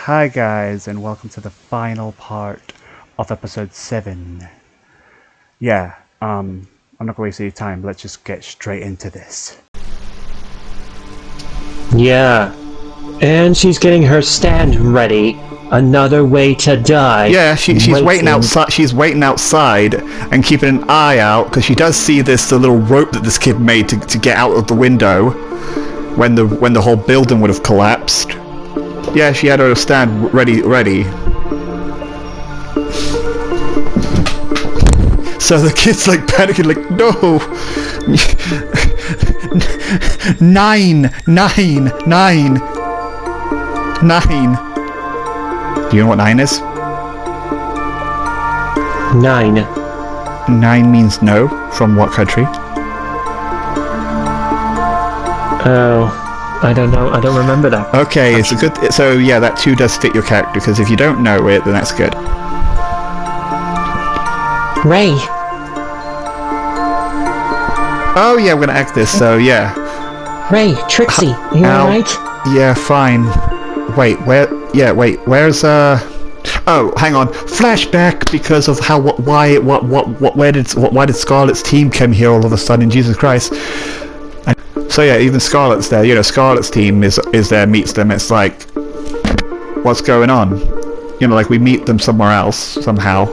Hi guys, and welcome to the final part of episode 7. I'm not gonna waste any time, let's just get straight into this. Yeah, and she's getting her stand ready. Another way to die. Yeah, she's waiting outside. She's waiting outside and keeping an eye out because she does see the little rope that this kid made to get out of the window when the whole building would have collapsed. Yeah, she had her stand ready. So the kid's like panicking, like, no! 9! Do you know what 9 is? 9. 9 means no. From what country? Oh, I don't know. I don't remember that. Okay, it's a good... So yeah, that 2 does fit your character, because if you don't know it, then that's good. Ray! Oh yeah, we're gonna act this, so yeah. Ray, Trixie, are you alright? Yeah, fine. Where's oh, hang on. Flashback because of how why did Scarlet's team come here all of a sudden? Jesus Christ. And so yeah, even Scarlet's there. You know, Scarlet's team is there, meets them. It's like, what's going on? You know, like we meet them somewhere else somehow,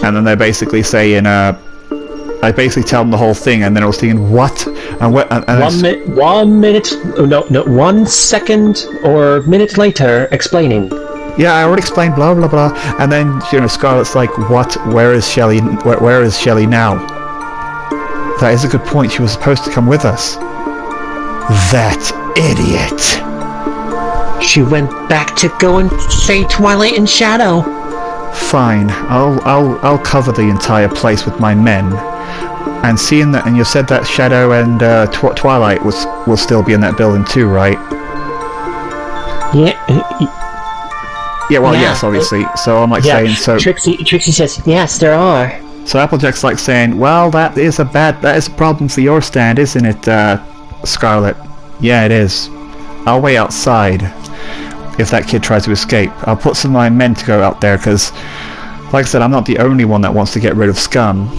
and then they're basically saying, I basically tell them the whole thing, and then I was thinking, what? And what? And 1 minute, no, 1 second or minute later, explaining. Yeah, I already explained, blah blah blah. And then, you know, Scarlet's like, what? Where is Shelley? Where is Shelley now? That is a good point. She was supposed to come with us. That idiot. She went back to go and say Twilight and Shadow. Fine, I'll cover the entire place with my men. And seeing that, and you said that Shadow and Twilight will still be in that building too, right? Yeah. Yeah, well, yes, obviously. So I'm like saying, so Trixie says, yes, there are. So Applejack's like saying, well, that is a problem for your stand, isn't it, Scarlet? Yeah, it is. I'll wait outside if that kid tries to escape. I'll put some of my men to go out there, because, like I said, I'm not the only one that wants to get rid of scum.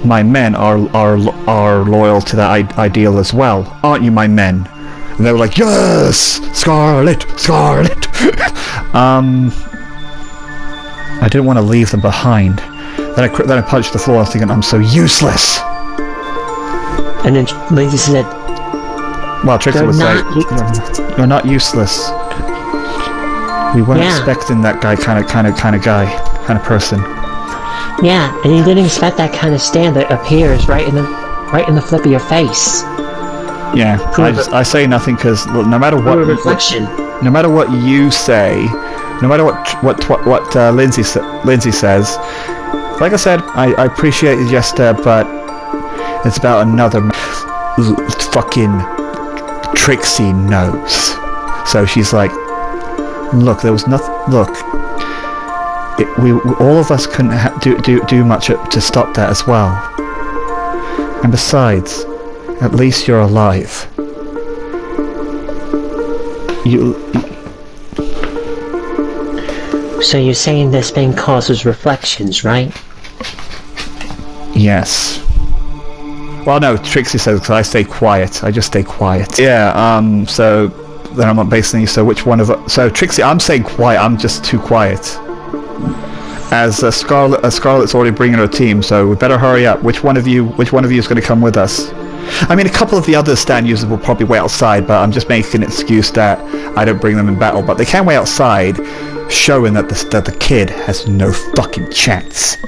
My men are loyal to that ideal as well, aren't you, my men? And they were like, yes, Scarlet. I didn't want to leave them behind. Then I punched the floor. I was thinking, I'm so useless. And then Lindsay said, well, Trixie was like, you're not useless. We weren't expecting that guy, kind of person. Yeah, and you didn't expect that kind of stand that appears right in the flip of your face. Yeah, I say nothing because no matter what, no matter what you say, no matter what Lindsay says, like I said, I appreciate the gesture, but it's about another fucking Trixie knows. So she's like, look, there was nothing. Look, we all of us couldn't do much to stop that as well. And besides, at least you're alive. So you're saying this thing causes reflections, right? Yes. Well, no, Trixie says, because I stay quiet. I just stay quiet. Yeah, so then I'm not basing you, so which one of us... So, Trixie, I'm saying quiet, I'm just too quiet. As Scarlet's already bringing her team, so we better hurry up. Which one of you is going to come with us? I mean, a couple of the other stand users will probably wait outside, but I'm just making an excuse that I don't bring them in battle. But they can wait outside, showing that the kid has no fucking chance.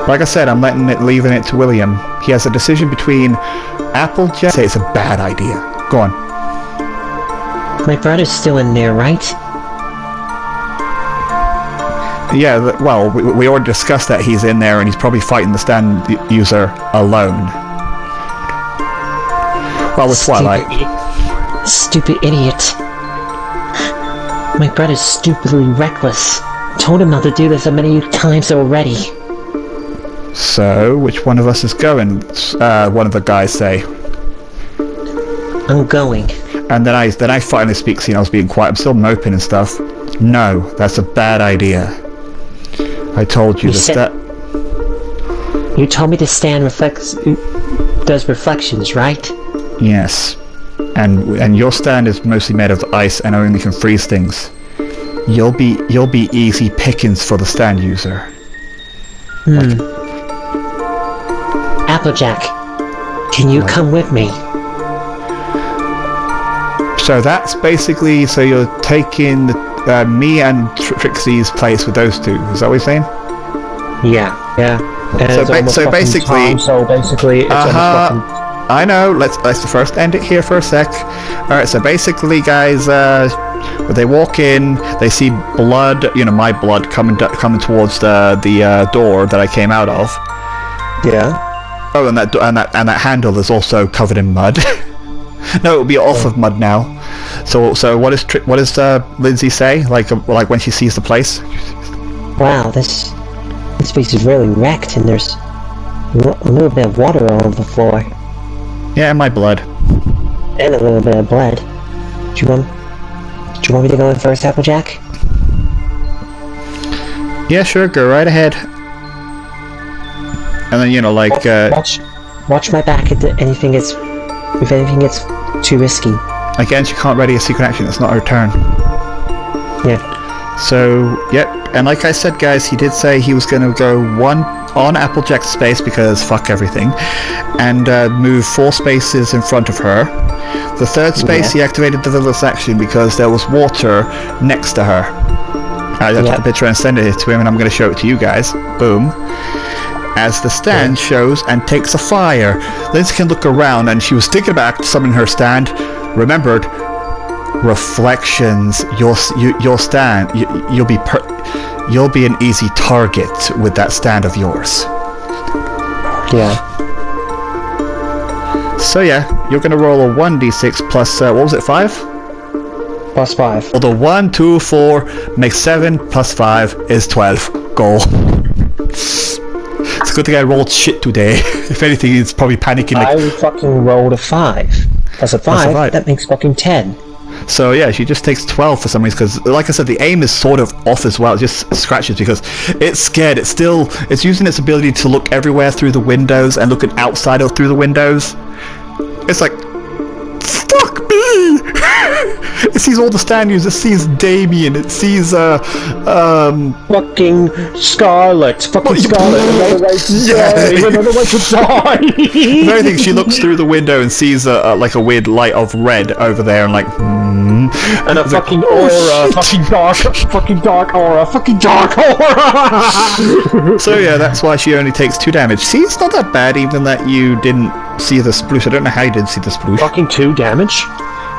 Like I said, I'm leaving it to William. He has a decision between Applejack. Say it's a bad idea. Go on. My brother's still in there, right? Yeah, well, we already discussed that he's in there and he's probably fighting the stand user alone. Well, with Twilight. Stupid idiot. My brother's stupidly reckless. Told him not to do this so many times already. So, which one of us is going? One of the guys say. I'm going. And then I finally speak, seeing I was being quiet. I'm still moping and stuff. No, that's a bad idea. I told you You told me the stand does reflections, right? Yes. And your stand is mostly made of ice and only can freeze things. You'll be easy pickings for the stand user. Applejack, can you come with me? So that's basically, so you're taking me and Trixie's place with those two. Is that what you're saying? Yeah. So basically, it's almost fucking... I know. Let's first end it here for a sec. All right. So basically, guys, when they walk in, they see blood. You know, my blood coming towards the door that I came out of. Yeah. Oh, and that handle is also covered in mud. No, it'll be off of mud now. So what does Lindsay say? Like when she sees the place? Wow, this place is really wrecked, and there's a little bit of water all over the floor. Yeah, and my blood. And a little bit of blood. Do you want me to go in first, Applejack? Yeah, sure, go right ahead. And then, you know, like... Watch my back if anything gets too risky. Again, she can't ready a secret action, it's not her turn. Yeah. So, yep, and like I said, guys, he did say he was going to go one on Applejack's space, because fuck everything, and move 4 spaces in front of her. The third space, he activated the Lilith's action because there was water next to her. I took a picture and sent it to him, and I'm going to show it to you guys. Boom. As the stand shows and takes a fire, Lindsay can look around, and she was thinking about summoning her stand. Remembered, reflections. Your stand. You'll be an easy target with that stand of yours. Yeah. So yeah, you're gonna roll a 1d6 plus what was it, 5? Plus 5. Well, the 1, 2, 4 makes 7 plus 5 is 12. Goal. It's a good thing I rolled shit today. If anything, it's probably panicking. Like, I fucking rolled a 5. Plus a 5. That makes fucking 10. So yeah, she just takes 12 for some reason, because like I said, the aim is sort of off as well. It just scratches because it's scared. It's using its ability to look everywhere through the windows and looking outside or through the windows. It's like, fuck me! It sees all the stand users. It sees Damien. It sees fucking Scarlet. Fucking Scarlet. Another way to die. Another way to die. If anything, she looks through the window and sees like a weird light of red over there, and like, and a fucking like, aura, fucking dark aura. So yeah, that's why she only takes 2 damage. See, it's not that bad, even that you didn't see the sploosh. I don't know how you didn't see the sploosh. Fucking 2 damage?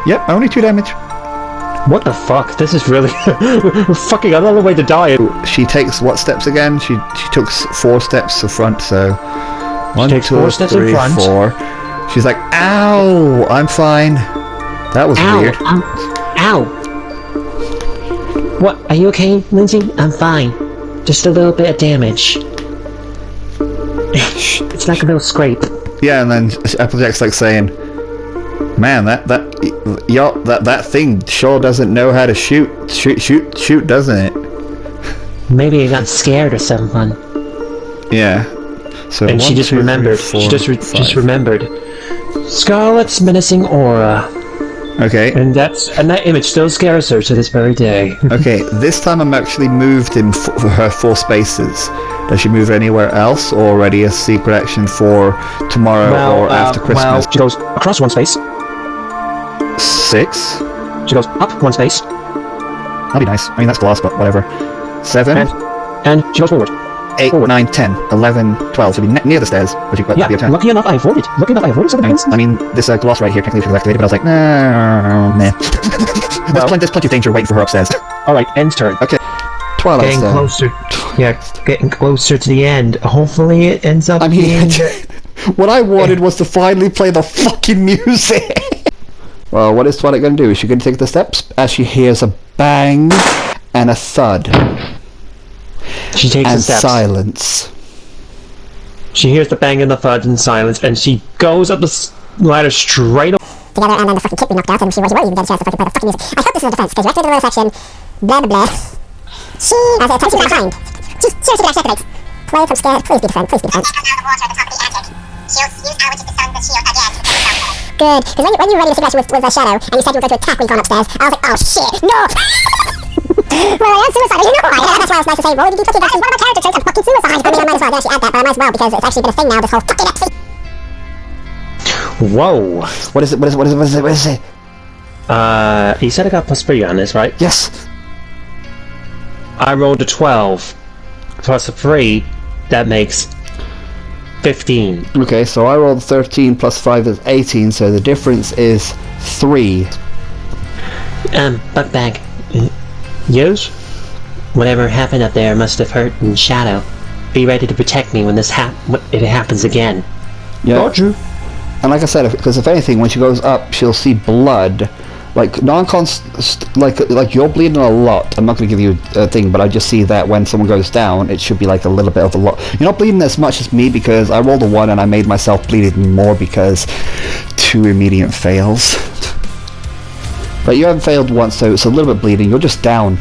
Yep, only 2 damage. What the fuck? This is really fucking another way to die. She takes what steps again? She took 4 steps to front, so 1, 2, 3, 4. She's like, ow, I'm fine. That was weird. Ow. What? Are you okay, Lindsay? I'm fine. Just a little bit of damage. It's like a little scrape. Yeah, and then Applejack's like saying, man, that thing sure doesn't know how to shoot, doesn't it? Maybe it got scared or something. Yeah. So and 1, she just 2, remembered. 3, 4, she just remembered. Scarlet's menacing aura. Okay. And that image still scares her to this very day. Okay, this time I'm actually moved in for her 4 spaces. Does she move anywhere else, or already a secret action for tomorrow or after Christmas? Well, she goes across 1 space. 6? She goes up 1 space. That'd be nice. I mean, that's glass, but whatever. 7? And she goes forward. 8, 9, 10, 11, 12. So be near the stairs. Would you, yeah, lucky enough I avoided. I mean, this gloss right here technically was activated, but I was like, nah. There's plenty of danger waiting for her upstairs. Alright, end turn. Okay. Twilight getting closer. Yeah, getting closer to the end. Hopefully it ends up being... What I wanted was to finally play the fucking music. Well, what is Twilight going to do? Is she going to take the steps as she hears a bang and a thud? She takes the steps. Silence. She hears the bang and the thud and silence, and she goes up the ladder straight up. together, and then the fucking kid we knocked out, and she won't even get a chance to fucking play the fucking music. I hope this is a defense, because right through the little section, blah blah blah. She has a attention behind. Seriously, that activates. Play from scared, please be defense, please be defense. Down the water at the top of the attic. Shields, use our, which is the sun, the shield again to protect yourself. Good, because when you were ready to figure out with a shadow, and you said you were going to attack when you gone upstairs, I was like, oh shit, no! Well, I am suicidal, you know why? Yeah, that's why I was nice to say, well, you keep looking at one of my character traits, I'm fucking suicide. I mean, I might as well actually add that, but I might as well, because it's actually been a thing now, this whole fucking episode. Whoa. What is it? You said I got +3 on this, right? Yes. I rolled a 12 plus a 3, that makes 15. Okay, so I rolled 13 plus 5 is 18, so the difference is 3. Buckbag. Yes? Whatever happened up there must have hurt in Shadow. Be ready to protect me when if it happens again. Yeah. Roger. And like I said, because if anything, when she goes up, she'll see blood. Like, like you're bleeding a lot. I'm not going to give you a thing, but I just see that when someone goes down, it should be like a little bit of a lot. You're not bleeding as much as me, because I rolled a 1 and I made myself bleed even more because 2 immediate fails. But you haven't failed once, so it's a little bit bleeding. You're just down.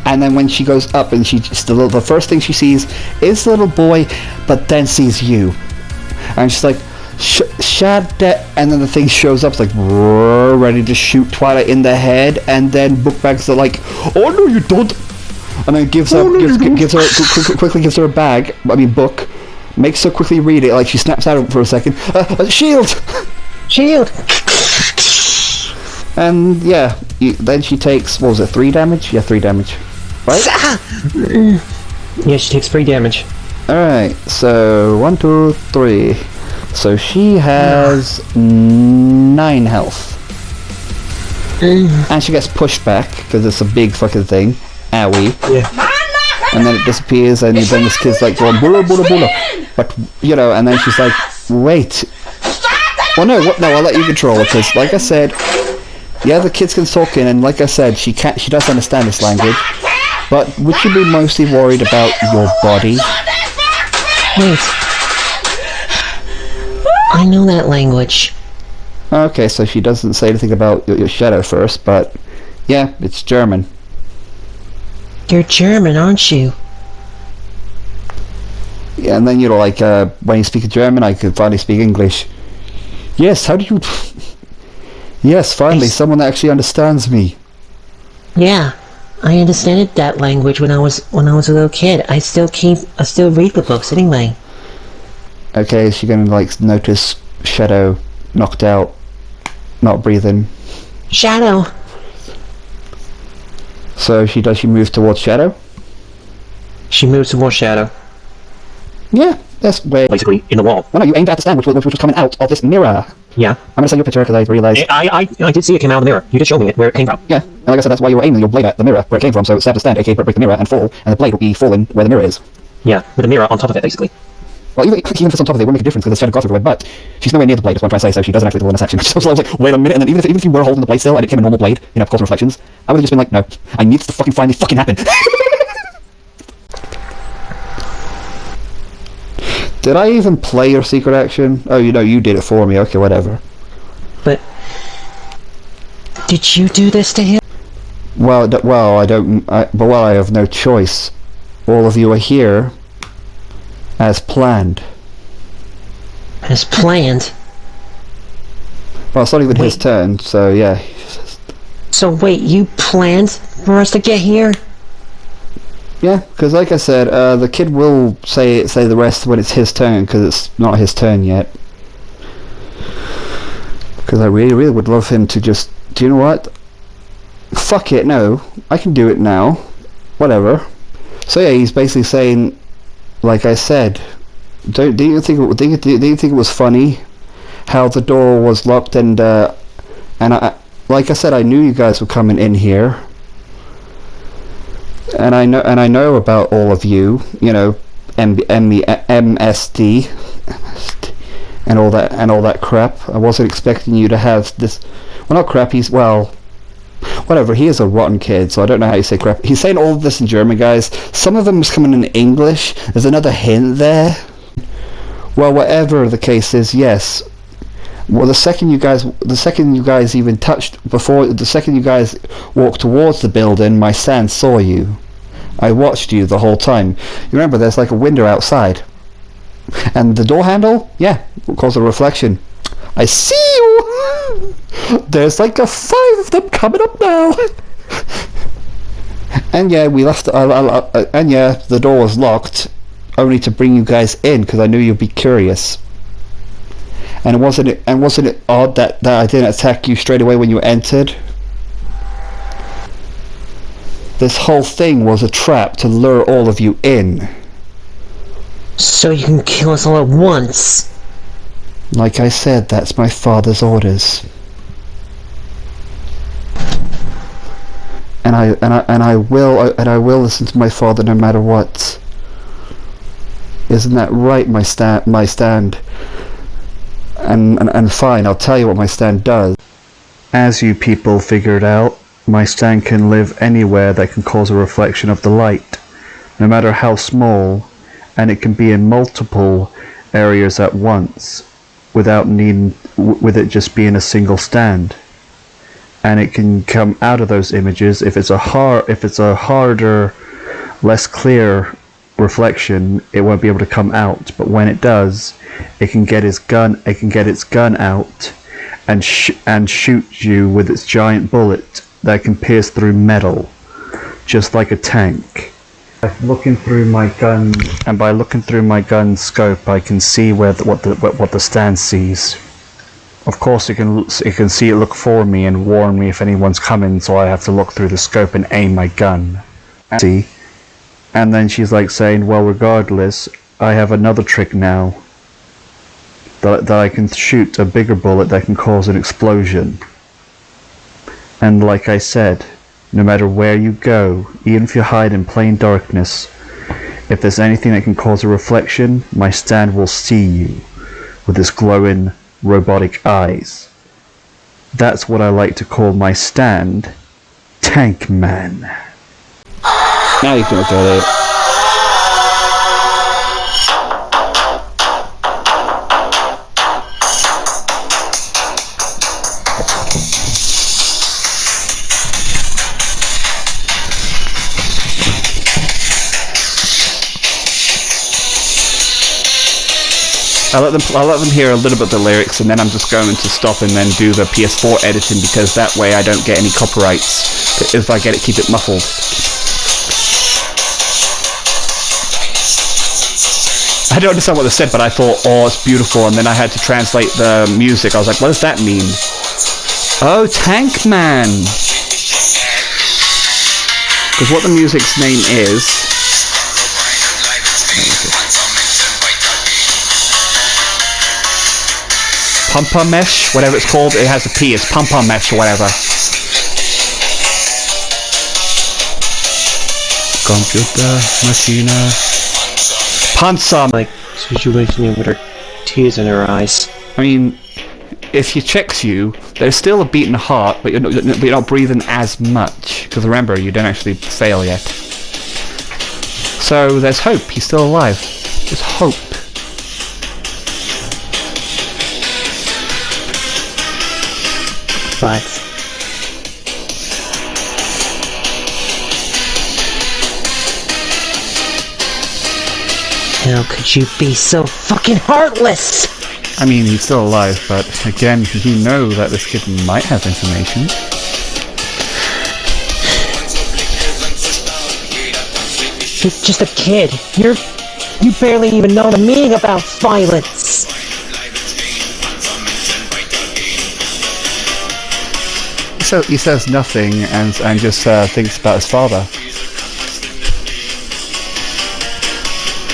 And then when she goes up, and the first thing she sees is the little boy, but then sees you. And she's like, Shada, and then the thing shows up, it's like ready to shoot Twilight in the head, and then Bookbags are like, oh no you don't, and then quickly gives her a bag, book, makes her quickly read it, like she snaps out of it for a second, shield! And yeah, then she takes, what was it, 3 damage? Yeah, 3 damage, right? Yeah, she takes 3 damage. Alright, so 1, 2, 3. So she has 9 health. And she gets pushed back, because it's a big fucking thing. Owie. Yeah. And then it disappears, and then this kid's like going, bula bula bula. But, you know, and then she's like, wait. Well, no, I'll let you control it, because, like I said, yeah, the kids can talk in, and like I said, she does understand this language. But would you be mostly worried about your body? Wait. I know that language. Okay, so she doesn't say anything about your shadow first, but yeah, it's German. You're German, aren't you? Yeah, and then, you know, like, when you speak German, I could finally speak English. Yes, how do you... Yes, finally, someone that actually understands me. Yeah, I understood that language when I was a little kid. I still read the books anyway. Okay, is she gonna, like, notice Shadow knocked out, not breathing? Shadow! So does she move towards Shadow? She moves towards Shadow. Yeah, that's where... Basically, in the wall. Well, no, you aimed at the stand, which was coming out of this mirror. Yeah. I'm gonna send you a picture, because I realised... I did see it came out of the mirror. You just showed me it, where it came from. Yeah, and like I said, that's why you were aiming your blade at the mirror, where it came from, so it's set to stand, aka break the mirror and fall, and the blade will be falling where the mirror is. Yeah, with the mirror on top of it, basically. Well, even if it's on top of it, it won't make a difference, because it's Shadow got everywhere, but she's nowhere near the blade, is what I'm trying to say, so she doesn't actually do this action. So I was like, wait a minute, and then even if you were holding the blade still, and it became a normal blade, you know, causing reflections, I would have just been like, no, I need to finally happen. Did I even play your secret action? Oh, you know, you did it for me, okay, whatever. But... did you do this to him? Well, I have no choice. All of you are here as planned. As planned? Well, it's not even his turn, so yeah. So wait, you planned for us to get here? Yeah, because like I said, the kid will say the rest when it's his turn, because it's not his turn yet. Because I really would love him to just... Do you know what? Fuck it, no. I can do it now. Whatever. So yeah, he's basically saying, like I said, do you think it was funny how the door was locked, and I, like I said, I knew you guys were coming in here. And I know about all of you, you know, MSD and all that crap. I wasn't expecting you to have this. Well, not crap. Whatever. He is a rotten kid, so I don't know how you say crap. He's saying all of this in German, guys. Some of them is coming in English. There's another hint there. Well, whatever the case is, yes. Well, the second you guys even the second you guys walked towards the building, my stand saw you. I watched you the whole time. You remember, there's like a window outside. And the door handle, yeah, will cause a reflection. I see you! There's like 5 of them coming up now! And yeah, we left, and yeah, the door was locked, only to bring you guys in, because I knew you'd be curious. And wasn't it odd that I didn't attack you straight away when you entered? This whole thing was a trap to lure all of you in. So you can kill us all at once. Like I said, that's my father's orders. And I will listen to my father no matter what. Isn't that right, my stand? And fine, I'll tell you what my stand does. As you people figured out, my stand can live anywhere that can cause a reflection of the light, no matter how small, and it can be in multiple areas at once, with it just being a single stand. And it can come out of those images if it's a harder, less clear reflection. It won't be able to come out, but when it does, it can get its gun out and shoot you with its giant bullet that can pierce through metal, just like a tank. By looking through my gun scope, I can see what the stand sees. Of course, it can see it look for me and warn me if anyone's coming, so I have to look through the scope and aim my gun. And then she's like saying, well, regardless, I have another trick now. That I can shoot a bigger bullet that can cause an explosion. And like I said, no matter where you go, even if you hide in plain darkness, if there's anything that can cause a reflection, my stand will see you with its glowing robotic eyes. That's what I like to call my stand, Tank Man. Now you can look at it. I'll let them hear a little bit of the lyrics, and then I'm just going to stop and then do the PS4 editing, because that way I don't get any copyrights. If I get it, keep it muffled. I don't understand what they said, but I thought, oh, it's beautiful, and then I had to translate the music. I was like, what does that mean? Oh, Tank Man! Because what the music's name is... Pumper Mesh, whatever it's called, it has a P, it's Pumper Mesh or whatever. Computer, machine. Panzer. Like, situation with her tears in her eyes. I mean, if she checks you, there's still a beating heart, but you're not breathing as much. Because remember, you don't actually fail yet. So there's hope, he's still alive. There's hope. But how could you be so fucking heartless? I mean, he's still alive, but again, you know that this kid might have information. He's just a kid. You barely even know the meaning about violence. So he says nothing and just thinks about his father.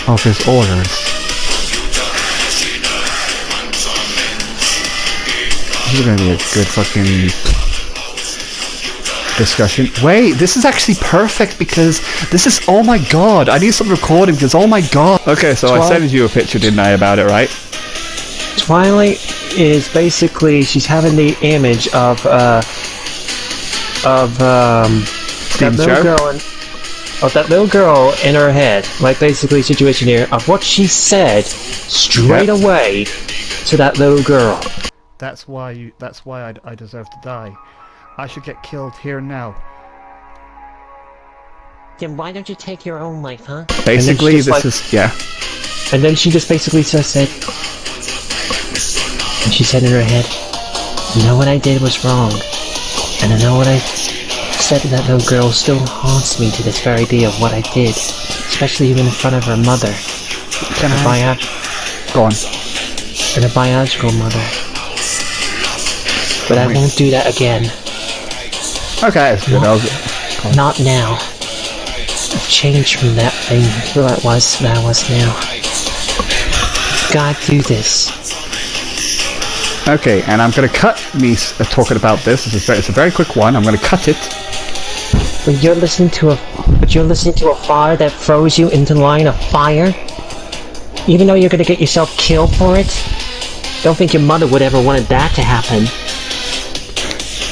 Of his orders. This is going to be a good fucking discussion. Wait, this is actually perfect because this is, oh my god, I need some recording because oh my god. Okay, so I sent you a picture, didn't I, about it, right? Twilight is basically, she's having the image of that little girl in her head, like basically situation here of what she said straight away to that little girl. That's why I deserve to die. I should get killed here and now. Then why don't you take your own life, huh? Basically, yeah. And then she just basically just said, and she said in her head, I know what I did was wrong, and I know what I said to that little girl still haunts me to this very day of what I did, especially even in front of her mother. Can I? Go on. And a biological mother. But I won't do that again. Okay, that's good. Not now. I've changed from that thing who I was now. Gotta do this. Okay, and I'm gonna cut me talking about this. It's a very quick one. I'm gonna cut it. But you're listening to a fire that throws you into the line of fire? Even though you're gonna get yourself killed for it? Don't think your mother would ever wanted that to happen.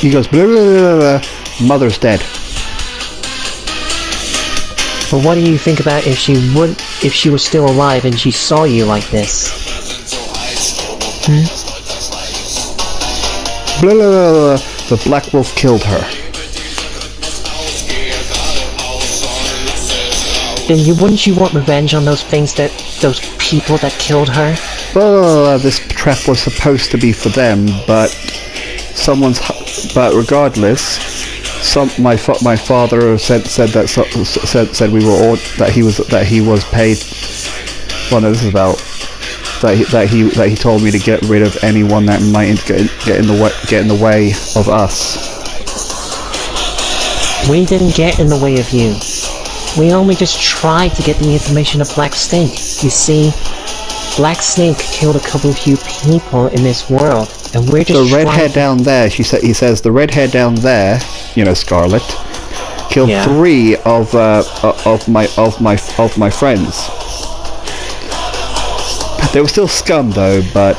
He goes, blah, blah, blah, blah. Mother's dead. But what do you think about if she was still alive and she saw you like this? Blah, blah, blah, blah. The Black Wolf killed her. Then wouldn't you want revenge on those people that killed her? Well, this trap was supposed to be for them, but regardless, my father said we were all that he was paid. Well, no, this is about that he told me to get rid of anyone that might get in the way of us. We didn't get in the way of you. We only just tried to get the information of Black Snake. You see, Black Snake killed a few people in this world, and we're just the redhead down there. He says the redhead down there, Scarlet, killed 3 of my friends. They were still scum though, but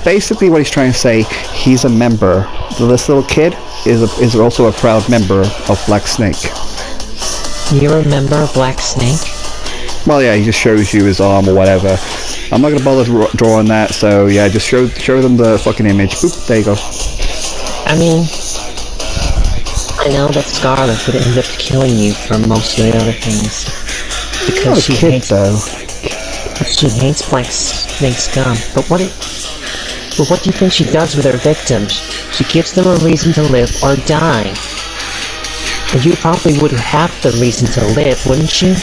basically what he's trying to say, he's a member. This little kid is also a proud member of Black Snake. You're a member of Black Snake? Well, yeah, he just shows you his arm or whatever. I'm not gonna bother drawing that, so yeah, just show them the fucking image. Boop, there you go. I mean, I know that Scarlet would end up killing you for most of the other things because she hates Black Snake's scum. But what do you think she does with her victims? She gives them a reason to live or die. And you probably would have the reason to live, wouldn't you?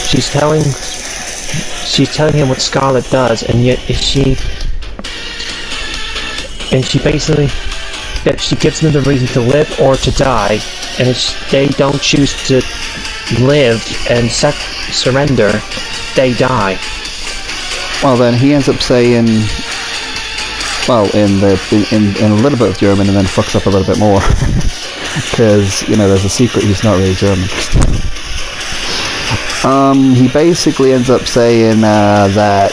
She's telling him what Scarlet does, and yet she basically that she gives them the reason to live or to die, and if they don't choose to live and surrender, they die. Well, then he ends up saying, well, in a little bit of German, and then fucks up a little bit more. Because, there's a secret, he's not really German. He basically ends up saying, that...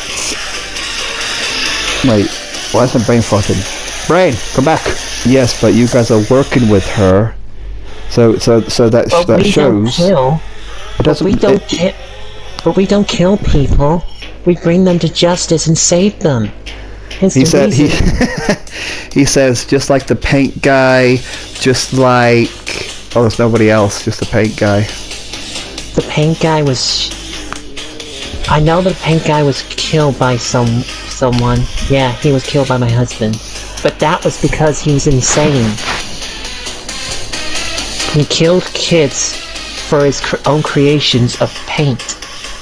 Wait, why is my brain farting? Brain, come back! Yes, but you guys are working with her. So that shows... But we don't kill people. We bring them to justice and save them. He says, just like the paint guy, just like... Oh, there's nobody else, just the paint guy. The paint guy was... I know the paint guy was killed by someone. Yeah, he was killed by my husband. But that was because he was insane. He killed kids for his own creations of paint.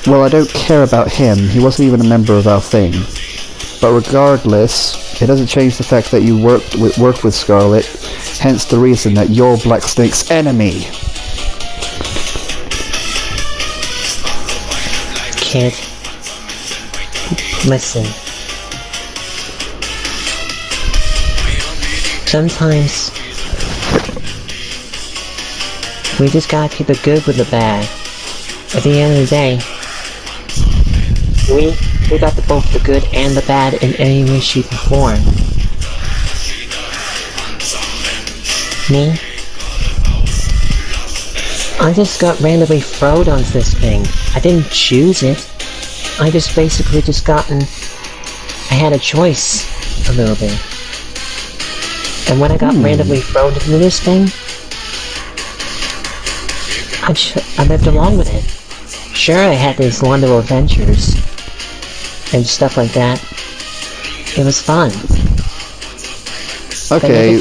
Well, I don't care about him. He wasn't even a member of our thing. But regardless, it doesn't change the fact that you worked with Scarlet, hence the reason that you're Black Snake's enemy. Kid, listen. Sometimes we just gotta keep the good with the bad. At the end of the day, we got both the good and the bad in any way, shape, or form. Me? I just got randomly thrown onto this thing. I didn't choose it. I just basically I had a choice. a little bit. And when I got randomly thrown into this thing, I lived along with it. Sure, I had these wonderful adventures and stuff like that. It was fun. Okay.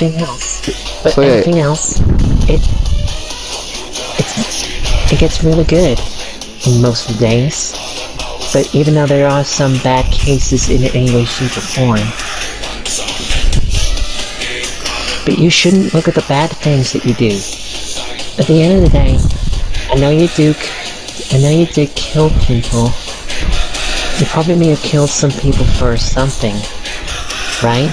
But everything else, it gets really good in most of the days. But even though there are some bad cases in any way, shape, or form, but you shouldn't look at the bad things that you do. At the end of the day, I know you did kill people. You probably may have killed some people for something, right?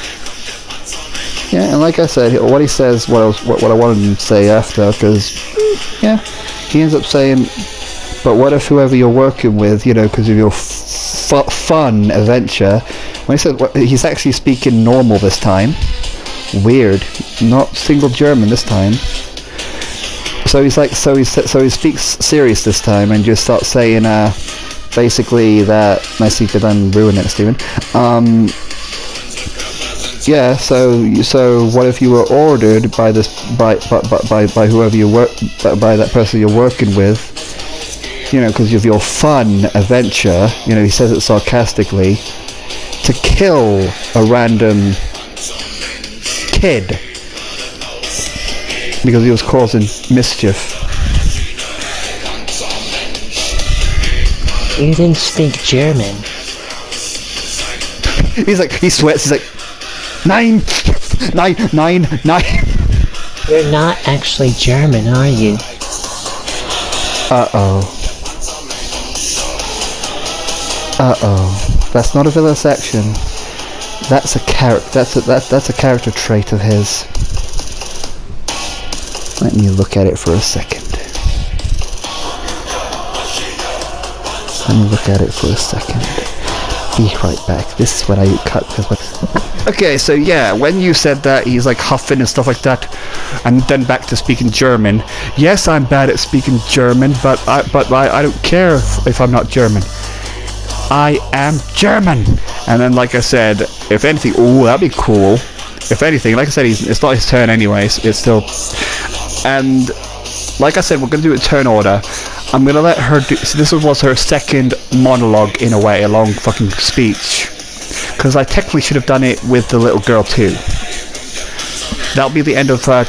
Yeah, and like I said, what he says, what I wanted him to say after, because, yeah, he ends up saying, but what if whoever you're working with, you know, because of your fun adventure, when he said, he's actually speaking normal this time. Weird. Not single German this time. So he's like, so he speaks serious this time and just starts saying, basically that, let's see if I'm ruining it, Stephen. Yeah, so what if you were ordered by whoever you work, by that person you're working with, you know, because of your fun adventure, you know, he says it sarcastically, to kill a random kid because he was causing mischief. You didn't speak German. He's like, he sweats, he's like, nine. You're not actually German, are you? Uh-oh. That's not a villasection. That's a that's a character trait of his. Let me look at it for a second. Be right back. This is what I cut. Okay, so yeah, when you said that he's like huffing and stuff like that, and then back to speaking German. Yes, I'm bad at speaking German, but I don't care if I'm not German. I am German. And then, like I said, if anything, ooh, that'd be cool. If anything, like I said, it's not his turn anyways. It's still, and like I said, we're gonna do it turn order. I'm gonna let her do. So this was her second monologue in a way, a long fucking speech. Because I technically should have done it with the little girl too. That'll be the end of the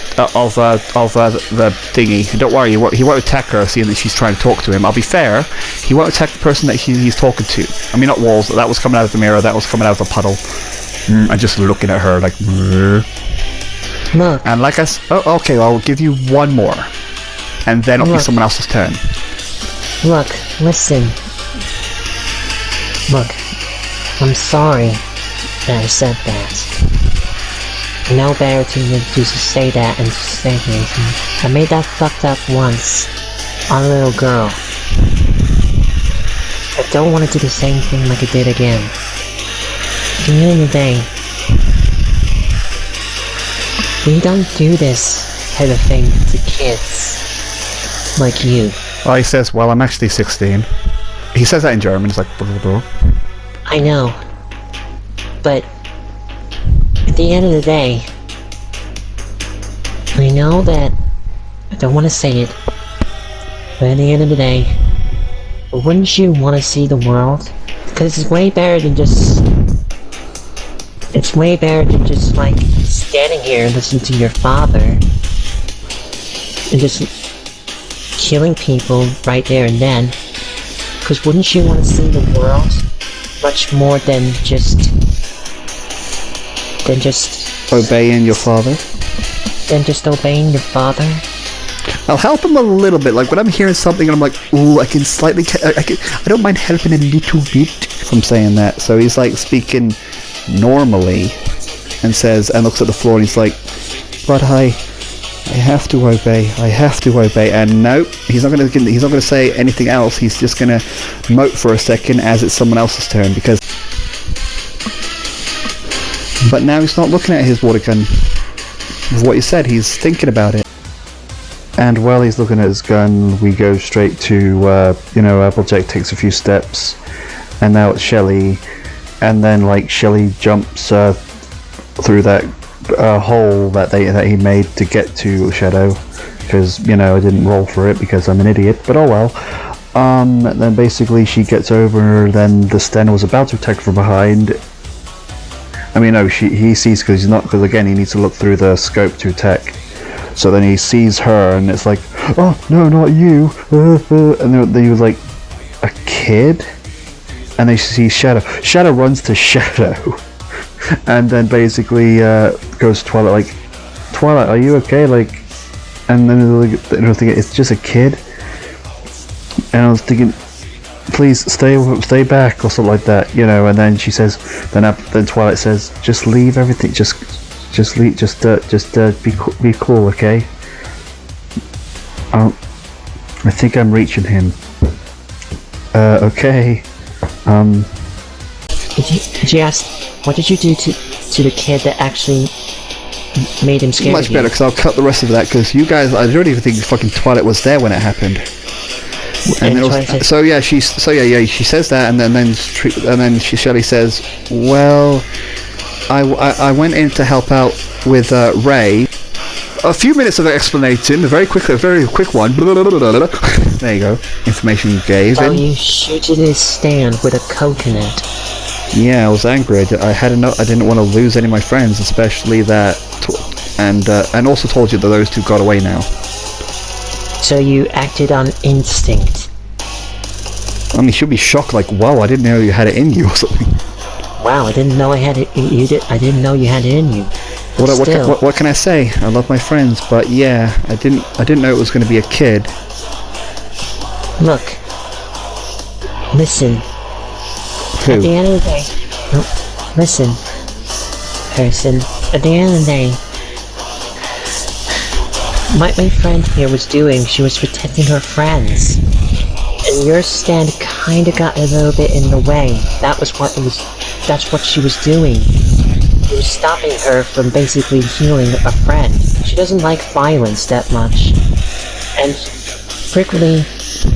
thingy. Don't worry, he won't attack her, seeing that she's trying to talk to him. I'll be fair, he won't attack the person that he's talking to. I mean, not walls. That was coming out of the mirror. That was coming out of the puddle. I'm just looking at her like. Look. And like oh, okay, I'll give you one more, and then it'll be someone else's turn. Look, listen. Look, I'm sorry that I said that. I know better to just say that and just say anything. I made that fucked up once on a little girl. I don't want to do the same thing like I did again. At the end of the day, we don't do this type of thing to kids like you. Well, he says, well, I'm actually 16. He says that in German. It's like, blah, blah, blah. I know. But at the end of the day, I know that I don't want to say it, but at the end of the day, wouldn't you want to see the world? Because it's way better than just... It's way better than just, like, standing here and listening to your father and just killing people right there and then. Because wouldn't you want to see the world much more than just obeying your father? Than just obeying your father? I'll help him a little bit. Like when I'm hearing something and I'm like, ooh, I can slightly, I don't mind helping a little bit from saying that. So he's like speaking normally and says, and looks at the floor and he's like, but I have to obey. And nope, he's not gonna say anything else. He's just gonna mope for a second as it's someone else's turn because. But now he's not looking at his water gun. With what he said, he's thinking about it. And while he's looking at his gun, we go straight to, Applejack takes a few steps, and now it's Shelly, and then, like, Shelly jumps through that hole that he made to get to Shadow, because I didn't roll for it because I'm an idiot. But oh well. Then basically she gets over. Then the Sten was about to attack from behind. I mean, no, he sees because again he needs to look through the scope to attack. So then he sees her, and it's like, oh no, not you! And then he was like, a kid, and they see Shadow. Shadow runs to Shadow, and then basically goes to Twilight like, Twilight, are you okay? Like, and then I was thinking, it's just a kid, and I was thinking, please stay back or something like that, And then she says, then Twilight says, just leave everything, just leave, be cool, okay? I think I'm reaching him. Okay. Did you ask, what did you do to the kid that actually made him scared? Much better, because I'll cut the rest of that, because you guys, I don't even think fucking Twilight was there when it happened. And then she says that, and then Shelley says, well, I went in to help out with Ray. A few minutes of explanation, a very quick one. There you go. Information you gave. Oh, you shooted his stand with a coconut. Yeah, I was angry. I didn't want to lose any of my friends, especially that, and also told you that those two got away now. So you acted on instinct. I mean, she'll be shocked, like, wow, I didn't know you had it in you or something. Wow, I didn't know I had it. I didn't know you had it in you. What can I say? I love my friends, but yeah, I didn't know it was going to be a kid. Look, listen. Who? At the end of the day, listen, person. At the end of the day, my friend here she was protecting her friends, and your stand kinda got a little bit in the way. That's what she was doing. He was stopping her from basically healing a friend. She doesn't like violence that much, and frequently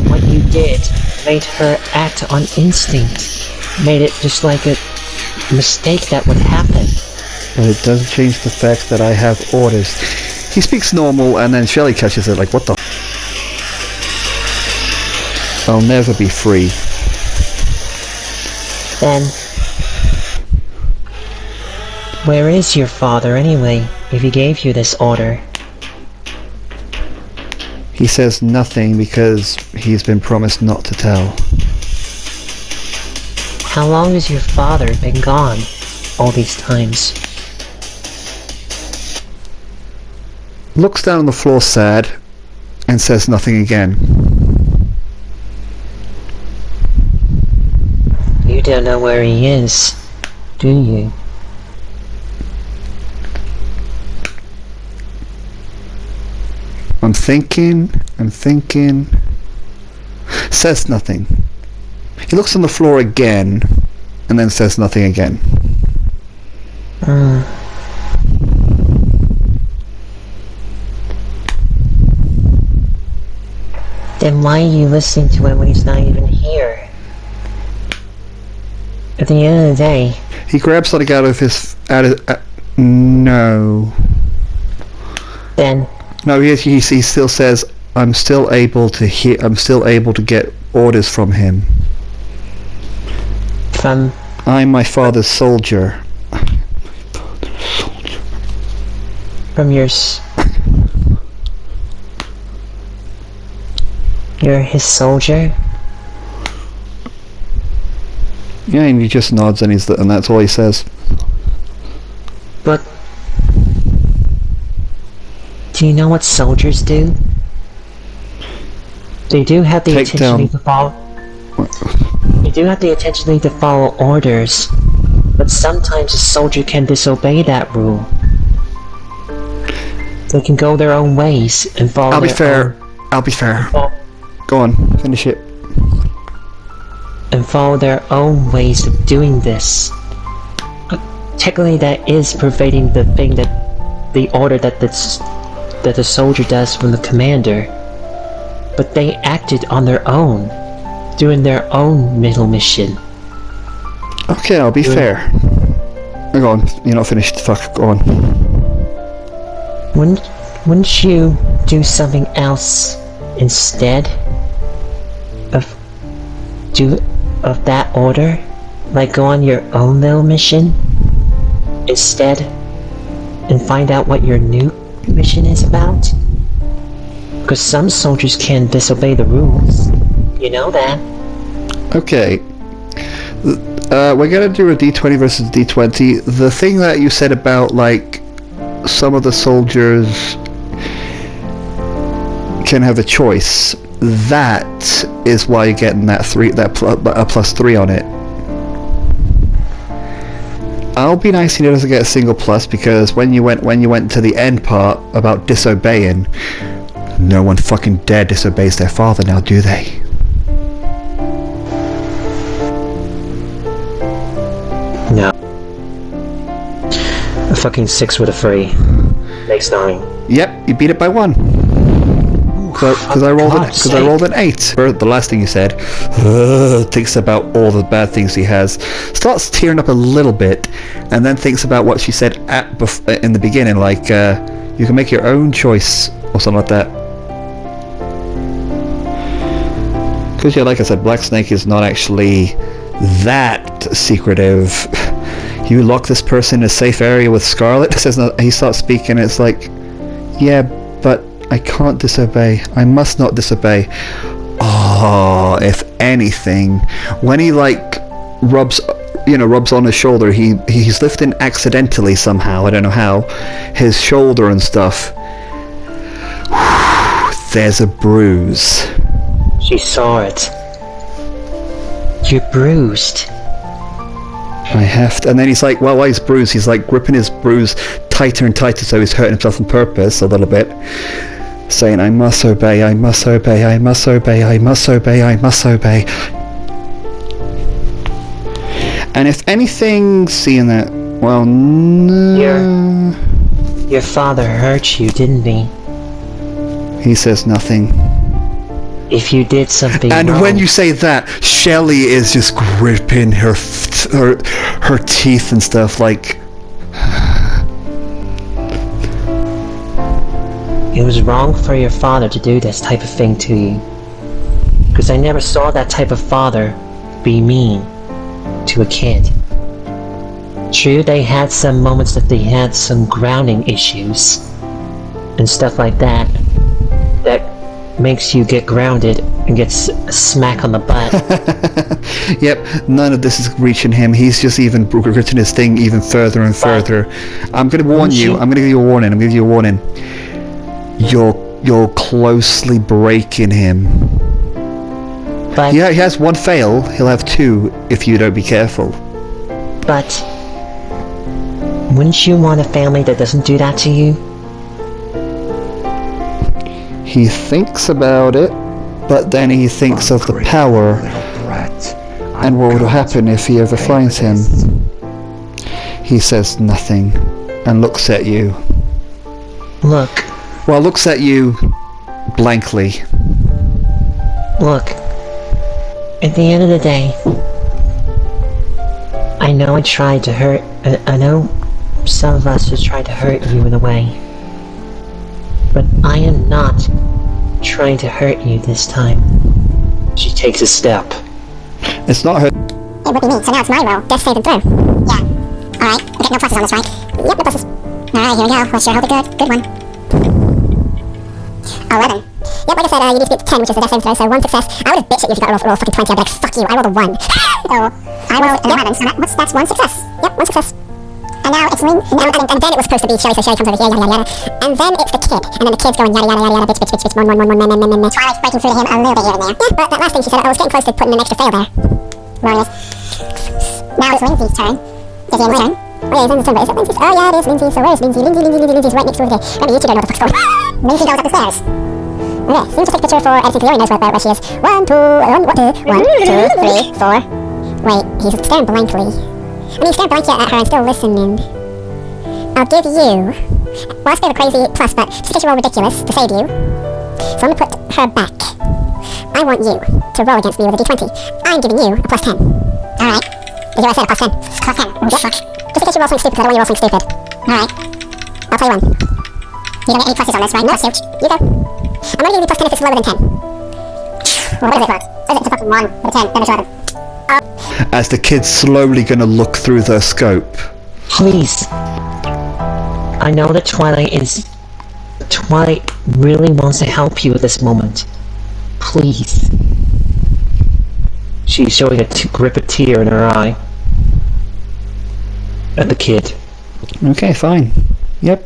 what you did made her act on instinct, made it just like a mistake that would happen. But it doesn't change the fact that I have orders. He speaks normal, and then Shelley catches it like, what the I'll never be free. Then, where is your father anyway, if he gave you this order? He says nothing because he's been promised not to tell. How long has your father been gone all these times? Looks down on the floor sad, and says nothing again. You don't know where he is, do you? I'm thinking. Says nothing. He looks on the floor again, and then says nothing again. Then why are you listening to him when he's not even here? At the end of the day... He grabs something out of his... no. Then... No, he still says, I'm still able to get orders from him. From... I'm my father's soldier. From your... You're his soldier? Yeah, and he just nods, and that's all he says. But... do you know what soldiers do? They do have the intention to follow... They do have the intention to follow orders, but sometimes a soldier can disobey that rule. They can go their own ways and follow I'll be fair. Go on, finish it. And follow their own ways of doing this. Technically, that is pervading the thing the order that the soldier does from the commander. But they acted on their own, doing their own middle mission. Okay, I'll be fair. Go on, you're not finished. Fuck, go on. Wouldn't you do something else instead of that order? Like go on your own little mission instead and find out what your new mission is about? Because some soldiers can disobey the rules. You know that. Okay. We're gonna do a D20 versus D20. The thing that you said about, like, some of the soldiers can have a choice, that is why you're getting that +3 on it. I'll be nice and he doesn't get a single plus, because when you went to the end part about disobeying, no one fucking dare disobeys their father now, do they? No. A fucking 6 with a 3 makes 9. Yep, you beat it by 1. Because I rolled an 8. The last thing you said, thinks about all the bad things he has, starts tearing up a little bit, and then thinks about what she said in the beginning, like, you can make your own choice, or something like that. Because, yeah, like I said, Black Snake is not actually that secretive. You lock this person in a safe area with Scarlet, he starts speaking, it's like, yeah, but I can't disobey. I must not disobey. Oh, if anything, when he like rubs on his shoulder, he's lifting accidentally somehow, I don't know how, his shoulder and stuff. There's a bruise. She saw it. You're bruised. I have to, and then he's like, well, why he's bruised? He's like gripping his bruise tighter and tighter, so he's hurting himself on purpose a little bit, saying, I must obey, I must obey, I must obey, I must obey, I must obey. And if anything, seeing that, well, no. Your father hurt you, didn't he? He says nothing. If you did something and wrong. When you say that, Shelly is just gripping her teeth and stuff, like. It was wrong for your father to do this type of thing to you. Because I never saw that type of father be mean to a kid. True, they had some moments that they had some grounding issues and stuff like that makes you get grounded and gets a smack on the butt. Yep, none of this is reaching him. He's just even gritting his thing even further and further. I'm going to warn you. I'm going to give you a warning. I'm going to give you a warning. You're closely breaking him. But yeah, he has 1 fail. He'll have 2 if you don't be careful. But wouldn't you want a family that doesn't do that to you? He thinks about it, but then he thinks of the power and what would happen if he ever finds him. He says nothing and looks at you. Look. Well, looks at you blankly. Look. At the end of the day, I know I tried to hurt. I know some of us have tried to hurt you in a way. But I am not trying to hurt you this time. She takes a step. It's not her. It would be me, so now it's my roll. Death saving throw. Yeah. Alright, we get no pluses on this, right? Yep, no pluses. Alright, here we go. We'll sure hope it good. Good one. 11. Yep, like I said, you need to get 10, which is the death saving throw, so 1 success. I would have bitched at you if you got roll fucking 20. I'd be like, fuck you, I rolled a 1. So, I rolled 11, so that's 1 success. Yep, 1 success. And now it's Lynn, and then it was supposed to be Shelly, so Shelly comes over here, yada yada yada. And then it's the kid, and then the kid's going yada yada yada yada, bitch, one, meh. Twilight's breaking through to him a little bit here and there. Yeah, but that last thing she said, I was getting close to putting an extra fail there. Warriors. Now it's Lindsay's turn. Is it Lindsay's turn? Oh yeah, it's Lindsay's turn, but is it Lindsay's? Oh yeah, it is Lindsay, so where's Lindsay? Lindsay's right next to over there. Remember, you two don't know what the fuck's going on. Lindsay goes up the stairs. Okay, seems to take a picture for editing, he already knows where she is. 1, 2, 3, 4. Wait, he's staring blankly. I mean, he's staring blankly at her and still listening. I'll give you, well, that's a bit of a crazy plus, but just because you roll ridiculous to save you, so I'm going to put her back. I want you to roll against me with a d20. I'm giving you a +10. Alright. Did you already say a +10? +10. Yep. Just in case you roll something stupid, because I don't want you to roll something stupid. Alright. I'll tell you one. You don't get any pluses on this, right? No, suit. You go. I'm gonna give you plus 10 if it's lower than 10. Well, what is it for? Is it? It's a fucking 1 with a 10. Damage 11. As the kid's slowly gonna look through the scope. Please. I know that Twilight really wants to help you at this moment. Please. She's showing a grip of tear in her eye. At the kid. Okay, fine. Yep.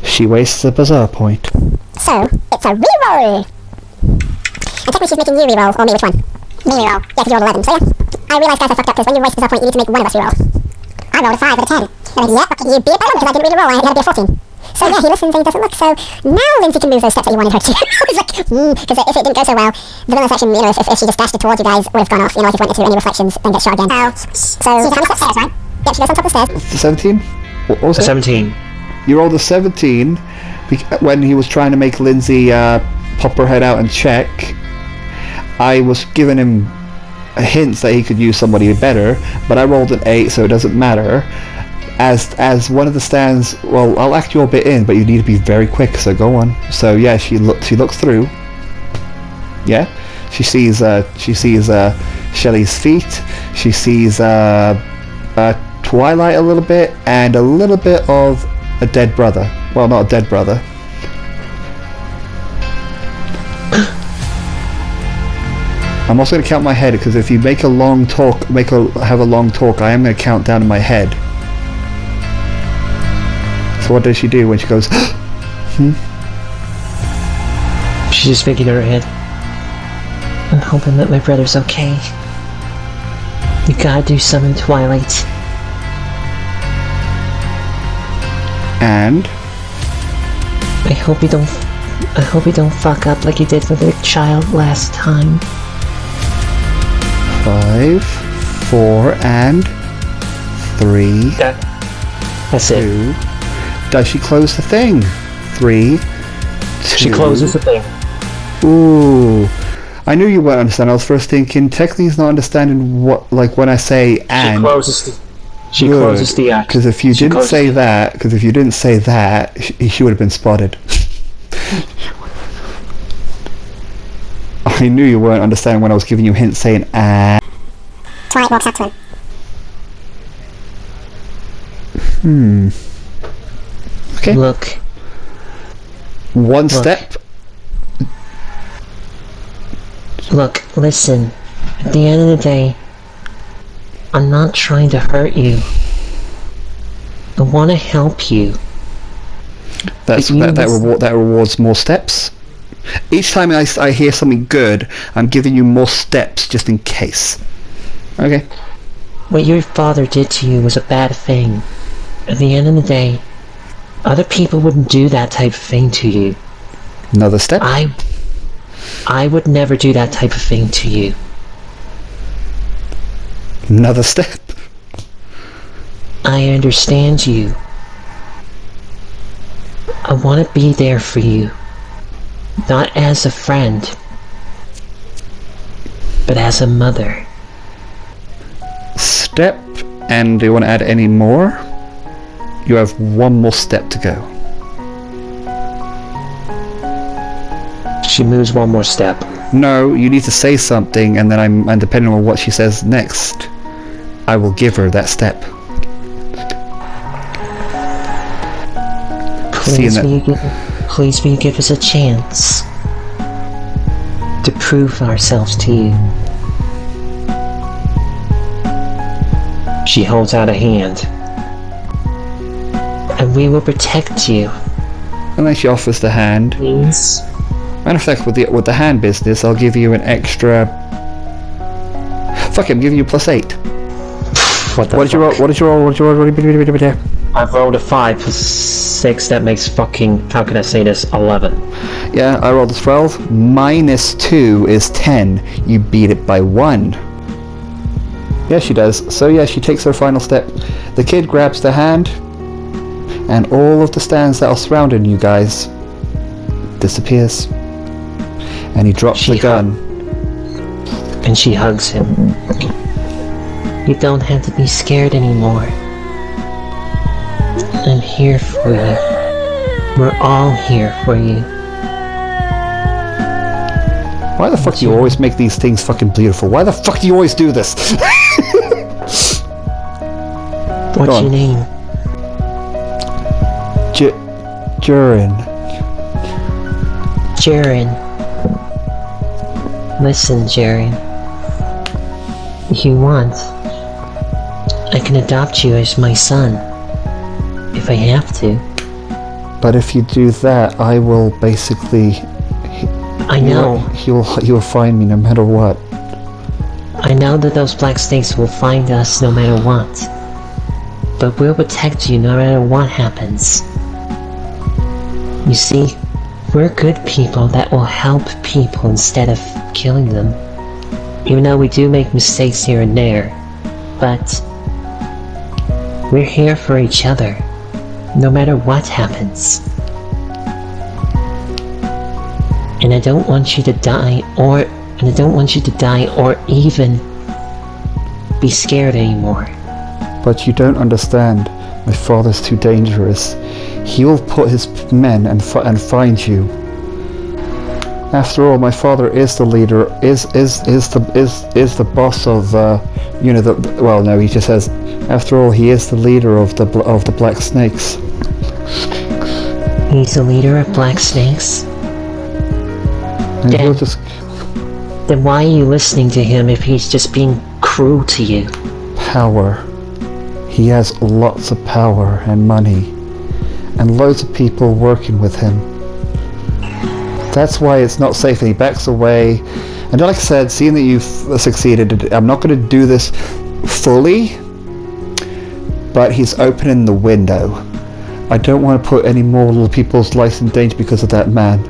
She wastes a bizarre point. So, it's a reroll! And technically she's making you reroll, or me, which one? Me reroll. Yeah, because you rolled 11. So yeah, I realised guys I fucked up, because when you waste a bizarre point, you need to make one of us reroll. I rolled a 5 with a 10. And yeah, you beat it by 1 because I didn't read a roll, I had to be a 14. So yeah, he listens and he doesn't look, so now Lindsay can move those steps that you wanted her to. It's like, because if it didn't go so well, the villain section, you know, if she just dashed it towards you guys, would have gone off, you know, like if you went into any reflections, then get shot again. So how many steps stairs, right? Yep, she goes on top of the stairs. 17? What was it? 17. You rolled a 17 when he was trying to make Lindsay pop her head out and check. I was giving him hints that he could use somebody better, but I rolled an 8, so it doesn't matter. As one of the stands, well, I'll act your bit in, but you need to be very quick, so go on. So yeah, she looks through. Yeah, she sees Shelley's feet. She sees Twilight a little bit, and a little bit of a dead brother. Well, not a dead brother. I'm also going to count my head, because if you make a long talk, have a long talk, I am going to count down in my head. So what does she do when she goes, She's just thinking in her head, I'm hoping that my brother's okay. You gotta do something, Twilight. And? I hope you don't fuck up like you did for the child last time. 5, 4, and 3, That's it. 2. Does she close the thing? 3, 2. She closes the thing. Ooh. I knew you wouldn't understand. I was first thinking, technically he's not understanding what, like when I say and. She closes the act. Because if you didn't say that, she would have been spotted. I knew you weren't understanding when I was giving you hints saying and. Twilight walks up to him. Okay. Look. One step. Look, listen. At the end of the day, I'm not trying to hurt you. I want to help you. That rewards more steps. Each time I hear something good, I'm giving you more steps just in case. Okay. What your father did to you was a bad thing. At the end of the day, other people wouldn't do that type of thing to you. Another step? I would never do that type of thing to you. Another step? I understand you. I want to be there for you. Not as a friend, but as a mother. Step, and do you want to add any more? You have one more step to go. She moves one more step. No, you need to say something, and then and depending on what she says next, I will give her that step. Please will you give us a chance to prove ourselves to you? She holds out a hand. And we will protect you. And then she offers the hand. Please. Matter of fact, with the hand business, I'll give you an extra. Fuck it, I'm giving you +8. What did you roll? What did you roll? I've rolled a 5 plus 6. That makes fucking. How can I say this? 11. Yeah, I rolled a 12. -2 is 10. You beat it by 1. Yeah, she does. So yeah, she takes her final step. The kid grabs the hand, and all of the stands that are surrounding you guys disappears. And he drops the gun. And she hugs him. You don't have to be scared anymore. I'm here for you. We're all here for you. Why the fuck do you always make these things fucking beautiful? Why the fuck do you always do this? What's your name? Jaren. Jaren. Listen, Jaren. If you want, I can adopt you as my son. If I have to. But if you do that, I will basically... I know. He will find me no matter what. I know that those black snakes will find us no matter what. But we'll protect you no matter what happens. You see, we're good people that will help people instead of killing them. Even though we do make mistakes here and there. But we're here for each other, no matter what happens. And I don't want you to die or even be scared anymore. But you don't understand. My father's too dangerous. He will put his men and find you. After all, my father is the leader. Is the boss of well, no, he just says. After all, he is the leader of the black snakes. He's the leader of black snakes. And he'll just... Then why are you listening to him if he's just being cruel to you? Power. He has lots of power and money. And loads of people working with him. That's why it's not safe, and he backs away. And like I said, seeing that you've succeeded, I'm not going to do this fully, but he's opening the window. I don't want to put any more little people's lives in danger because of that man.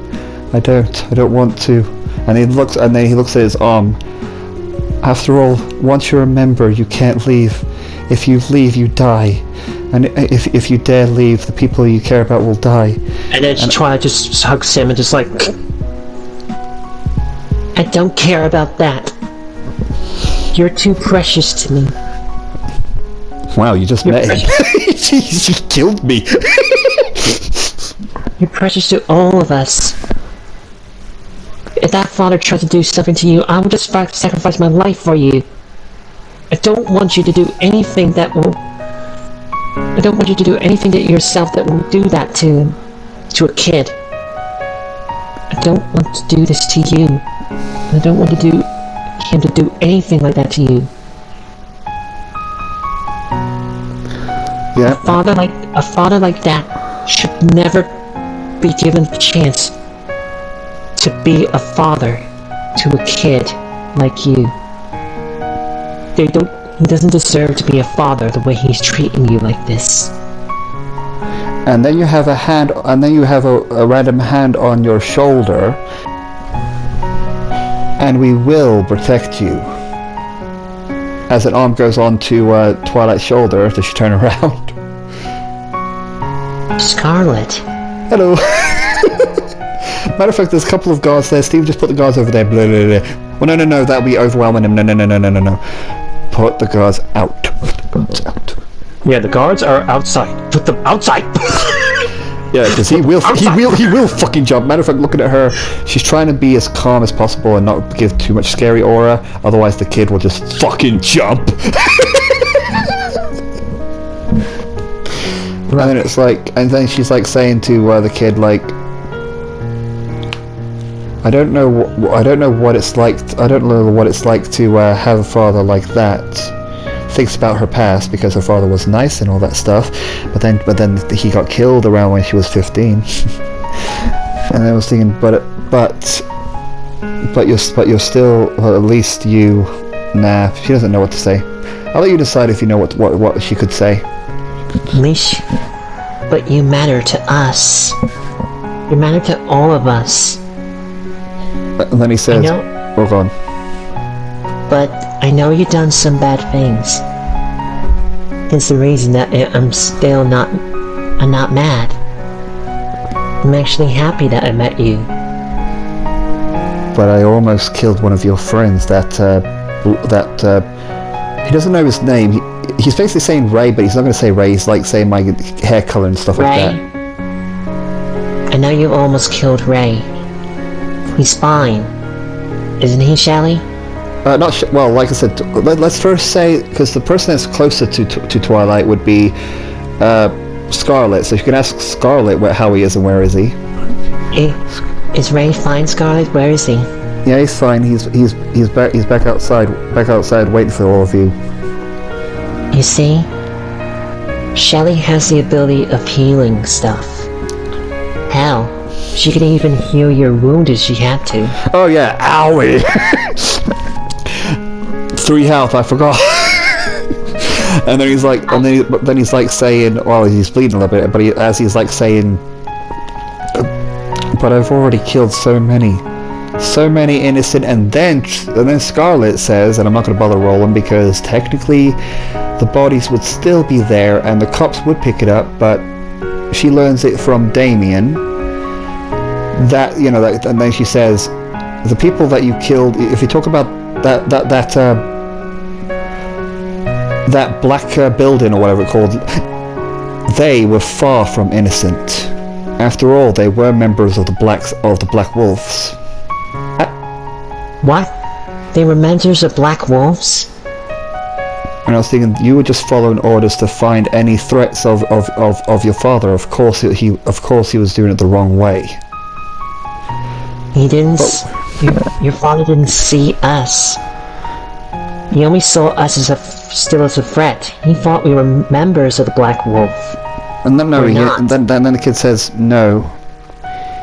I don't want to. And then he looks at his arm. After all, once you're a member, you can't leave. If you leave, you die. And if you dare leave, the people you care about will die. And then Twilight just hugs him and just like... I don't care about that. You're too precious to me. Wow, you just met him. Jeez, you killed me. You're precious to all of us. If that father tried to do something to you, I would just sacrifice my life for you. I don't want you to do anything that will... I don't want you to do anything to yourself that will do that to a kid. I don't want to do this to you. I don't want him to do anything like that to you. Yeah. A father like that should never be given the chance to be a father to a kid like you. He doesn't deserve to be a father the way he's treating you like this. And then you have a hand, and then you have a random hand on your shoulder, and we will protect you. As an arm goes on to Twilight's shoulder, does she turn around? Scarlet. Hello. Matter of fact, there's a couple of guards there. Steve, just put the guards over there. Blah, blah, blah. Well, no, that'll be overwhelming him. No. Put the guards out. Put the guards out. Yeah, the guards are outside. Put them outside. Yeah, because he will fucking jump. Matter of fact, looking at her, she's trying to be as calm as possible and not give too much scary aura. Otherwise, the kid will just fucking jump. And then it's like, and then she's like saying to the kid, like, I don't know what it's like to have a father like that. Thinks about her past because her father was nice and all that stuff, but then he got killed around when she was 15. And I was thinking, but you're still, well, at least you. Nah, she doesn't know what to say. I'll let you decide if you know what she could say. Leash, but you matter to us. You matter to all of us. And then he says, "We're gone." But I know you've done some bad things. It's the reason that I'm not mad. I'm actually happy that I met you. But I almost killed one of your friends. He doesn't know his name. he's basically saying Ray, but he's not going to say Ray. He's like saying my hair color and stuff Ray? like that. I know you almost killed Ray. He's fine. Isn't he, Shelly? Well, like I said, let's first say, because the person that's closer to Twilight would be Scarlet, so you can ask Scarlet how he is and where is he. Is Ray fine, Scarlet? Where is he? Yeah, he's fine. He's back outside waiting for all of you. You see? Shelly has the ability of healing stuff. Hell, she could even heal your wound if she had to. Oh yeah, owie! 3 health, I forgot. And then he's like, then he's like saying, well, he's bleeding a little bit, but he's like saying, but I've already killed so many innocent. And then Scarlet says, and I'm not going to bother rolling because technically the bodies would still be there and the cops would pick it up, but she learns it from Damien that, you know, that, and then she says, the people that you killed, if you talk about that black building or whatever it's called, they were far from innocent. After all, they were members of the Black Wolves. What? They were members of Black Wolves? And I was thinking, you were just following orders to find any threats of your father. Of course, he was doing it the wrong way. He didn't. Your father didn't see us. He only saw us still as a threat. He thought we were members of the Black Wolf. And then then the kid says no.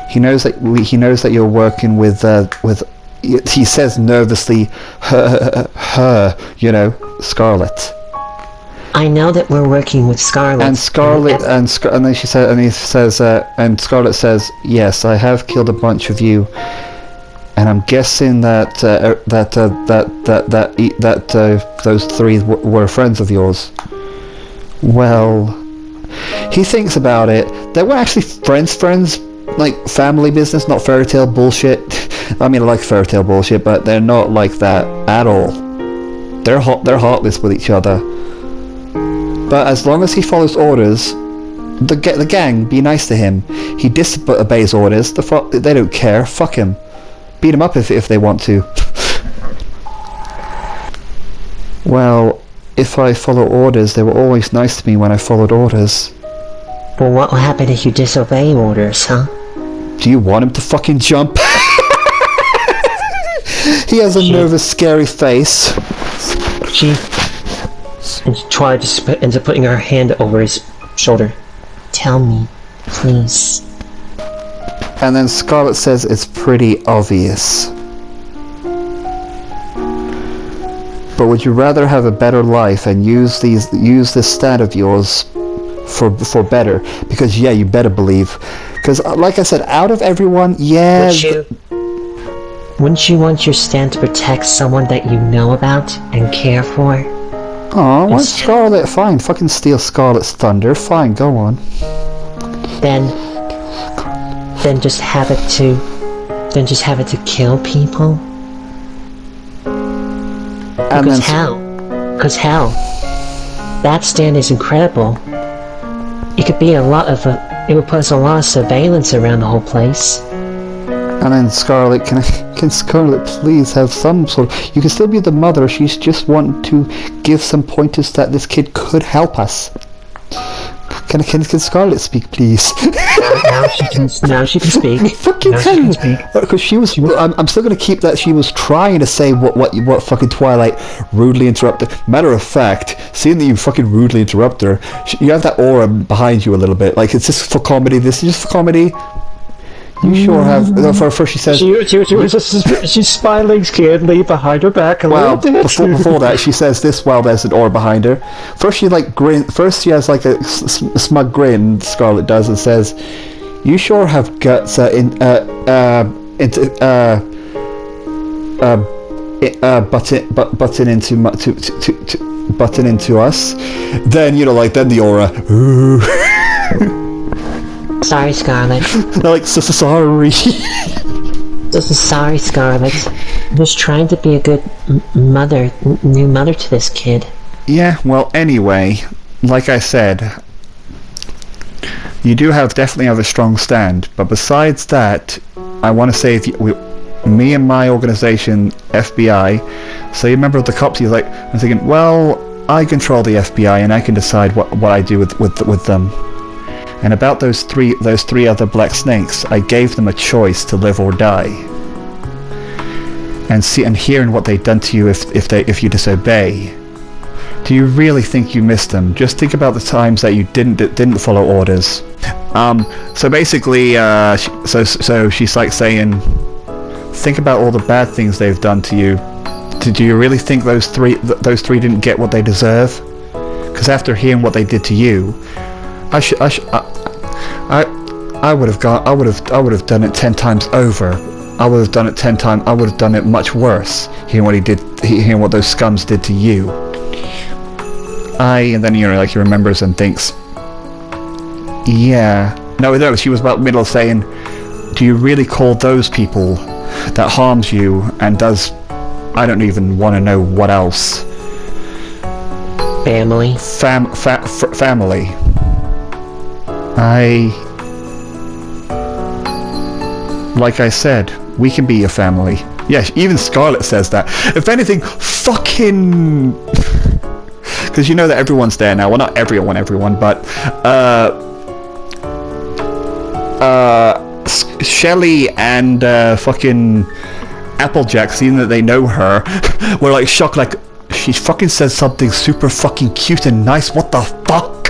He knows that you're working with. He says nervously, her, you know, Scarlet. I know that we're working with Scarlet. And Scarlet, and then she said, and he says, and Scarlet says, yes, I have killed a bunch of you, and I'm guessing that those 3 were friends of yours. Well, he thinks about it. They were actually friends, like family business, not fairy tale bullshit. I mean, I like fairy tale bullshit, but they're not like that at all. They're heartless with each other. But as long as he follows orders, the gang be nice to him. He disobeys orders. They don't care. Fuck him. Beat him up if they want to. Well, if I follow orders, they were always nice to me when I followed orders. Well, what will happen if you disobey orders, huh? Do you want him to fucking jump? He has a nervous, scary face. She tried to ends up putting her hand over his shoulder. Tell me, please. And then Scarlet says it's pretty obvious. But would you rather have a better life and use this stand of yours for better? Because yeah, you better believe. Because like I said, out of everyone, yeah. Wouldn't you want your stand to protect someone that you know about and care for? Aw, why Scarlet? Fine, fucking steal Scarlet's thunder. Fine, go on. Then just have it to kill people. Because hell, that stand is incredible. It could be it would put a lot of surveillance around the whole place. And then Scarlet, can Scarlet please have some sort of... You can still be the mother, she's just wanting to give some pointers that this kid could help us. Can Scarlet speak, please? Now she can speak. Fucking hell! Because she was... I'm still going to keep that she was trying to say what fucking Twilight rudely interrupted. Matter of fact, seeing that you fucking rudely interrupt her, you have that aura behind you a little bit. Like, it's just for comedy, this is just for comedy. You sure have... First she says... She's smiling scaredly behind her back a little bit. Before that, she says this while there's an aura behind her. First she she has like a smug grin, Scarlet does, and says, you sure have guts butting into us. Then, you know, like, then the aura... Sorry, Scarlet. Like, sorry. Sorry, Scarlet. I'm just trying to be a good new mother to this kid. Yeah, well, anyway, like I said, you do definitely have a strong stand, but besides that, I want to say me and my organization, FBI, so you remember the cops, I'm thinking, well, I control the FBI and I can decide what I do with them. And about those three other black snakes, I gave them a choice to live or die. And hearing what they've done to you if you disobey. Do you really think you missed them? Just think about the times that you didn't follow orders. So basically, so she's like saying, think about all the bad things they've done to you. Do you really think those three didn't get what they deserve? Because after hearing what they did to you, I would have done it 10 times over. I would have done it 10 times. I would have done it much worse. Hearing what those scums did to you. And then he remembers and thinks, yeah. No, she was about middle of saying, do you really call those people that harms you and does, I don't even want to know what else. Family. Family. Like I said, we can be a family. Yeah, even Scarlet says that. If anything, fucking... Because you know that everyone's there now. Well, not everyone, but... Shelly and fucking Applejack, seeing that they know her, were like shocked, like, she fucking says something super fucking cute and nice, what the fuck?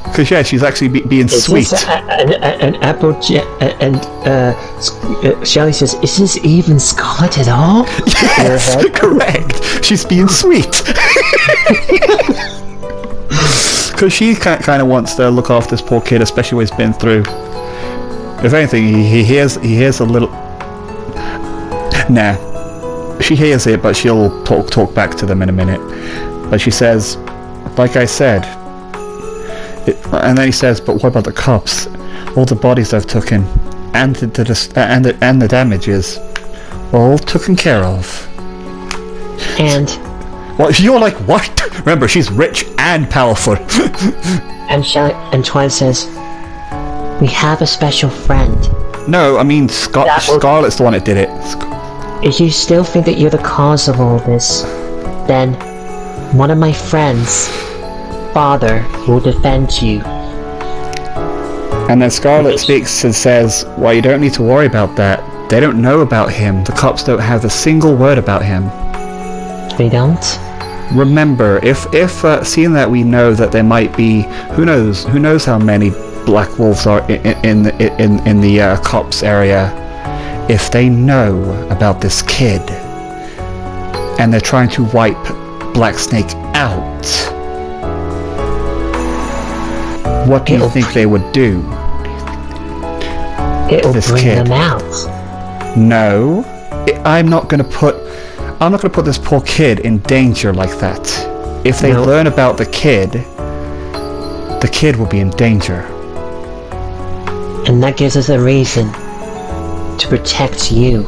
Because yeah, she's actually being sweet. And Applejack and Shelly says, "Is this even Scarlet at all?" Yes, correct. She's being sweet. Because she kind of wants to look after this poor kid, especially what he's been through. If anything, he hears a little. Nah, she hears it, but she'll talk back to them in a minute. But she says, like I said. And then he says, but what about the cops? All the bodies I've taken, and the damages, all taken care of. And... Well, you're like, what? Remember, she's rich and powerful. and Twilight says, we have a special friend. No, I mean, Scarlet's the one that did it. If you still think that you're the cause of all this, then one of my friends... Father will defend you. And then Scarlet speaks and says, well, you don't need to worry about that. They don't know about him. The cops don't have a single word about him. They don't? Remember, if seeing that we know that there might be, who knows how many black wolves are in the cops area, if they know about this kid and they're trying to wipe Black Snake out, what do you think they would do? It'll bring them out. No, I'm not going to put this poor kid in danger like that. If they learn about the kid will be in danger. And that gives us a reason to protect you.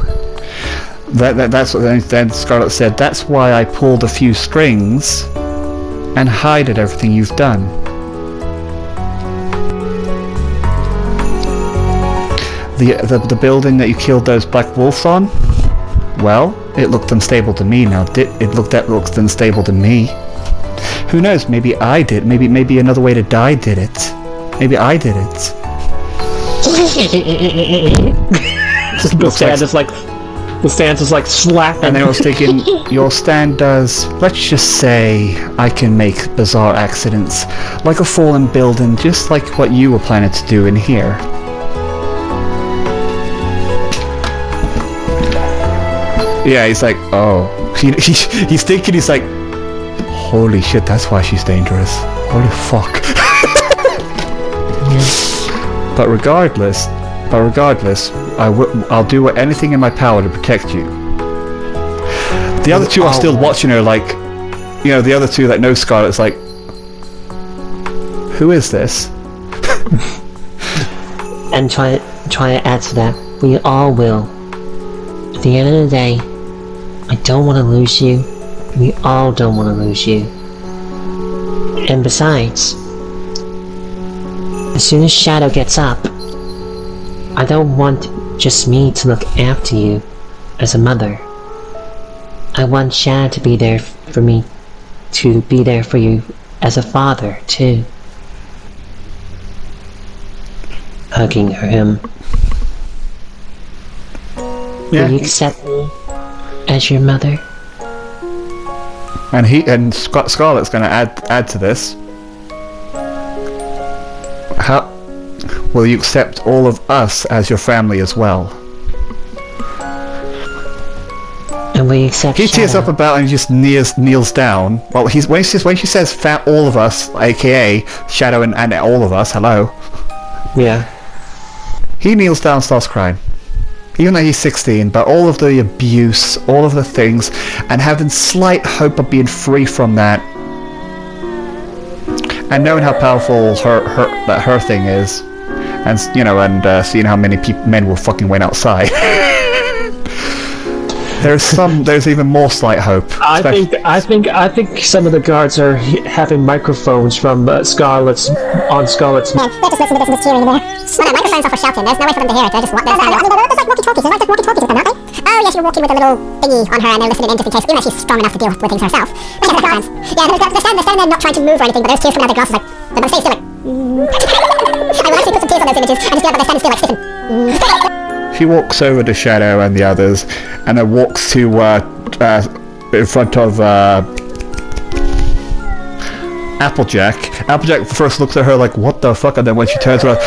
That's what then Scarlet said. That's why I pulled a few strings and hided everything you've done. The building that you killed those black wolves on? Well, it looked unstable to me now. It looked unstable to me. Who knows, maybe I did. Maybe another way to die did it. Maybe I did it. The stand is like slapping. And then I was thinking, your stand does, let's just say, I can make bizarre accidents. Like a fallen building, just like what you were planning to do in here. Yeah, he's like, oh. He's thinking, he's like, holy shit, that's why she's dangerous. Holy fuck. But regardless, I'll do anything in my power to protect you. The other two are still watching her like, you know, the other two that know Scarlet's like, who is this? And try to add to that, we all will. At the end of the day, I don't want to lose you. We all don't want to lose you. And besides, as soon as Shadow gets up, I don't want just me to look after you as a mother. I want Shadow to be there for me, to be there for you as a father, too. Hugging him. Yeah. Will you accept me as your mother? And Scarlett's going to add to this. How will you accept all of us as your family as well? And will you accept He tears Shadow? up about and just kneels down. Well, when she says all of us, aka Shadow and all of us, hello. Yeah. He kneels down and starts crying. Even though he's 16, but all of the abuse, all of the things, and having slight hope of being free from that, and knowing how powerful her thing is, and seeing how many men will fucking win outside. There's even more slight hope. I think some of the guards are having microphones from Scarlett's. Man, they're just listening to this cheering in there. Well, no, microphones are for shouting. There's no way for them to hear it. They're just there's like walkie-talkies. There's like walkie-talkies with them, aren't they? Oh, yes, you're walking with a little thingy on her and they're listening in just in case, even though she's strong enough to deal with things herself. But yeah, they're standing there not trying to move or anything, but there's tears coming out of their glasses, like, they're staying still, like, I will actually put some tears on those images and just feel that they're standing still, like, stiffen. She walks over to Shadow and the others, and then walks to in front of Applejack. Applejack first looks at her like, what the fuck, and then when she turns around,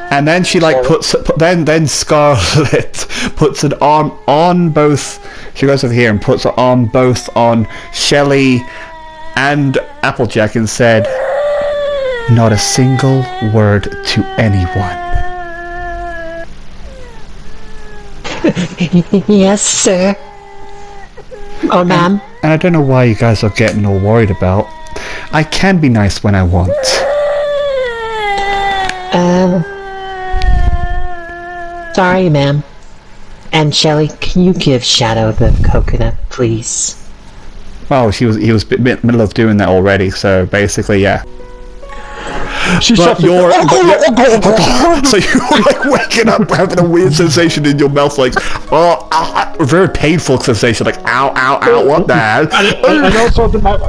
and then she like then Scarlett puts an arm on both. She goes over here and puts her arm both on Shelley and Applejack and said, "Not a single word to anyone." Yes, sir. Oh, ma'am. And I don't know why you guys are getting all worried about. I can be nice when I want. Sorry, ma'am. And Shelley, can you give Shadow the coconut, please? Oh, he was in the middle of doing that already, so basically, yeah. So you're like waking up having a weird sensation in your mouth, like a very painful sensation, like ow, ow, ow, what the hell?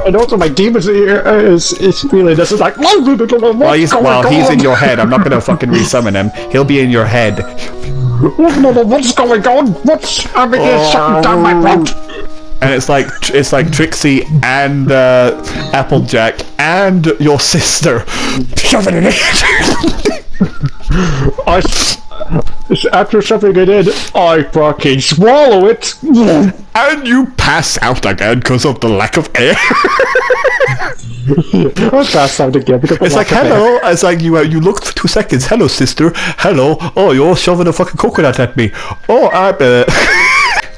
And also my demon's ear is really this is like. Well, he's in your head. I'm not gonna fucking resummon him. He'll be in your head. What's going on? I'm here shutting down my throat. And it's like Trixie and Applejack and your sister shoving it in. After shoving it in, I fucking swallow it. And you pass out again because of the lack of air. I passed out again because it's like hello. It's like you look for 2 seconds. Hello, sister. Hello. Oh, you're shoving a fucking coconut at me. Oh,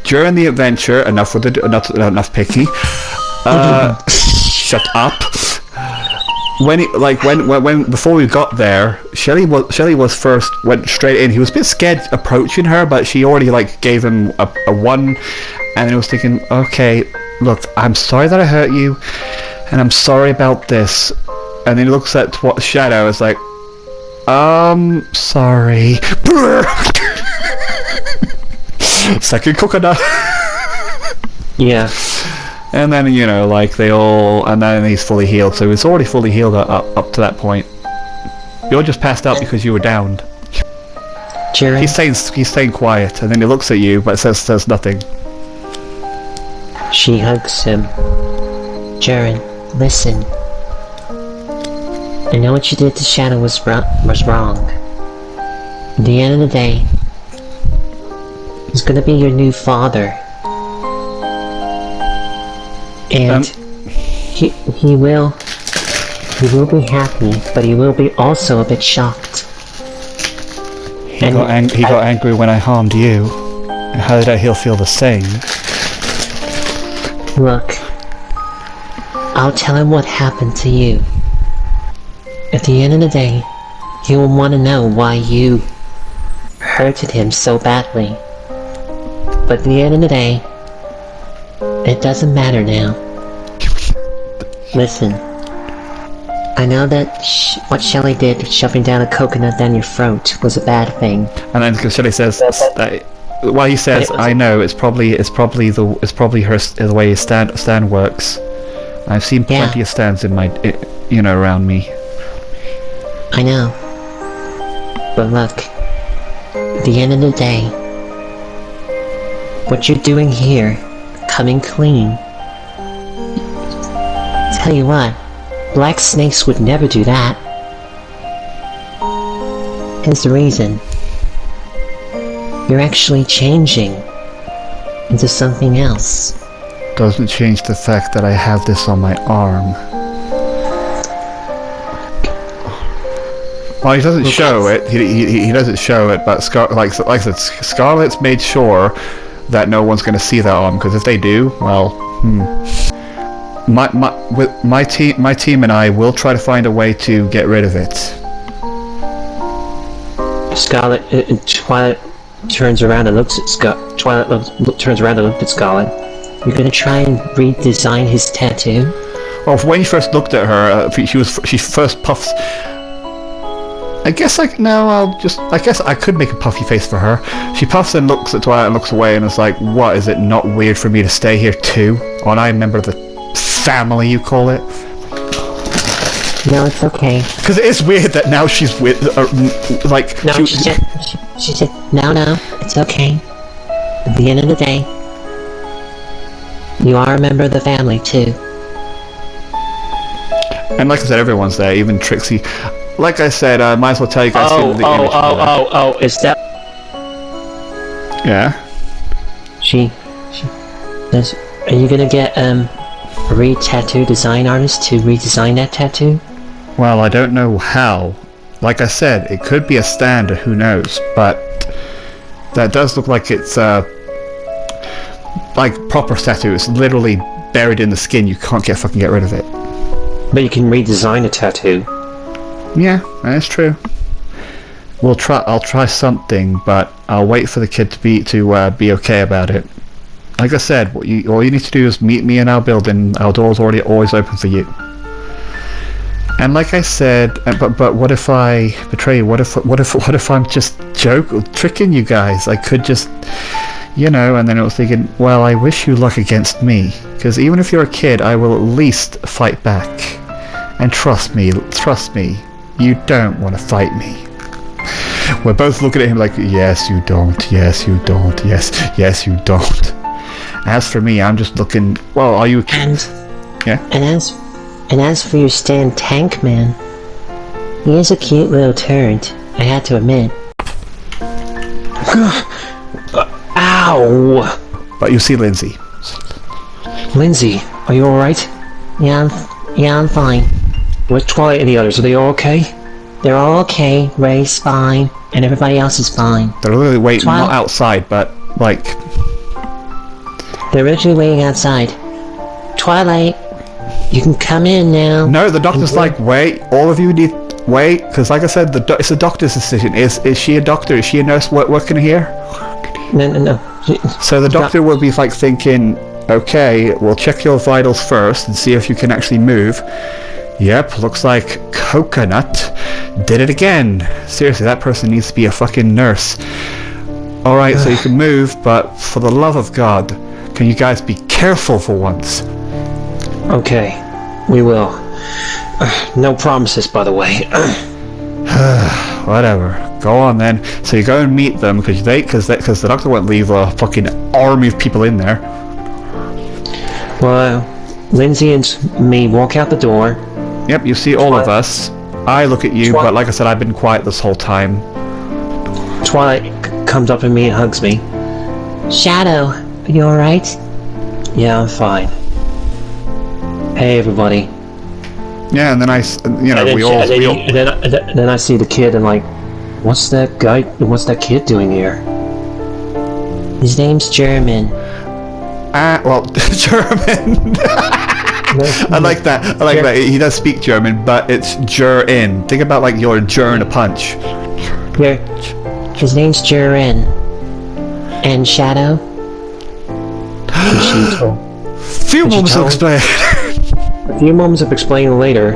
during the adventure, enough enough picky. Shut up. When before we got there, Shelley was first went straight in. He was a bit scared approaching her, but she already like gave him a one, and he was thinking, okay, look, I'm sorry that I hurt you, and I'm sorry about this. And then he looks at what Shadow is like, sorry. Second coconut. Yeah. And then and then he's fully healed. So he's already fully healed up to that point. You're just passed out because you were downed. Jaren. He's staying quiet, and then he looks at you, but says nothing. She hugs him. Jaren, listen. I know what you did to Shadow was wrong. At the end of the day, he's gonna be your new father. And he will be happy, but he will be also a bit shocked. He got angry when I harmed you. How did he'll feel the same? Look, I'll tell him what happened to you. At the end of the day, he will want to know why you hurted him so badly. But at the end of the day, it doesn't matter now. Listen, I know that what Shelley did, shoving down a coconut down your throat, was a bad thing. And then Shelley says that. Well, he says, "I know. It's probably the way Stan works. I've seen plenty of Stans in my, around me." I know. But look, at the end of the day, what you're doing here, coming clean. Tell you what, black snakes would never do that. Here's the reason. You're actually changing into something else. Doesn't change the fact that I have this on my arm. Well, he doesn't show it. He doesn't show it, but like I said, Scarlett's made sure that no one's going to see that arm, because if they do, well, my team and I will try to find a way to get rid of it. Scarlet, Twilight turns around and looks at Twilight turns around and looks at Scarlet. You're gonna try and redesign his tattoo? Well, when you first looked at her, she first puffs. I guess I could make a puffy face for her. She puffs and looks at Twilight and looks away and is like, "What, is it not weird for me to stay here too? Or I remember the family, you call it?" No, it's okay. Because it is weird that now she's with, like... No, she said, no, it's okay. At the end of the day, you are a member of the family, too. And like I said, everyone's there, even Trixie. Like I said, I might as well tell you guys... Is that... Yeah? Are you gonna get, a re-tattoo design artist to redesign that tattoo? Well, I don't know how. Like I said, it could be a standard, who knows, but that does look like it's like proper tattoo. It's literally buried in the skin. You can't fucking get rid of it. But you can redesign a tattoo. Yeah, that's true. I'll try something, but I'll wait for the kid to be okay about it. Like I said, all you need to do is meet me in our building. Our door's always open for you. And like I said, but what if I betray you? What if I'm just tricking you guys? I could just, and then I was thinking, well, I wish you luck against me, because even if you're a kid, I will at least fight back. And trust me, you don't want to fight me. We're both looking at him like, yes, you don't, yes, you don't, yes, you don't. As for me, I'm just looking. Well, are you a kid? Yeah. And as for your Stan Tank Man, he is a cute little turd, I had to admit. Ow! But you see Lindsay. Lindsay, are you alright? Yeah, I'm fine. Where's Twilight and the others? Are they all okay? They're all okay. Ray's fine, and everybody else is fine. They're literally waiting, not outside, but like. They're literally waiting outside. Twilight, you can come in now. No, the doctor's like, wait, all of you need wait, because like I said, it's a doctor's decision. Is she a doctor? Is she a nurse working here? No. So the doctor will be like thinking, okay, we'll check your vitals first and see if you can actually move. Yep, looks like Coconut did it again. Seriously, that person needs to be a fucking nurse. Alright, so you can move, but for the love of God, can you guys be careful for once? Okay, we will. No promises, by the way. Whatever. Go on then. So you go and meet them because the doctor won't leave a fucking army of people in there. Well, Lindsay and me walk out the door. Yep, you see all of us. I look at you, but like I said, I've been quiet this whole time. Twilight comes up to me and hugs me. Shadow, are you alright? Yeah, I'm fine. Hey, everybody. Yeah, and then then I see the kid and like, what's that kid doing here? His name's German. Well, German. I like that. That. He does speak German, but it's Ger-in. Think about like you're Ger in a punch. His name's Jiren. And Shadow? Few moments to explain. A few moments of explaining later,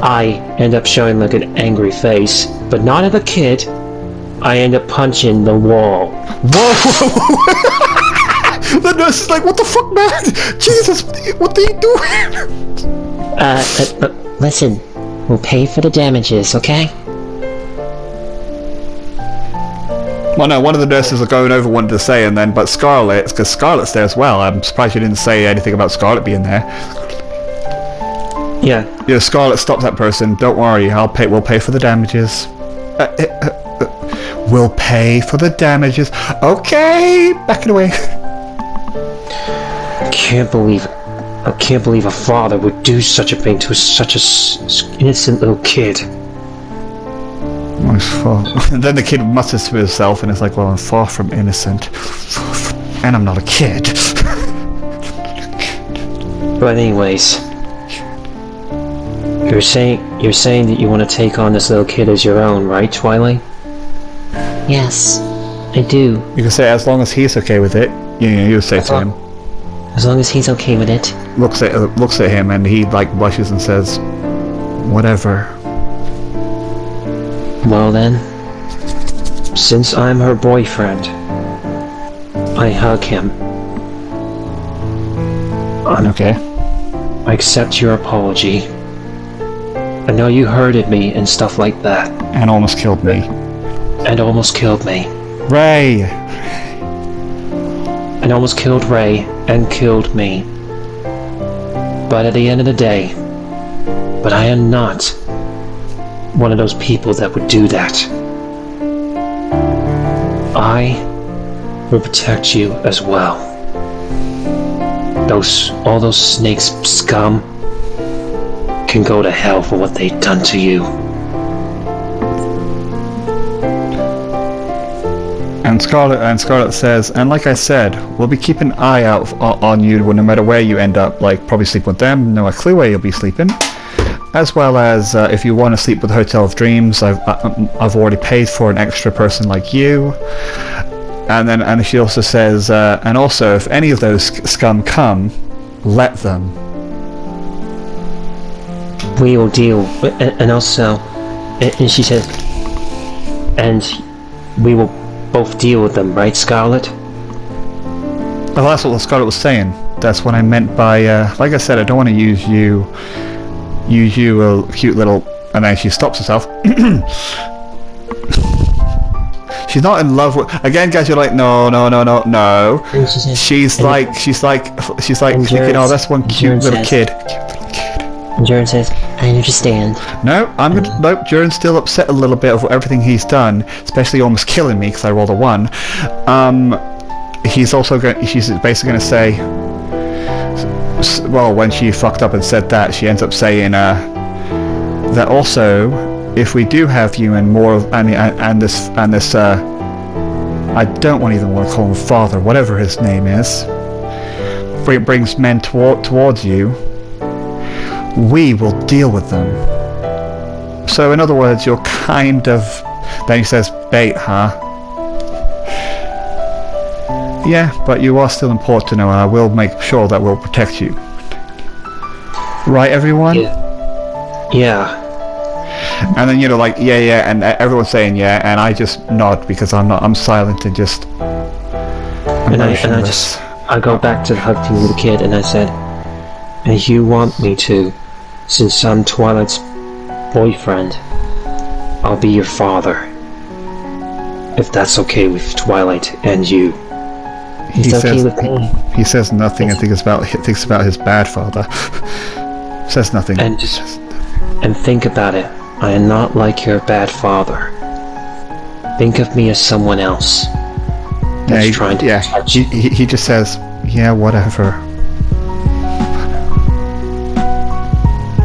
I end up showing like an angry face, but not at the kid. I end up punching the wall. Whoa! The nurse is like, what the fuck, man? Jesus, what are you doing? Listen, we'll pay for the damages, okay? Well, no, one of the nurses are going over wanted to say, and then, but Scarlet, because Scarlet's there as well. I'm surprised you didn't say anything about Scarlet being there. Yeah. Yeah, Scarlet stops that person. Don't worry, we'll pay for the damages. We'll pay for the damages. Okay, back it away. I can't believe a father would do such a thing to such a innocent little kid. My fault. And then the kid mutters to himself, and it's like, well, I'm far from innocent, and I'm not a kid. But anyways, you're saying that you want to take on this little kid as your own, right, Twilight? Yes, I do. You can say, as long as he's okay with it. You say to him. As long as he's okay with it. Looks at him, and he like blushes and says, whatever. Well then, since I'm her boyfriend, I hug him. Okay. I accept your apology. I know you hurted me and stuff like that. And almost killed me. Ray! And almost killed Ray and killed me. But at the end of the day, I am not one of those people that would do that. I will protect you as well. All those snakes scum can go to hell for what they've done to you. And Scarlet says, and like I said, we'll be keeping an eye out on you no matter where you end up, like probably sleep with them, no clue where you'll be sleeping. As well as if you want to sleep with the Hotel of Dreams, I've already paid for an extra person like you. And she also says, and also if any of those scum come, let them. We will deal, and also, and she says, and we will both deal with them, right, Scarlet? Well, that's what Scarlet was saying. That's what I meant by, like I said, I don't want to use you a cute little, and then she stops herself. She's not in love with, again guys, you're like, no. She's like thinking, oh, that's one cute little kid. And Jiren says, I understand. No, nope, Jiren's still upset a little bit of everything he's done, especially almost killing me because I rolled a 1. She's basically going to say, well, when she fucked up and said that, she ends up saying that also, if we do have you and more of and this I don't even want to call him father, whatever his name is, brings men towards you, we will deal with them. So in other words, you're kind of, then he says, bait, huh? Yeah, but you are still important to know, and I will make sure that we'll protect you. Right, everyone? Yeah. And then, like, yeah, and everyone's saying yeah, and I just nod because I'm silent and just emotionless. I go back to hugging the kid, and I said, and you want me to, since I'm Twilight's boyfriend, I'll be your father. If that's okay with Twilight and you. He says nothing and thinks about his bad father. Says nothing. And think about it. I am not like your bad father. Think of me as someone else. That's trying to touch you. He just says, yeah, whatever.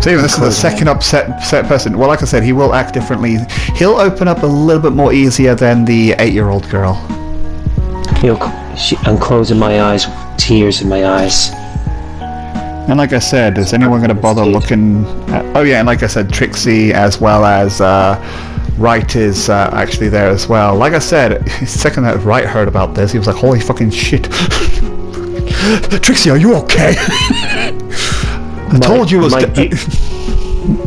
So even this is the second upset person. Well, like I said, he will act differently. He'll open up a little bit more easier than the 8-year-old girl. I'm closing my eyes with tears in my eyes. And like I said, is anyone going to bother looking at... Oh yeah, and like I said, Trixie as well as Wright is actually there as well. Like I said, the second that Wright heard about this, he was like, holy fucking shit. Trixie, are you okay? I told you it was...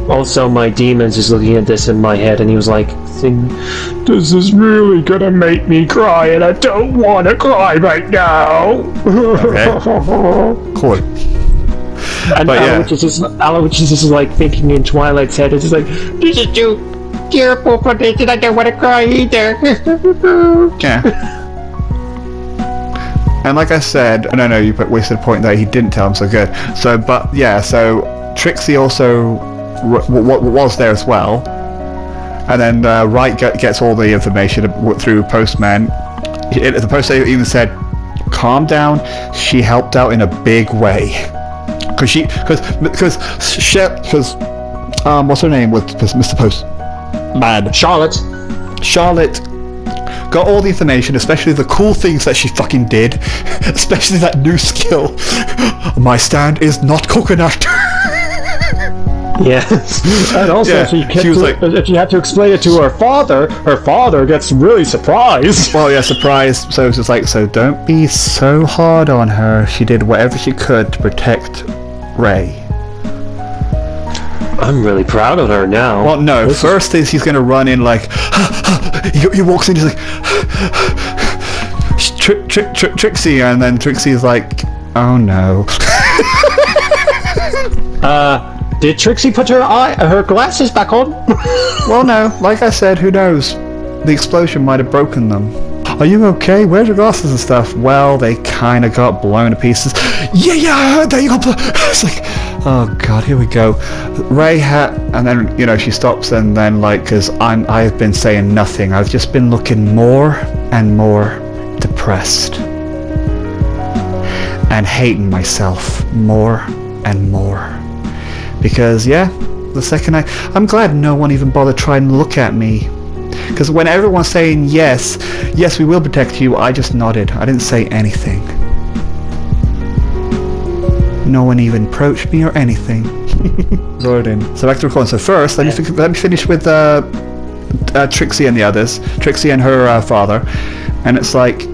Also, my demons is looking at this in my head, and he was like, This is really gonna make me cry, and I don't want to cry right now. Okay. Cool. And But yeah. Aloysius is just like thinking in Twilight's head. It's just like, this is too terrible for this, and I don't want to cry either. Yeah. And like I said, no, you wasted a point there. He didn't tell him, so good. So, but yeah, so Trixie also was there as well, and then Wright gets all the information through Postman. The postman even said, "Calm down. She helped out in a big way." Because what's her name with Mr. Postman? Charlotte got all the information, especially the cool things that she fucking did, especially that new skill. My stand is not coconut. Yes. And also, Yeah, she was if she had to explain it to her father gets really surprised. Well, yeah, surprised. So it's just like, so don't be so hard on her. She did whatever she could to protect Ray. I'm really proud of her now. Well, no. First is he's gonna run in like, he walks in, he's like, Trixie, and then Trixie's like, oh no. Did Trixie put her glasses back on? Well, no. Like I said, who knows? The explosion might have broken them. Are you okay? Where's your glasses and stuff? Well, they kind of got blown to pieces. Yeah, I heard that you got blown. It's like, oh god, here we go. Ray and then, she stops, and then, like, because I've been saying nothing. I've just been looking more and more depressed. And hating myself more and more. Because, yeah, the second I'm glad no one even bothered trying to look at me. Because when everyone's saying yes, we will protect you, I just nodded. I didn't say anything. No one even approached me or anything. So back to recording. So first, let me finish with Trixie and the others. Trixie and her father. And it's like,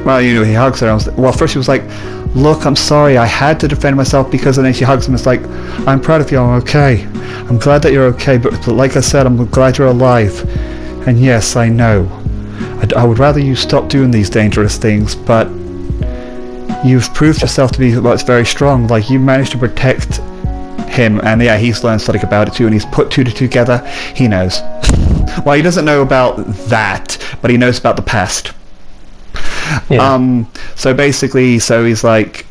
well, he hugs her. Well, first she was like, look, I'm sorry, I had to defend myself because, and then she hugs him. It's like, I'm proud of you, I'm okay. I'm glad that you're okay, but like I said, I'm glad you're alive. And yes, I know. I would rather you stop doing these dangerous things, but you've proved yourself to be very strong. Like, you managed to protect him, and yeah, he's learned something about it too, and he's put two together. He knows. Well, he doesn't know about that, but he knows about the past. Yeah. So basically, he's like,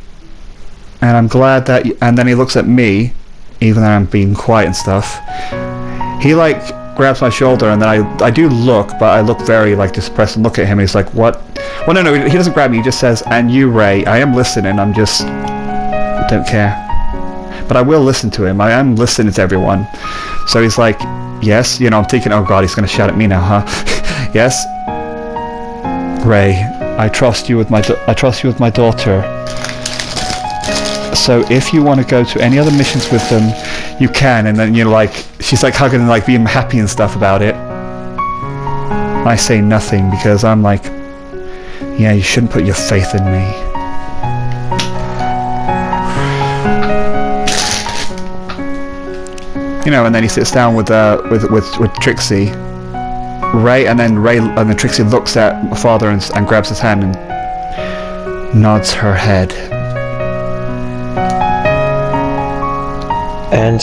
and I'm glad that, and then he looks at me, even though I'm being quiet and stuff. He like grabs my shoulder, and then I do look, but I look very like depressed and look at him, and he's like, what? Well, no, he doesn't grab me, he just says, and you, Ray, I am listening, don't care. But I will listen to him, I am listening to everyone. So he's like, yes, I'm thinking, oh god, he's gonna shout at me now, huh? Yes, Ray, I trust you with my daughter. So if you want to go to any other missions with them, you can. And then she's like hugging and like being happy and stuff about it. I say nothing because I'm like, yeah, you shouldn't put your faith in me. And then he sits down with Trixie. Ray, and then Trixie looks at my father and grabs his hand and nods her head. And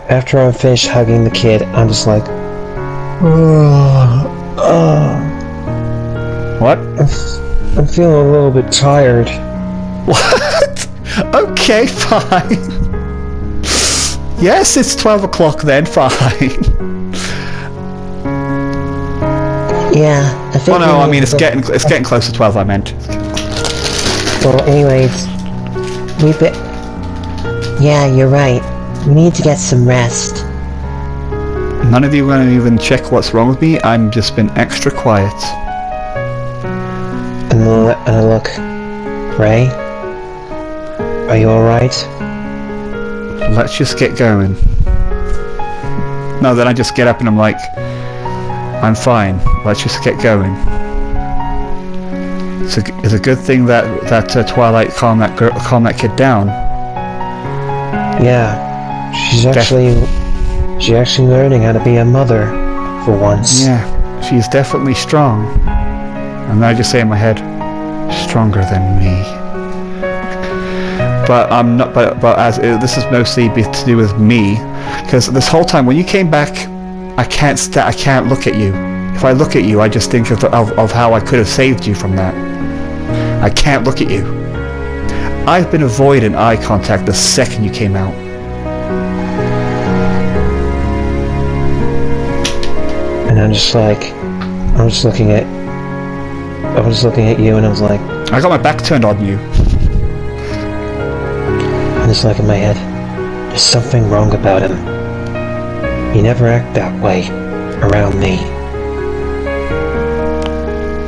after I'm finished hugging the kid, I'm just like, What? I'm feeling a little bit tired. What? Okay, fine. Yes, it's 12 o'clock then, fine. Yeah, I think. Oh no, I mean it's getting close to 12. I meant. Well, anyways, yeah, you're right. We need to get some rest. None of you are going to even check what's wrong with me. I'm just been extra quiet. And I look, Ray, are you all right? Let's just get going. No, then I just get up and I'm like, I'm fine. Let's just get going. It's a good thing that Twilight calmed that kid down. Yeah, she's actually learning how to be a mother for once. Yeah, she's definitely strong. And then I just say in my head, stronger than me. But I'm not. But as this is mostly to do with me, because this whole time when you came back, I can't look at you. If I look at you, I just think of how I could have saved you from that. I can't look at you. I've been avoiding eye contact the second you came out. And I'm just looking at you, and I was like, I got my back turned on you. and it's like in my head, there's something wrong about him. He never act that way around me.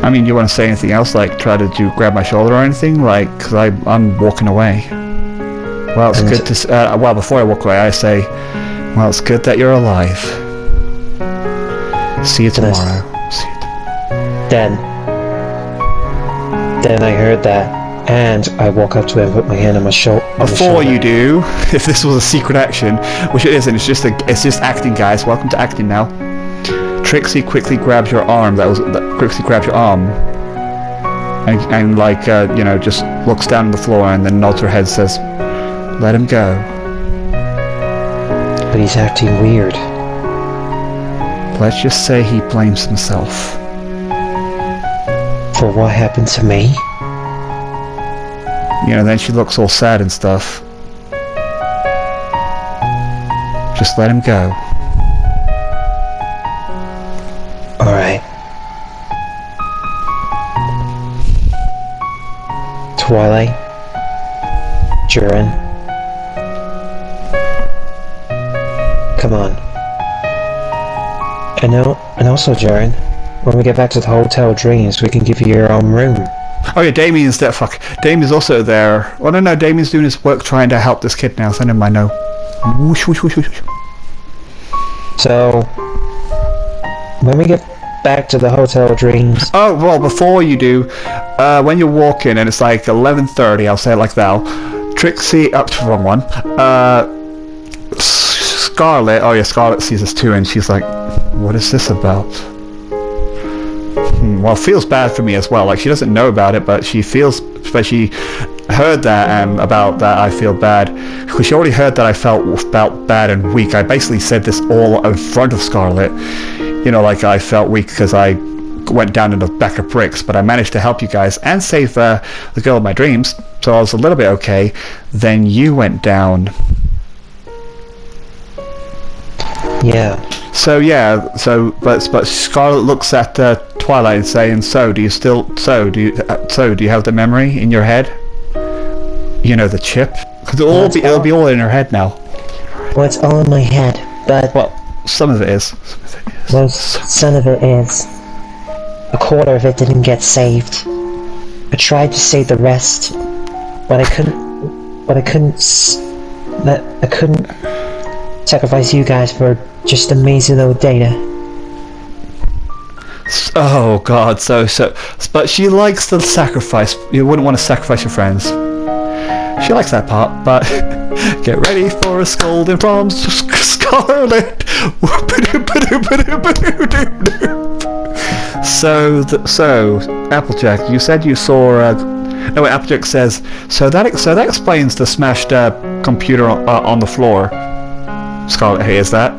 I mean, do you want to say anything else? Like, try to grab my shoulder or anything? Like, because I'm walking away. Well, it's good to... well, before I walk away, I say, well, it's good that you're alive. See you tomorrow. Then I heard that, and I walk up to him, put my hand on my shoulder. Before you do, if this was a secret action, which it isn't, it's just acting, guys. Welcome to acting now. Trixie quickly grabs your arm. Trixie grabs your arm, and like just looks down on the floor and then nods her head, says, "Let him go." But he's acting weird. Let's just say he blames himself. For what happened to me? Then she looks all sad and stuff. Just let him go. Alright. Twilight. Jurin. Come on. And also, Jurin, when we get back to the Hotel Dreams, we can give you your own room. Oh yeah, Damien's there. Fuck. Damien's also there. Well, no, Damien's doing his work trying to help this kid now. Send him my no. Whoosh, whoosh, whoosh, whoosh. So, when we get back to the Hotel Dreams... Oh, well, before you do, when you're walking and it's like 11:30, I'll say it like that. Trixie, up to wrong one. Scarlet, oh yeah, Scarlet sees us too, and she's like, what is this about? Well, feels bad for me as well. Like, she doesn't know about it, but she heard that, and about that I feel bad. Because she already heard that I felt bad and weak. I basically said this all in front of Scarlet. Like I felt weak because I went down in the back of bricks, but I managed to help you guys and save the girl of my dreams, so I was a little bit okay. Then you went down. Yeah. But Scarlet looks at Twilight and saying, do you have the memory in your head? The chip? Because it'll be all in her head now. Well, it's all in my head, but... Well, some of it is. Well, some of it is. A quarter of it didn't get saved. I tried to save the rest, but I couldn't sacrifice you guys for just a measly little data. Oh god, but she likes the sacrifice. You wouldn't want to sacrifice your friends. She likes that part, but get ready for a scolding from Scarlet. So Applejack, you said you saw. No, wait, Applejack says. So that explains the smashed computer on the floor. Scarlet hears that.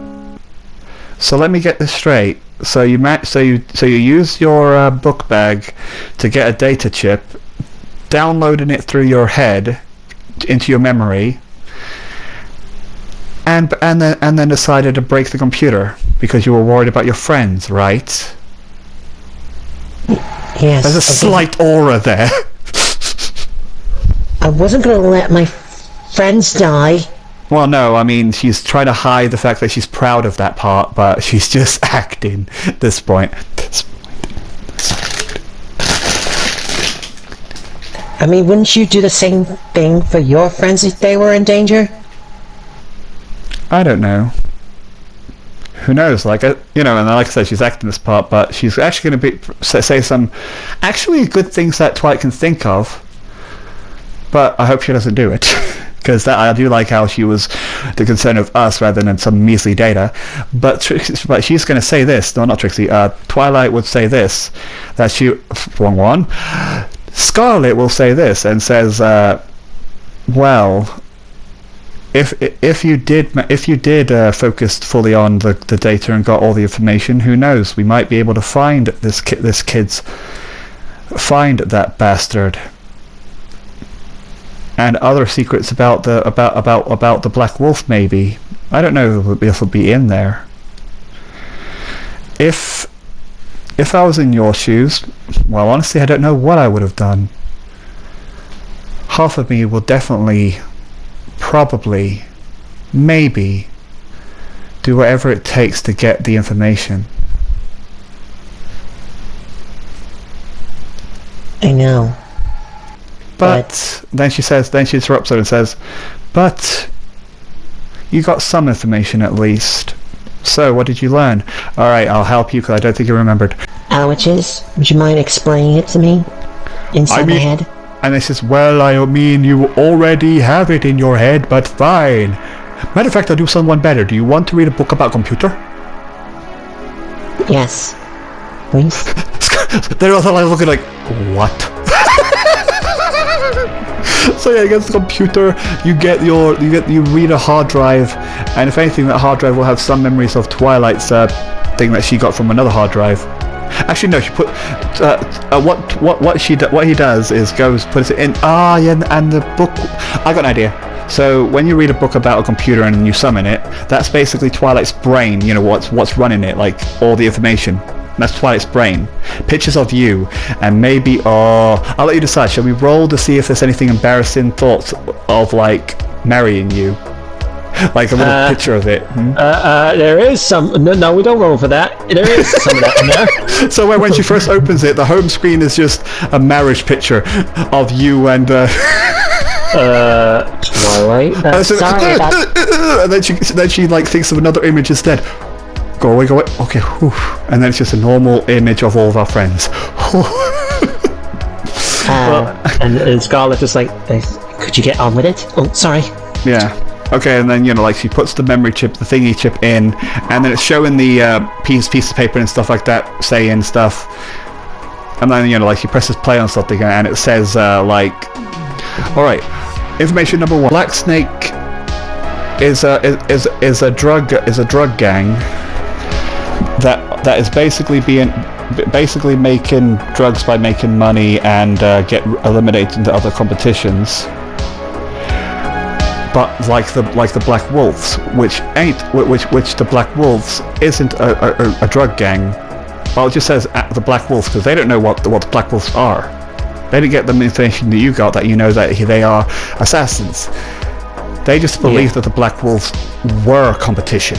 So let me get this straight. So you use your book bag to get a data chip, downloading it through your head into your memory, and then decided to break the computer because you were worried about your friends, right? Yes. There's a slight aura there. I wasn't gonna let my friends die. Well, no, I mean, she's trying to hide the fact that she's proud of that part, but she's just acting at this point. I mean, wouldn't you do the same thing for your friends if they were in danger? I don't know. who knows? Like, you know, and like I said, she's acting this part, but she's actually going to say some actually good things that Twilight can think of. But I hope she doesn't do it, because I do like how she was the concern of us rather than some measly data. But she's going to say this. No, not Trixie. Twilight would say this. That she... Wrong one. Scarlet will say this and says, well... If you did focus fully on the data and got all the information, who knows? We might be able to find find that bastard, and other secrets about the Black Wolf. Maybe, I don't know if it'll be in there. If I was in your shoes, well, honestly, I don't know what I would have done. Half of me will definitely, probably, maybe do whatever it takes to get the information. I know. But then she interrupts her and says, but you got some information at least. So what did you learn? Alright, I'll help you because I don't think you remembered. Witches, would you mind explaining it to me? Inside my head? And they says, well, I mean, you already have it in your head, but fine. Matter of fact, I'll do someone better. Do you want to read a book about computer? Yes. Please? They're also like looking like, what? So yeah, against the computer, you read a hard drive, and if anything, that hard drive will have some memories of Twilight's thing that she got from another hard drive. Actually, no. She put what he does is puts it in. And the book. I got an idea. So when you read a book about a computer and you summon it, that's basically Twilight's brain. You know what's running it, like all the information. That's Twilight's brain. Pictures of you, and maybe. I'll let you decide. Shall we roll to see if there's anything embarrassing thoughts of like marrying you? Like a little picture of it. There is some. No, we don't roll for that. There is some of that in there. So when she first opens it, the home screen is just a marriage picture of you and. Twilight. Sorry. And then she like thinks of another image instead. Go away. Okay. Whew. And then it's just a normal image of all of our friends. And Scarlet is like, could you get on with it? Oh, sorry. Yeah. Okay, and then like she puts the memory chip, the thingy chip in, and then it's showing the piece of paper and stuff like that, saying stuff, and then like she presses play on something, and it says like, all right, information number 1: Black Snake is a drug gang that is basically making drugs by making money and get eliminated into other competitions. But like the Black Wolves, which the Black Wolves isn't a drug gang. Well, it just says the Black Wolves because they don't know what the Black Wolves are. They didn't get the information that you got, that you know that they are assassins. They just believe that the Black Wolves were competition.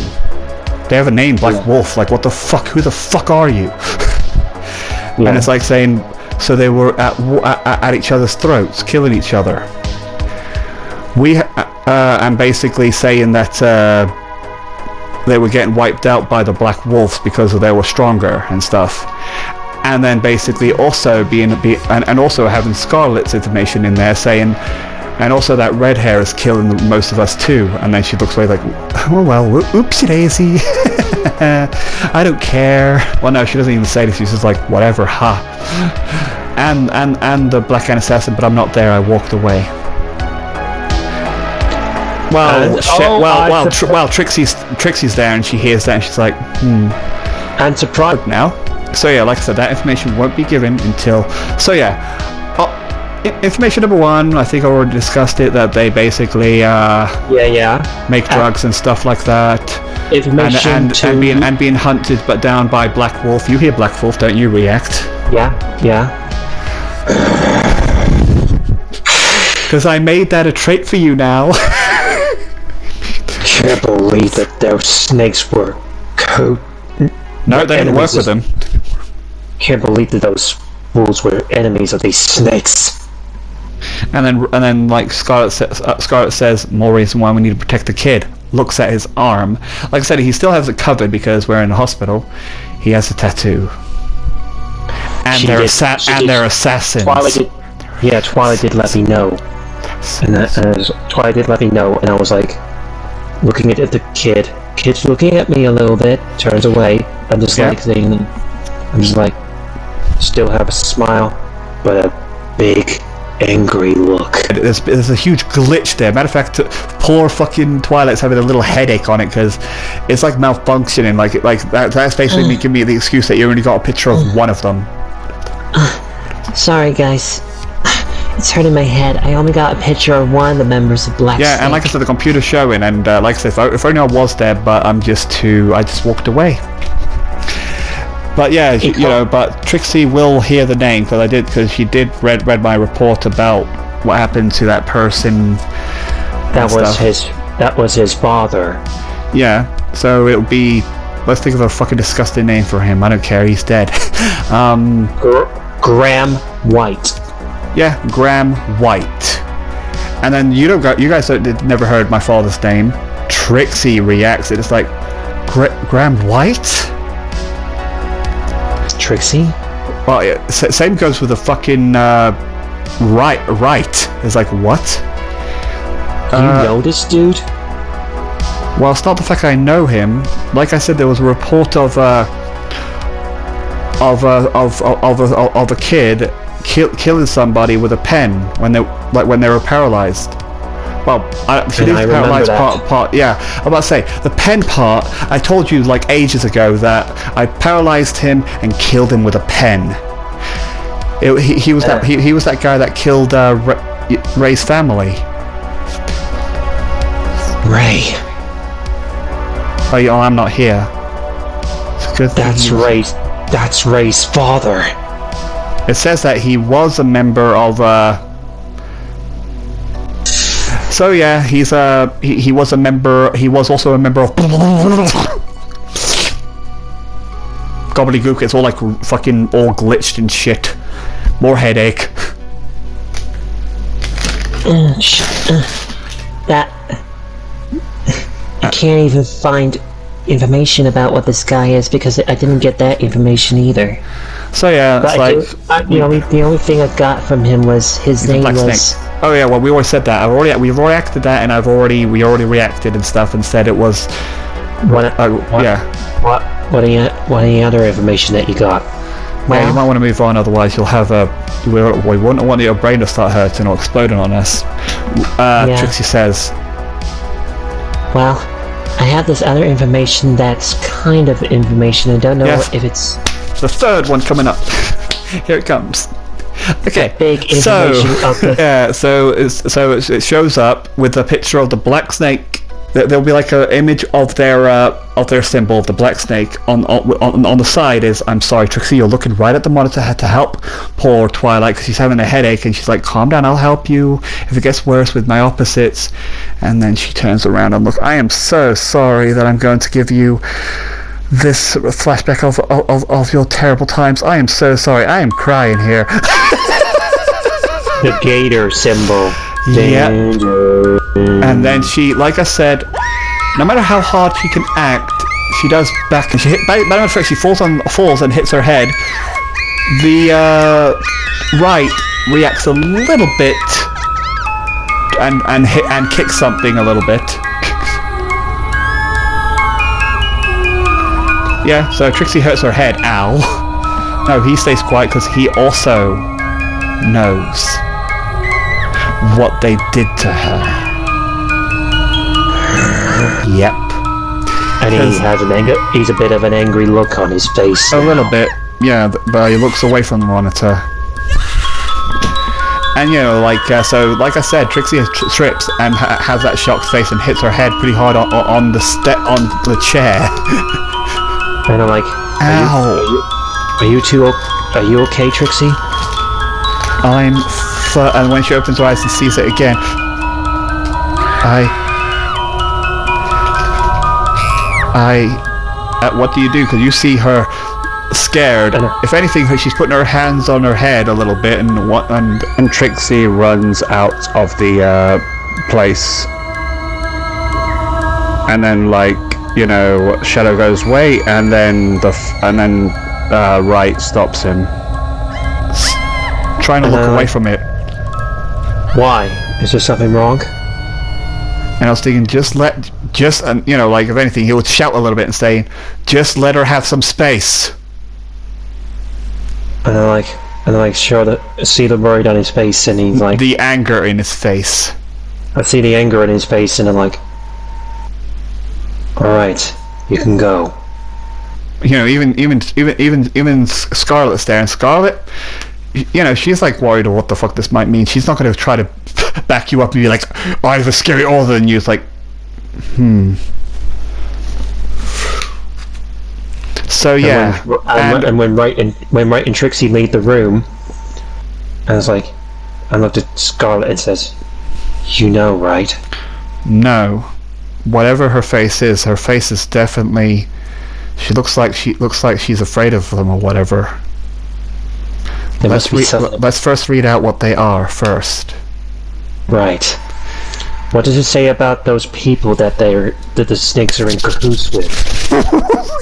They have a name, Black Wolf. Like, what the fuck? Who the fuck are you? And it's like saying, so they were at each other's throats, killing each other. And basically saying that they were getting wiped out by the Black Wolves because they were stronger and stuff. And then basically also and also having Scarlet's information in there saying, and also that red hair is killing most of us too. And then she looks away like, oh well, oopsie daisy. I don't care. Well, no, she doesn't even say this. She's just like, whatever, ha. And the Black Hand Assassin, but I'm not there. I walked away. Well, Trixie's there and she hears that and she's like, And surprised now. So yeah, like I said, that information won't be given until. So yeah, information number 1. I think I already discussed it. That they basically make drugs and stuff like that. Information and being hunted but down by Black Wolf. You hear Black Wolf, don't you? React. Yeah. Because I made that a trait for you now. Can't believe that those snakes were No, they didn't work with them. Can't believe that those wolves were enemies of these snakes. And then like Scarlet says, more reason why we need to protect the kid. looks at his arm. Like I said, he still has it covered because we're in the hospital. He has a tattoo. And they're assassins. Twilight did let me know. Twilight did let me know, and I was like, looking at the kid. Kid's looking at me a little bit, turns away. I'm just like, still have a smile, but a big, angry look. There's a huge glitch there. Matter of fact, poor fucking Twilight's having a little headache on it because it's like malfunctioning. That's basically giving me the excuse that you only got a picture of one of them. Sorry, guys. It's hurting my head. I only got a picture of one of the members of Black Snake. And like I said, the computer's showing, and like I said, if only I was there, but I just walked away. But yeah, but Trixie will hear the name because she did read my report about what happened to that person. That was his father. Yeah, so it'll be. Let's think of a fucking disgusting name for him. I don't care. He's dead. Graham White. Yeah, Graham White. And then you guys never heard my father's name. Trixie reacts. It's like Graham White. Trixie? Well, yeah, same goes with the fucking right. It's like, what? You know this dude? Well, it's not the fact I know him. Like I said, there was a report of a kid killing somebody with a pen when they were paralyzed. Well, she didn't paralyze part. Yeah, I'm about to say the pen part. I told you like ages ago that I paralyzed him and killed him with a pen. He was that guy that killed Ray's family. Ray. Oh, I'm not here. It's good. That's Ray's father. It says that he was a member of So yeah, he was a member. He was also a member of gobbledygook. It's all like fucking all glitched and shit. More headache. I can't even find information about what this guy is because I didn't get that information either. So yeah, it's the only thing I got from him was his name was. Snake. Oh yeah, well we always said that. We've already acted that, and we already reacted and stuff, and said it was. What any other information that you got? Well, you might want to move on, otherwise you'll have we wouldn't want your brain to start hurting or exploding on us. Trixie says. Well, I have this other information that's kind of information. I don't know if it's... The third one coming up. Here it comes. Okay, big information it shows up with a picture of the black snake. There'll be like an image of their symbol of the black snake. On the side is, I'm sorry Trixie, you're looking right at the monitor to help poor Twilight because she's having a headache, and she's like, calm down, I'll help you if it gets worse with my opposites. And then she turns around and look, I am so sorry that I'm going to give you this flashback of your terrible times. I am so sorry, I am crying here. The gator symbol. Yeah. And then she, like I said, no matter how hard she can act, she does back, and she matter of fact, she falls and hits her head. The right reacts a little bit and kicks something a little bit. Yeah, so Trixie hurts her head. Ow. No, he stays quiet because he also knows what they did to her. Yep. And he's a bit of an angry look on his face. A little bit, yeah, but he looks away from the monitor. And like I said, Trixie trips and has that shocked face and hits her head pretty hard on the chair. And I'm like, ow. Are you okay, Trixie? And when she opens her eyes and sees it again, what do you do? Because you see her scared. If anything, she's putting her hands on her head a little bit, and Trixie runs out of the place. and then like Shadow goes wait, and then Right stops him. Trying to look away from it. Why? Is there something wrong? And I was thinking, and like if anything, he would shout a little bit and say, "Just let her have some space." And I see the worry on his face, and he's like, the anger in his face. I see the anger in his face, and I'm like, all right, you can go. Even Scarlet's there, and Scarlet, she's like worried of what the fuck this might mean. She's not going to try to back you up and be like, I have a scary other than you. It's like, So yeah, and when Wright and Trixie leave the room, I was like, I looked at Scarlet and says, right? No, whatever her face is definitely. She looks like she's afraid of them or whatever. Let's first read out what they are first. Right. What does it say about those people that the snakes are in cahoots with?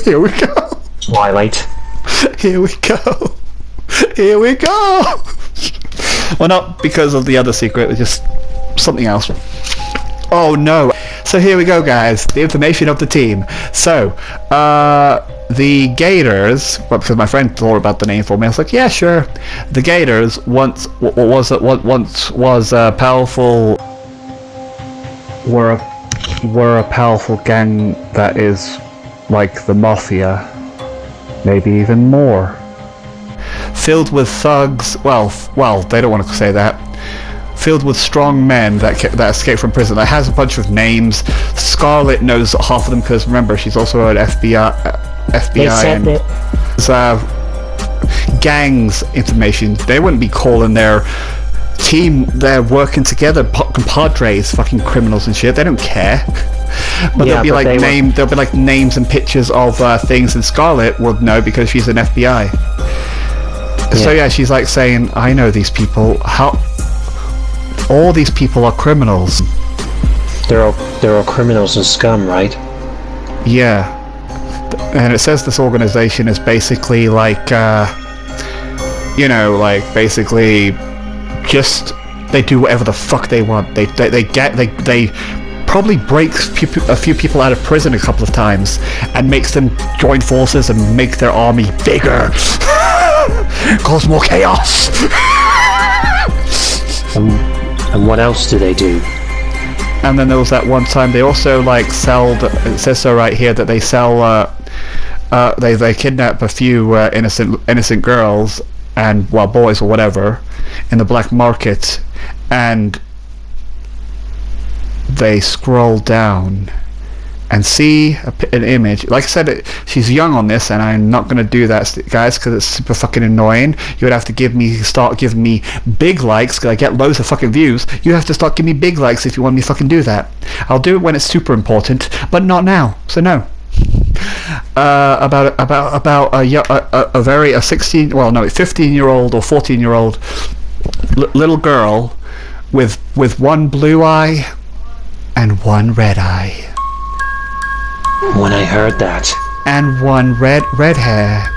Here we go. Twilight. Here we go. Here we go. Well, not because of the other secret, it's just something else. Oh no. So here we go, guys. The information of the team. So, the Gators, because my friend thought about the name for me, I was like, yeah, sure. The Gators once was powerful. Were a powerful gang that is like the Mafia, maybe even more. Filled with thugs. Well, they don't want to say that. Filled with strong men that escaped from prison. That has a bunch of names. Scarlet knows half of them because remember she's also an FBI. And gangs information. They wouldn't be calling their team. They're working together, compadres, fucking criminals and shit. They don't care. But there'll be like names and pictures of things, and Scarlet would know because she's an FBI. Yeah. So yeah, she's like saying, I know these people. How? All these people are criminals. They're all criminals and scum, right? Yeah. And it says this organization is basically like, basically just they do whatever the fuck they want. They probably break a few people out of prison a couple of times and makes them join forces and make their army bigger. Cause more chaos. And what else do they do? And then there was that one time they also sell. It says so right here that they sell. They kidnap a few innocent girls and boys or whatever in the black market, and they scroll down and see an image. Like I said, she's young on this, and I'm not going to do that, guys, because it's super fucking annoying. You would have to start giving me big likes, because I get loads of fucking views. You have to start giving me big likes if you want me to fucking do that. I'll do it when it's super important, but not now. So no. About a 15-year-old or 14-year-old little girl with one blue eye and one red eye. When I heard that. And one red hair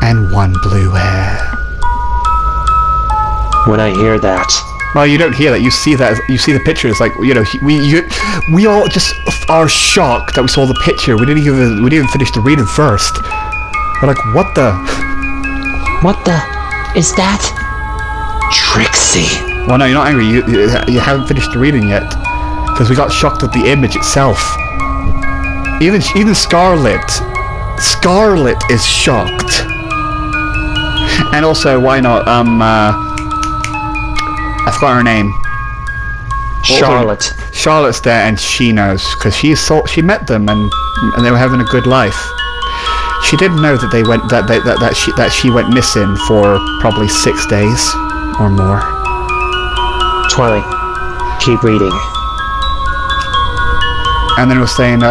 and one blue hair. When I hear that. Well, you don't hear that. You see that. You see the pictures. Like we all just are shocked that we saw the picture. We didn't even finish the reading first. We're like, what the? What the? Is that Trixie? Well, no, you're not angry. You haven't finished the reading yet because we got shocked at the image itself. Even Scarlet is shocked. And also, why not? I forgot her name. Charlotte. Charlotte's there, and she knows because she met them, and they were having a good life. She didn't know that that she went missing for probably 6 days or more. Twilight, keep reading. And then it was saying,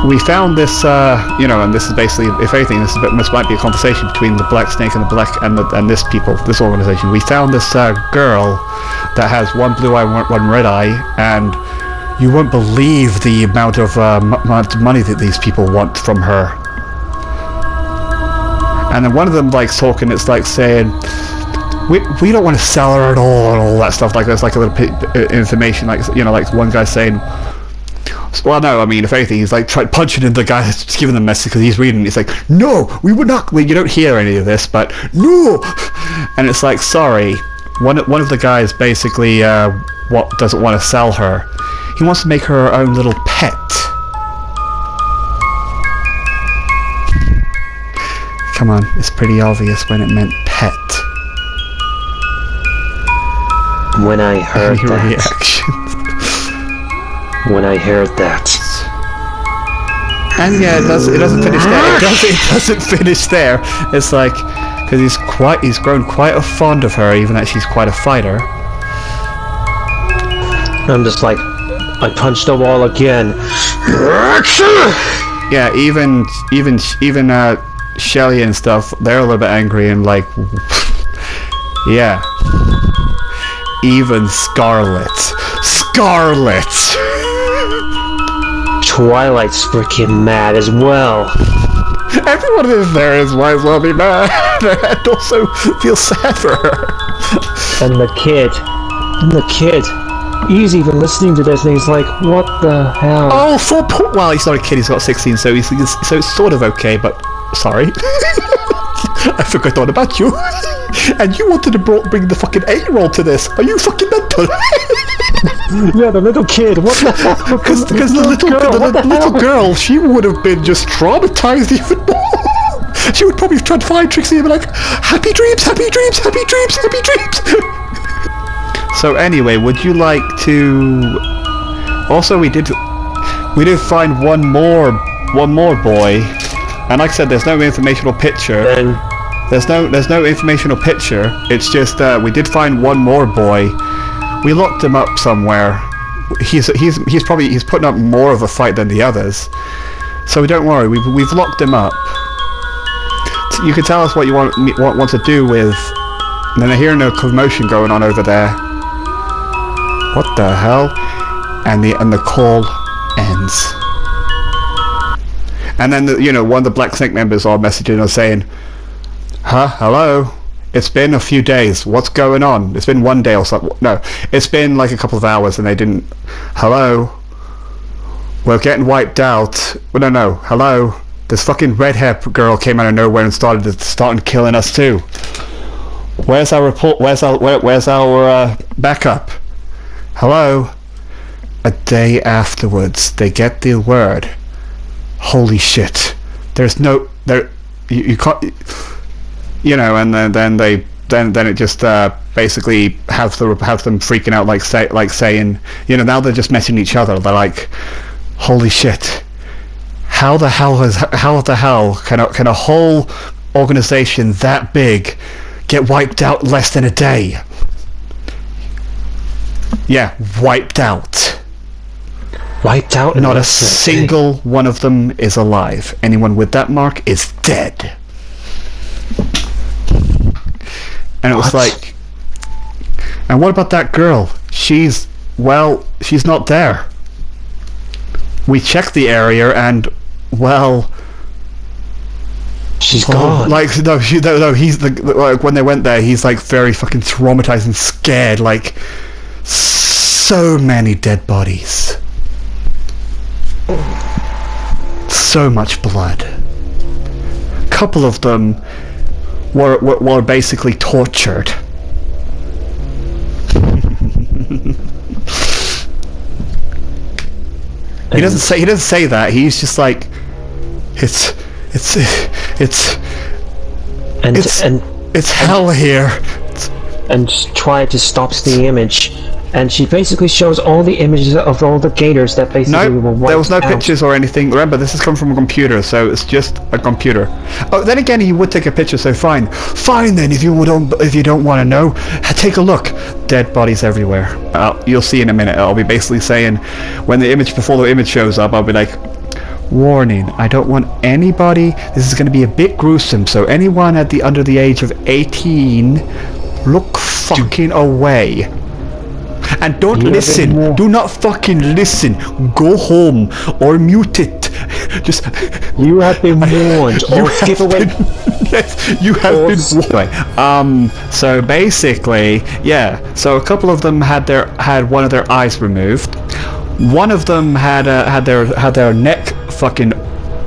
we found this, and this is basically, if anything, this might be a conversation between the Black Snake and this organization. We found this girl that has one blue eye, one red eye, and You won't believe the amount of money that these people want from her. And then one of them like talking, it's like saying, we don't want to sell her at all, and all that stuff. Like there's like a little information, like, you know, like one guy saying, well, no, I mean, if anything, he's like punching in the guy that's giving the message because he's reading. He's like, no, we would not. Well, you don't hear any of this, but no. And it's like, sorry, one of the guys basically doesn't want to sell her. He wants to make her own little pet. Come on, it's pretty obvious when it meant pet. When I heard Any that. reactions? When I heard that. And yeah, it doesn't finish there. It doesn't finish there. It's like, because he's grown quite fond of her, even that she's quite a fighter. I'm just like, I punched the wall again. Yeah, even Shelly and stuff, they're a little bit angry and like, yeah. Even Scarlet. Twilight's freaking mad as well. Everyone in there is might as well be mad and also feel sad for her. And the kid. He's even listening to this and he's like, what the hell? Oh, well, he's not a kid, he's got 16, so so it's sort of okay, but sorry. I forgot all about you. And you wanted to bring the fucking 8-year-old to this. Are you fucking mental? Yeah, the little kid. What the hell? Because the little girl, she would have been just traumatized even more. She would probably have tried to find Trixie and be like, happy dreams, happy dreams, happy dreams, happy dreams. So anyway, would you like to... Also, we did find one more boy, and like I said, there's no informational picture. There's no informational picture. It's just we did find one more boy. We locked him up somewhere. He's putting up more of a fight than the others. So don't worry, we've locked him up. You can tell us what you want to do with. And then I hear no commotion going on over there. What the hell? And the call ends. And then one of the Black Snake members are messaging us saying, "Huh? Hello? It's been a few days. What's going on? It's been one day or something. No, it's been like a couple of hours, and they didn't. Hello? We're getting wiped out. Well, no. Hello? This fucking red hair girl came out of nowhere and started killing us too. Where's our report? Where's our backup? Hello?" A day afterwards, they get the word. Holy shit! There's no there. You can't. And then it just basically have them freaking out, like saying, now they're just messaging each other. They're like, holy shit! How the hell can a whole organization that big get wiped out in less than a day? Yeah, wiped out. Wiped out? Not a single one of them is alive. Anyone with that mark is dead. And it was like, and what about that girl? She's not there. We checked the area and, she's gone. Like, he's when they went there, he's like very fucking traumatized and scared, like, so many dead bodies. So much blood. A couple of them were basically tortured. He doesn't say that. He's just like, it's hell here. And try to stop the image. And she basically shows all the images of all the gators that basically were wiped out. There was no pictures or anything. Remember, this has come from a computer, so it's just a computer. Oh, then again, he would take a picture, so fine. Fine then, if you don't want to know, take a look. Dead bodies everywhere. You'll see in a minute. I'll be basically saying, before the image shows up, I'll be like, warning, I don't want anybody, this is going to be a bit gruesome, so anyone under the age of 18, look fucking away. And don't listen. Do not fucking listen. Go home or mute it. Just. You have been warned. You Or skip have away. Yes, you have been warned. So basically, yeah. So a couple of them had one of their eyes removed. One of them had their neck fucking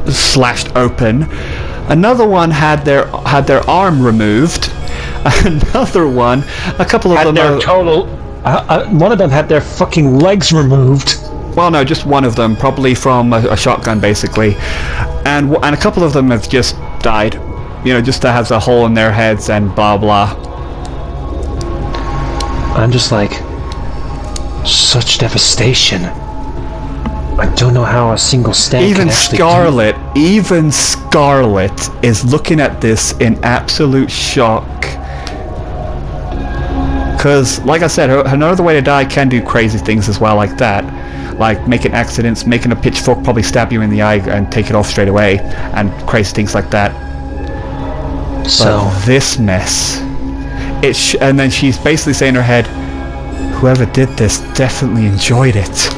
slashed open. Another one had their arm removed. Another one, a couple of them Their total. One of them had their fucking legs removed. Well, no, just one of them, probably from a shotgun, basically, and a couple of them have just died. You know, just that has a hole in their heads and blah blah. I'm just like, such devastation. I don't know how a single stat Even can actually Scarlet is looking at this in absolute shock. Because, like I said, another way to die can do crazy things as well, like that. Like making accidents, making a pitchfork probably stab you in the eye and take it off straight away, and crazy things like that. So But this mess, and then she's basically saying in her head, whoever did this definitely enjoyed it.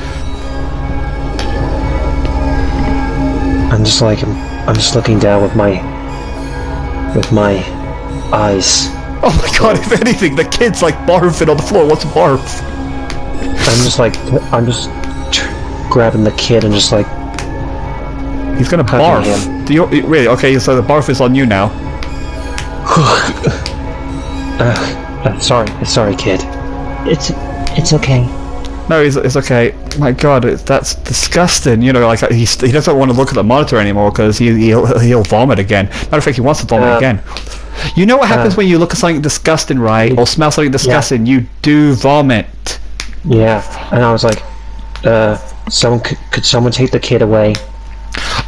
I'm just like, I'm just looking down with my eyes. Oh my god, if anything, the kid's like barfing on the floor. What's barf? I'm just grabbing the kid and just like, He's gonna hugging barf. him. Do you really? Okay, so the barf is on you now. Sorry, kid. It's okay. No, it's okay. My god, that's disgusting. You know, like he doesn't want to look at the monitor anymore because he'll vomit again. Matter of fact, he wants to vomit again. You know what happens when you look at something disgusting, right? Or smell something disgusting? You do vomit. Yeah, and I was like, could someone take the kid away?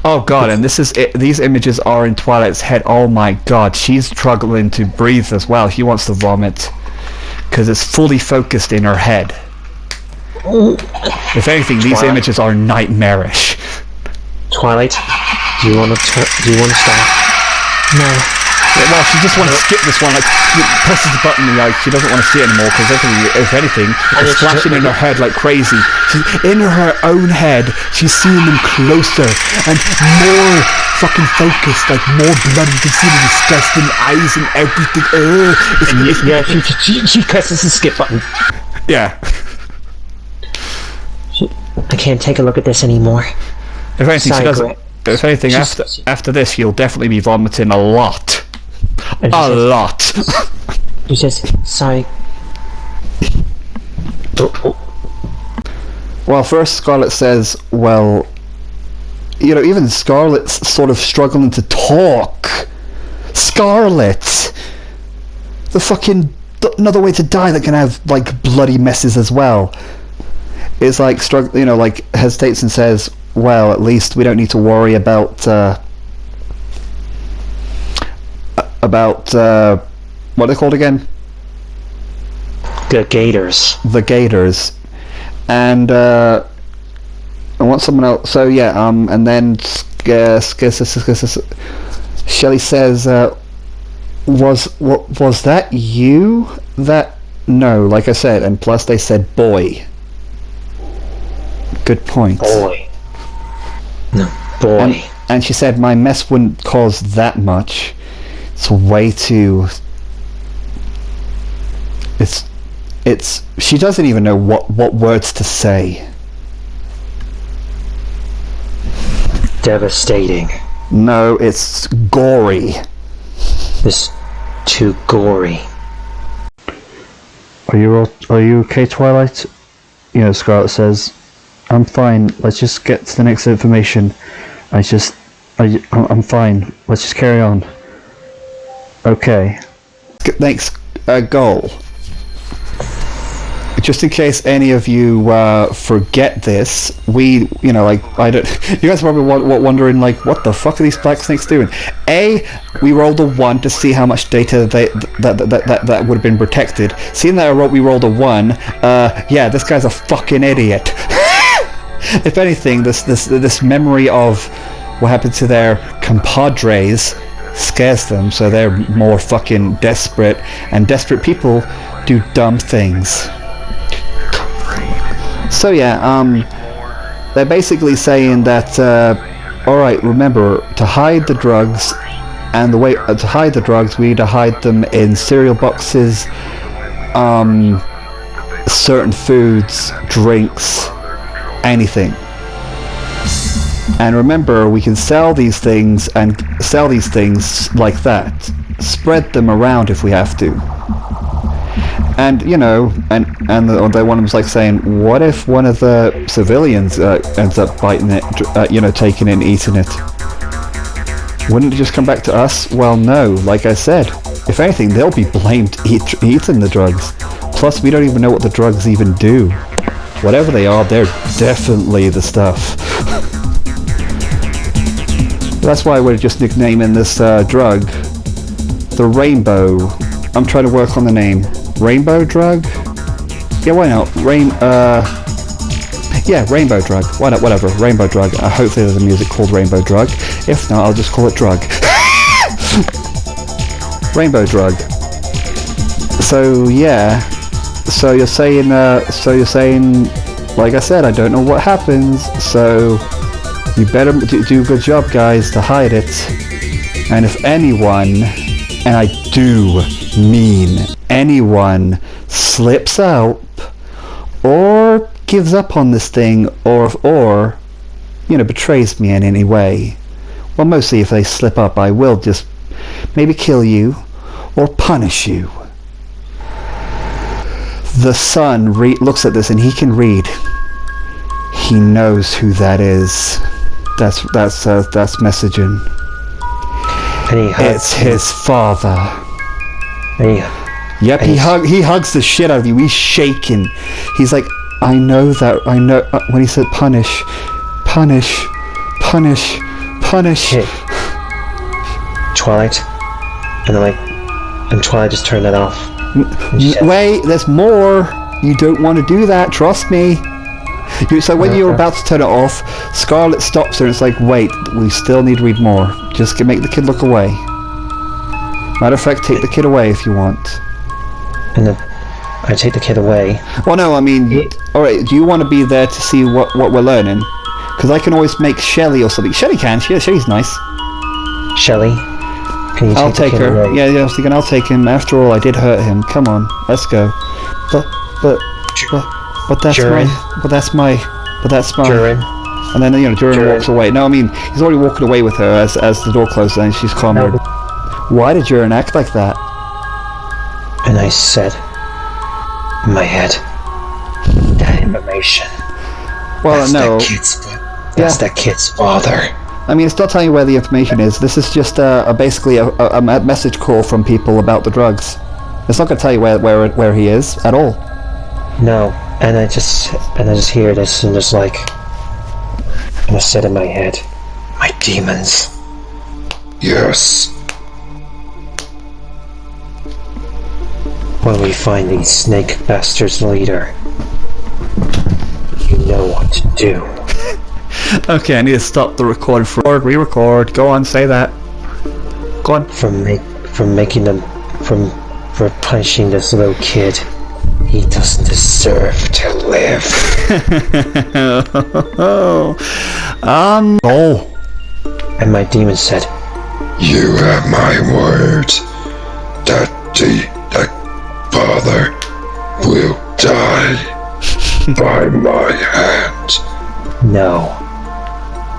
Oh god, and this is it. These images are in Twilight's head. Oh my god, she's struggling to breathe as well. She wants to vomit because it's fully focused in her head. If anything, these images are nightmarish. Twilight, do you want to stop? No. Well, she just wants to skip this one. Like, she presses the button, like she doesn't want to see it anymore because if anything, it's flashing in her head like crazy. She's in her own head. She's seeing them closer and more fucking focused, like more blood. You can see the disgusting eyes and everything. Yeah, she presses the skip button. Yeah. I can't take a look at this anymore. If anything, Sorry, she doesn't. If anything, after this, she'll definitely be vomiting a lot. A lot. She says, sorry. Well, first Scarlet says, well, you know, even Scarlet's sort of struggling to talk. Scarlet! The fucking another way to die that can have, like, bloody messes as well. Is like, you know, like, hesitates and says, well, at least we don't need to worry about what are they called again? The Gators. The Gators. And I want someone else. So yeah, and then Shelley says, was that you? That no, like I said, and plus they said boy. Good point. Boy. No, boy. And she said my mess wouldn't cause that much. It's way too. It's. She doesn't even know what words to say. Devastating. No, it's gory. This too gory. Are you okay, Twilight? You know, Scarlet says, I'm fine. Let's just get to the next information. I'm fine. Let's just carry on. Okay. Next goal. Just in case any of you forget this, you know, like, I don't. You guys are probably wondering, like, what the fuck are these black snakes doing? A, we rolled a 1 to see how much data that would have been protected. Seeing that we rolled a 1, yeah, this guy's a fucking idiot. If anything, this memory of what happened to their compadres scares them, so they're more fucking desperate, and desperate people do dumb things. So yeah, they're basically saying that, alright, remember, to hide the drugs, and the way to hide the drugs, we need to hide them in cereal boxes, certain foods, drinks, anything. And remember, we can sell these things like that. Spread them around if we have to. And you know, and one of them was like saying, what if one of the civilians ends up biting it, you know, taking it and eating it? Wouldn't it just come back to us? Well, no. Like I said, if anything, they'll be blamed eating the drugs. Plus, we don't even know what the drugs even do. Whatever they are, they're definitely the stuff. That's why we're just nicknaming this drug the Rainbow. I'm trying to work on the name. Rainbow drug? Yeah, why not? Yeah, Rainbow drug. Why not? Whatever. Rainbow drug. Hopefully there's a music called Rainbow drug. If not, I'll just call it drug. Rainbow drug. So yeah. So you're saying, like I said, I don't know what happens. So you better do a good job, guys, to hide it. And if anyone, and I do mean anyone, slips out or gives up on this thing, or you know, betrays me in any way, well, mostly if they slip up, I will just maybe kill you or punish you. The son looks at this and he can read. He knows who that is. That's messaging. It's his father. Yep, he hugs the shit out of you. He's shaking. He's like, I know that. I know when he said punish. Hey, Twilight, and Twilight just turned it off. Wait, there's more. You don't want to do that. Trust me. So when you're about to turn it off, Scarlet stops her and it's like, wait, we still need to read more. Just make the kid look away. Matter of fact, take the kid away if you want. And then I take the kid away. Well, no, I mean, alright, do you want to be there to see what we're learning? Because I can always make Shelly or something. Shelly can, Shelly's nice. Shelly? Can you I'll take her. Away? Yeah, I was thinking I'll take him. After all, I did hurt him. Come on, let's go. But that's Durin. That's my. Durin. And then, you know, Durin walks away. No, I mean, he's already walking away with her as the door closes and she's calmer. No. Why did Durin act like that? And I said, in my head, that information. Well, no. That's that kid's father. I mean, it's not telling you where the information is. This is just basically a message call from people about the drugs. It's not going to tell you where he is at all. No, and I just hear this and just like, and I said in my head, my demons. Yes. When we find the snake bastards leader, you know what to do. Okay, I need to stop the recording for re-record. Go on, say that. Go on. For punishing this little kid. He doesn't deserve to live. Oh. And my demon said, you have my word that father will die by my hand. No.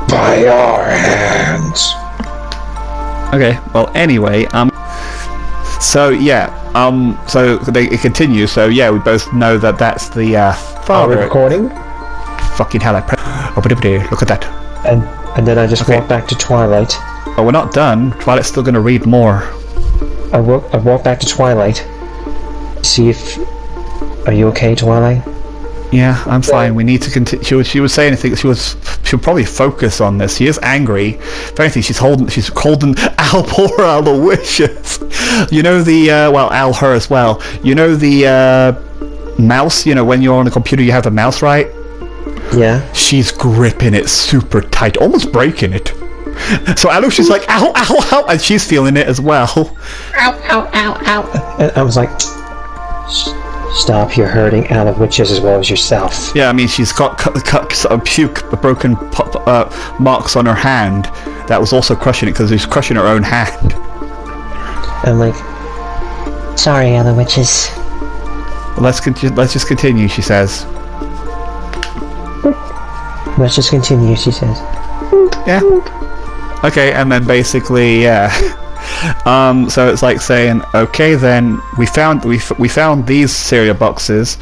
By our hands. Okay, well, anyway, so yeah, so it continues, so yeah, we both know that that's the, father. Are we recording? Fucking hell, look at that. And then I just walk back to Twilight. But we're not done. Twilight's still gonna read more. I walk back to Twilight. See if... Are you okay, Twilight? Yeah, I'm fine. We need to continue. She was saying anything. She'll probably focus on this. She is angry. If anything, she's holding Al poor Al the wishes. You know Al her as well. You know the mouse. You know when you're on a computer, you have the mouse, right? Yeah. She's gripping it super tight, almost breaking it. So Alucia's like, ow, ow, ow, and she's feeling it as well. Ow, ow, ow, ow. And I was like, Stop, you're hurting other witches as well as yourself. Yeah, I mean, she's got broken marks on her hand. That was also crushing it because she was crushing her own hand. I'm like, Sorry, other witches. Let's just continue, she says. let's just continue, she says. Yeah. Okay, and then basically, yeah. So it's like saying, okay, then we found these cereal boxes.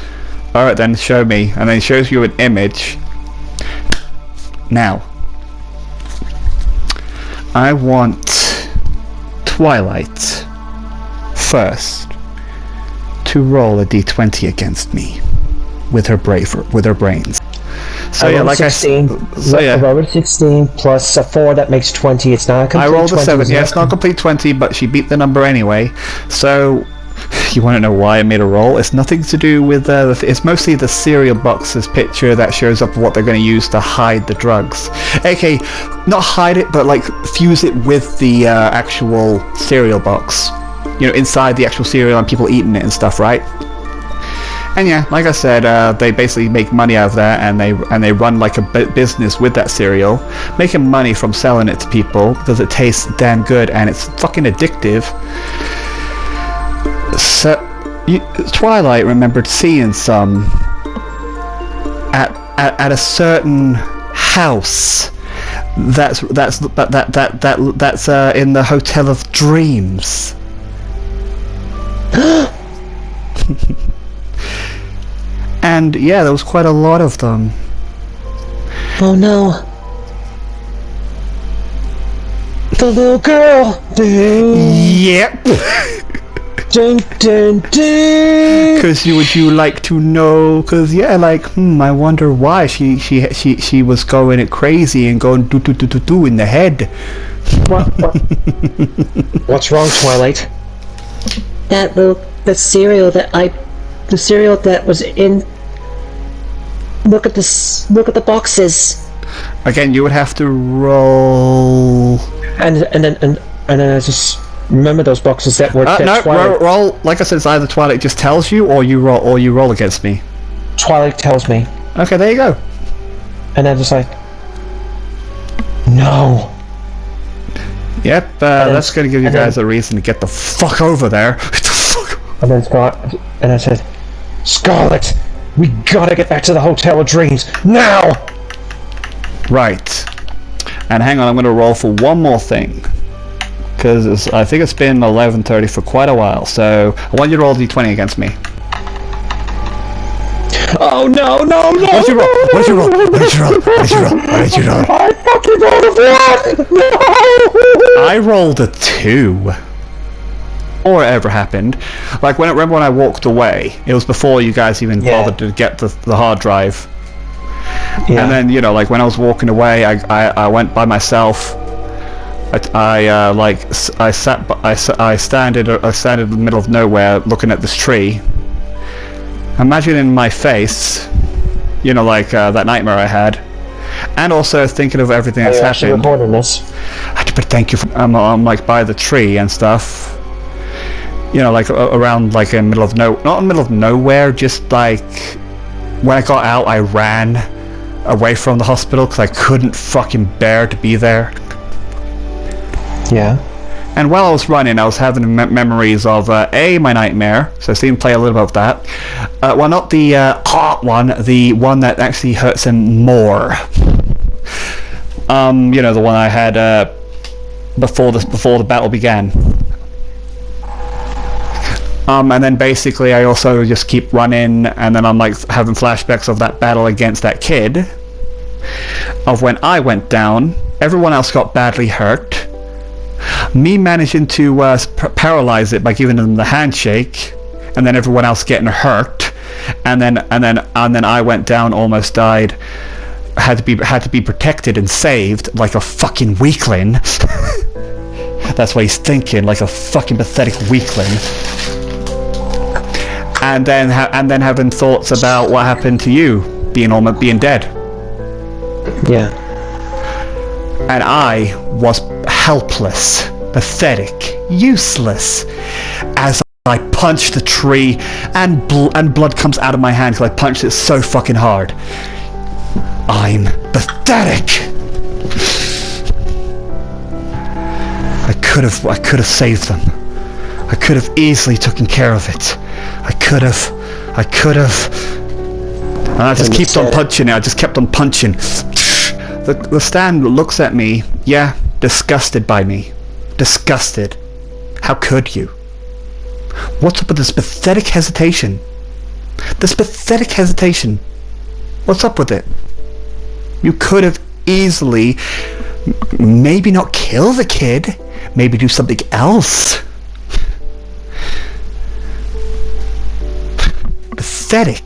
All right, then show me, and then it shows you an image. Now, I want Twilight first to roll a d20 against me with her brains. So yeah, like 16, I rolled a 16 plus a 4, that makes 20. It's not a complete 20. I rolled a 7. Yeah, it's not a complete 20, but she beat the number anyway. So you want to know why I made a roll? It's nothing to do with it's mostly the cereal box's picture that shows up what they're going to use to hide the drugs. Okay, not hide it, but like fuse it with the actual cereal box. You know, inside the actual cereal and people eating it and stuff, right? And yeah, like I said, they basically make money out of that, and they run like a business with that cereal, making money from selling it to people because it tastes damn good and it's fucking addictive. So, Twilight remembered seeing some at a certain house that's in the Hotel of Dreams. And yeah, there was quite a lot of them. Oh no. The little girl. Yep. Dun, dun, dun. Because would you like to know? Because yeah, like I wonder why she was going it crazy and going do in the head. What? What's wrong, Twilight? The cereal that was in. Look at this. Look at the boxes. Again, you would have to roll. And then I just remember those boxes that were. No, roll. Like I said, it's either Twilight just tells you, or you roll against me. Twilight tells me. Okay, there you go. And I'm just like, no. Yep, that's going to give you guys a reason to get the fuck over there. And then I said, Scarlet, we gotta get back to the Hotel of Dreams now. Right. And hang on, I'm going to roll for one more thing, because I think it's been 11:30 for quite a while. So I want you to roll d20 against me. Oh no! What did you roll? What did you roll? What did you roll? What did you roll? What did you roll? I fucking rolled a 1! No! I rolled a 2. Or it ever happened. Like remember when I walked away? It was before you guys even bothered to get the hard drive. Yeah. And then like when I was walking away, I went by myself. I stand in the middle of nowhere looking at this tree. Imagine in my face, like that nightmare I had, and also thinking of everything that's happened. Recording this. But thank you. I'm like by the tree and stuff. Like around like in the middle of not in the middle of nowhere. Just like when I got out, I ran away from the hospital because I couldn't fucking bear to be there. Yeah. And while I was running, I was having memories of my nightmare. So I seemed to play a little bit of that. Well, not the hot one, the one that actually hurts him more. The one I had before the battle began. And then basically I also just keep running, and then I'm like having flashbacks of that battle against that kid. Of when I went down, everyone else got badly hurt. Me managing to paralyze it by giving them the handshake, and then everyone else getting hurt, and then I went down, almost died, had to be protected and saved like a fucking weakling. That's what he's thinking, like a fucking pathetic weakling. And then having thoughts about what happened to you, being dead. Yeah. And I was helpless, pathetic, useless, as I punch the tree, and blood comes out of my hand because I punched it so fucking hard. I'm pathetic. I could have saved them. I could have easily taken care of it. I could have. And I just kept on punching it. I just kept on punching. The stand looks at me, yeah, disgusted by me. Disgusted. How could you? What's up with this pathetic hesitation? This pathetic hesitation. What's up with it? You could have easily maybe not kill the kid, maybe do something else. Pathetic.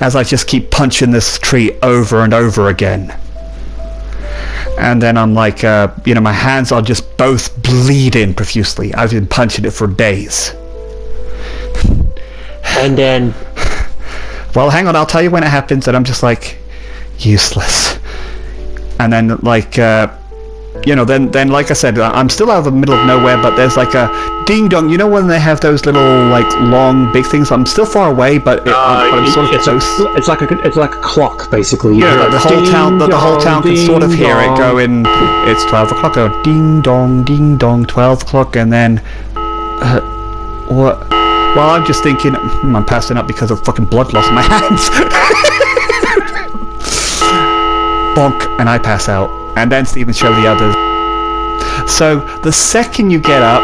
As I just keep punching this tree over and over again. And then I'm like, my hands are just both bleeding profusely. I've been punching it for days. And then... Well, hang on, I'll tell you when it happens, and I'm just like, useless. And then, like, then like I said, I'm still out of the middle of nowhere, but there's like a ding-dong. You know when they have those little, like, long, big things? I'm still far away, but I'm sort of close. It's like a clock, basically. Yeah, like the whole town can sort of hear it going, it's 12 o'clock, oh, ding-dong, 12 o'clock, and then, what? Well, I'm just thinking, I'm passing out because of fucking blood loss in my hands. Bonk, and I pass out. And then Stephen show the others. So the second you get up,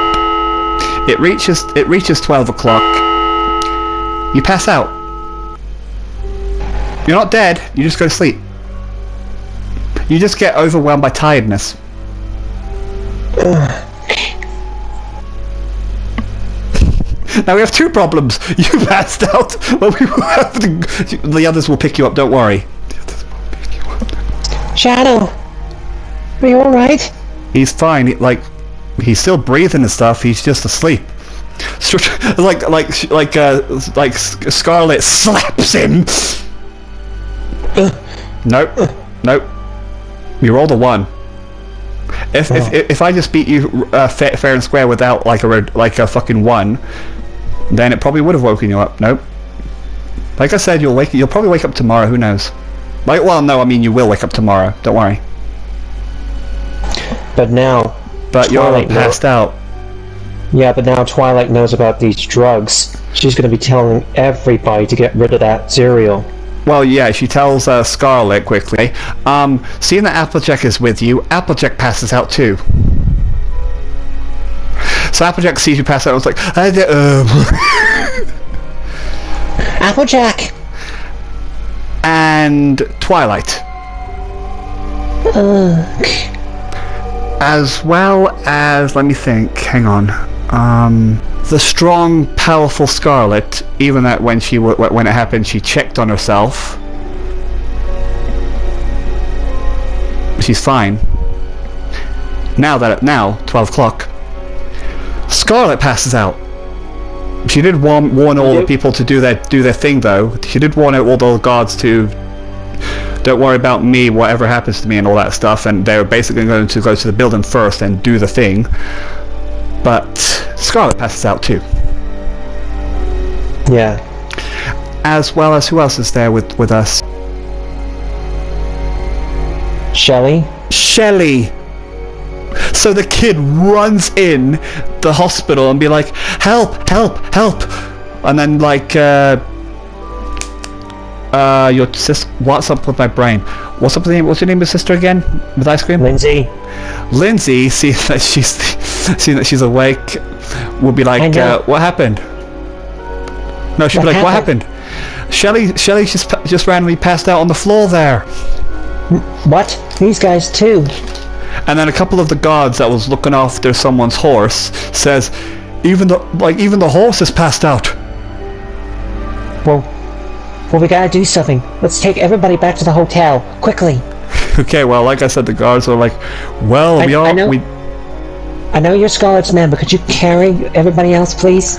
it reaches 12 o'clock. You pass out. You're not dead. You just go to sleep. You just get overwhelmed by tiredness. Now we have two problems. You passed out. Well, the others will pick you up. Don't worry. Shadow, are you alright? He's fine. He's still breathing and stuff. He's just asleep. Like Scarlet slaps him. Nope. You rolled a 1. If I just beat you fair and square without like a fucking 1, then it probably would have woken you up. Nope. Like I said, you'll probably wake up tomorrow. Who knows? Like, well, no, I mean you will wake up tomorrow. Don't worry. But you're passed out. Yeah, but now Twilight knows about these drugs. She's going to be telling everybody to get rid of that cereal. Well, yeah, she tells Scarlet quickly. Seeing that Applejack is with you, Applejack passes out too. So Applejack sees you pass out and was like, Applejack! And Twilight. As well as, let me think, hang on. The strong, powerful Scarlet, even that when it happened, she checked on herself. She's fine. Now, 12 o'clock, Scarlet passes out. She did warn all the people to do their thing, though. She did warn all the guards to don't worry about me, whatever happens to me and all that stuff, and they were basically going to go to the building first and do the thing. But Scarlet passes out too. Yeah. As well as who else is there with us? Shelley? So the kid runs in the hospital and be like, help! And then like, your sister, what's up with my brain? What's your name of your sister again? With ice cream? Lindsay, seeing that she's awake, will be like, what happened? No, she'll be like, what happened? Shelley just randomly passed out on the floor there. What? These guys too. And then a couple of the guards that was looking after someone's horse says, even the horse has passed out. Well, we gotta do something. Let's take everybody back to the hotel, quickly. Okay, well, like I said, the guards are like, well, I know you're Scarlet's man, but could you carry everybody else, please?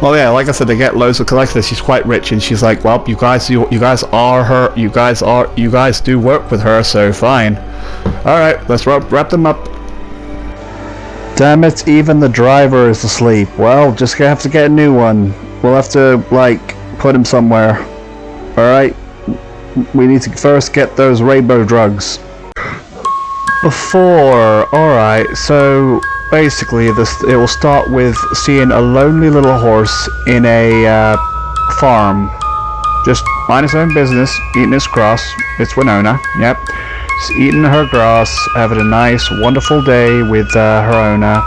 Well, yeah, like I said, they get loads of collectors. She's quite rich, and she's like, well, you guys are her. You guys do work with her, so fine. All right, let's wrap them up. Damn it, even the driver is asleep. Well, just have to get a new one. We'll have to, like, put him somewhere. Alright? We need to first get those rainbow drugs. Alright, so basically it will start with seeing a lonely little horse in a farm. Just mind its own business, eating its grass. It's Winona, yep. Just eating her grass, having a nice, wonderful day with her owner.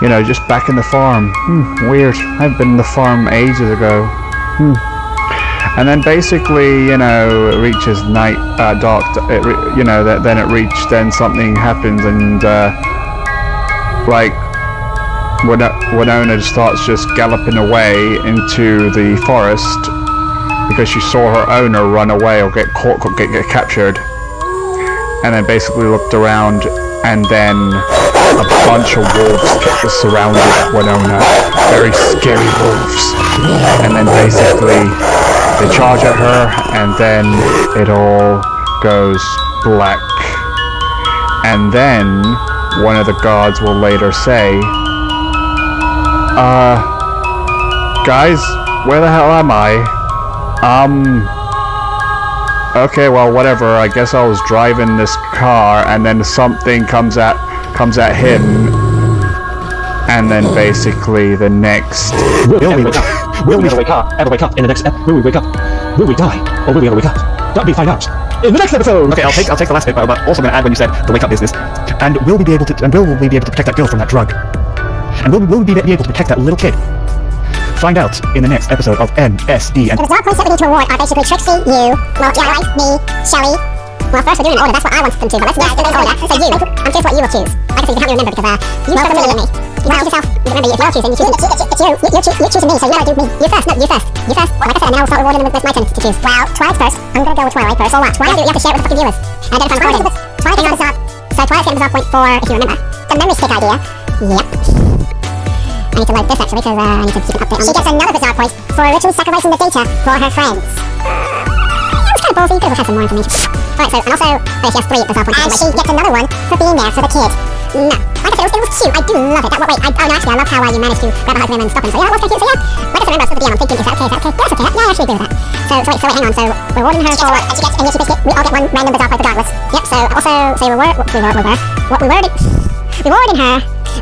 You know, just back in the farm. Weird. I've been in the farm ages ago. And then basically, you know, it reaches night, dark. Then something happens, and like Winona starts just galloping away into the forest because she saw her owner run away or get caught, get captured. And then basically looked around, and then a bunch of wolves surrounded Winona. Very scary wolves. And then basically they charge at her, and then it all goes black. And then one of the guards will later say, guys, where the hell am I? Okay, well, whatever. I guess I was driving this car, and then something comes at him, and then basically the next. Will we wake up? Ever wake up in the next? Will we wake up? Will we die, or will we ever wake up? That'll be find out in the next episode. Okay, I'll take the last bit, but I'm also going to add when you said the wake up business. And will we be able to protect that girl from that drug? And will we be able to protect that little kid? Find out in the next episode of MSD. And the bizarre points that we need to award are basically Trixie, you, well, yeah, right, me, Shelly. Well, first we're doing an order, that's what I wanted them to, but let's do it in order. So you, I'm curious what you will choose. Like I said, you can help me remember because you choose me than me. You can't choose yourself. Remember, if you're choosing, you choose it's you. You're choosing me, so you gotta do me. You first, no, you first. You first. Like I said, and then I'll start rewarding them with my turn to choose. Well, Twilight's first. I'm gonna go with Twilight first. Or what? Twilight, you have to share it with the fucking viewers. And then if I'm recording. Twilight's getting a bizarre. So Twilight's getting a bizarre point for, if you remember, the memory stick idea. Yep. I need to load this actually because I need to keep an update on. She gets another bizarre point for ritually sacrificing the data for her friends. That was kind of ballsy, you could have had some more information. Alright, so, and also, she has 3 bizarre points. And she gets another one for being there for the kid. No. Like I said, it was cute. I do love it. No, actually, I love how you managed to grab a hold of him and stop him. So yeah, it was kind of cute. So yeah, like I said, remember, I was at the DM, I'm thinking, is that okay? That's okay. Yeah, I actually agree with that. So wait, hang on. So we're rewarding her for, and she basically, we all get one random bizarre point regardless. Yep, so also, so we rewarding her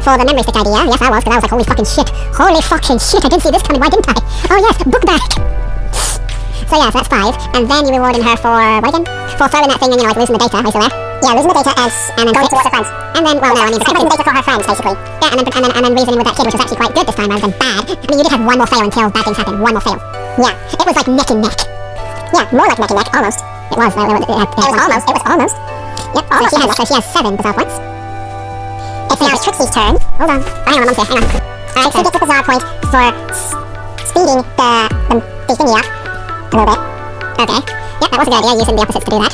for the memory stick idea. Yes, I was, because I was like, holy fucking shit. Holy fucking shit, I didn't see this coming, why didn't I? Oh yes, book bag. So yeah, so that's 5. And then you're rewarding her for, what again? For throwing that thing in, you know, like losing the data, are you still there? Yeah, losing the data and then going towards her friends. And then, well no, I mean, sacrificing the data for her friends, basically. Yeah, and then reasoning with that kid, which was actually quite good this time rather than bad. I mean, you did have one more fail until bad things happened. One more fail. Yeah, it was like neck and neck. Yeah, more like neck and neck, almost. It was almost. Yep, almost. So she has 7 bizarre points. It's now Trixie's turn. Hold on. Hang on. Trixie gets a bizarre point for speeding the thingy up a little bit. Okay. Yep, that was a good idea, using the opposites to do that.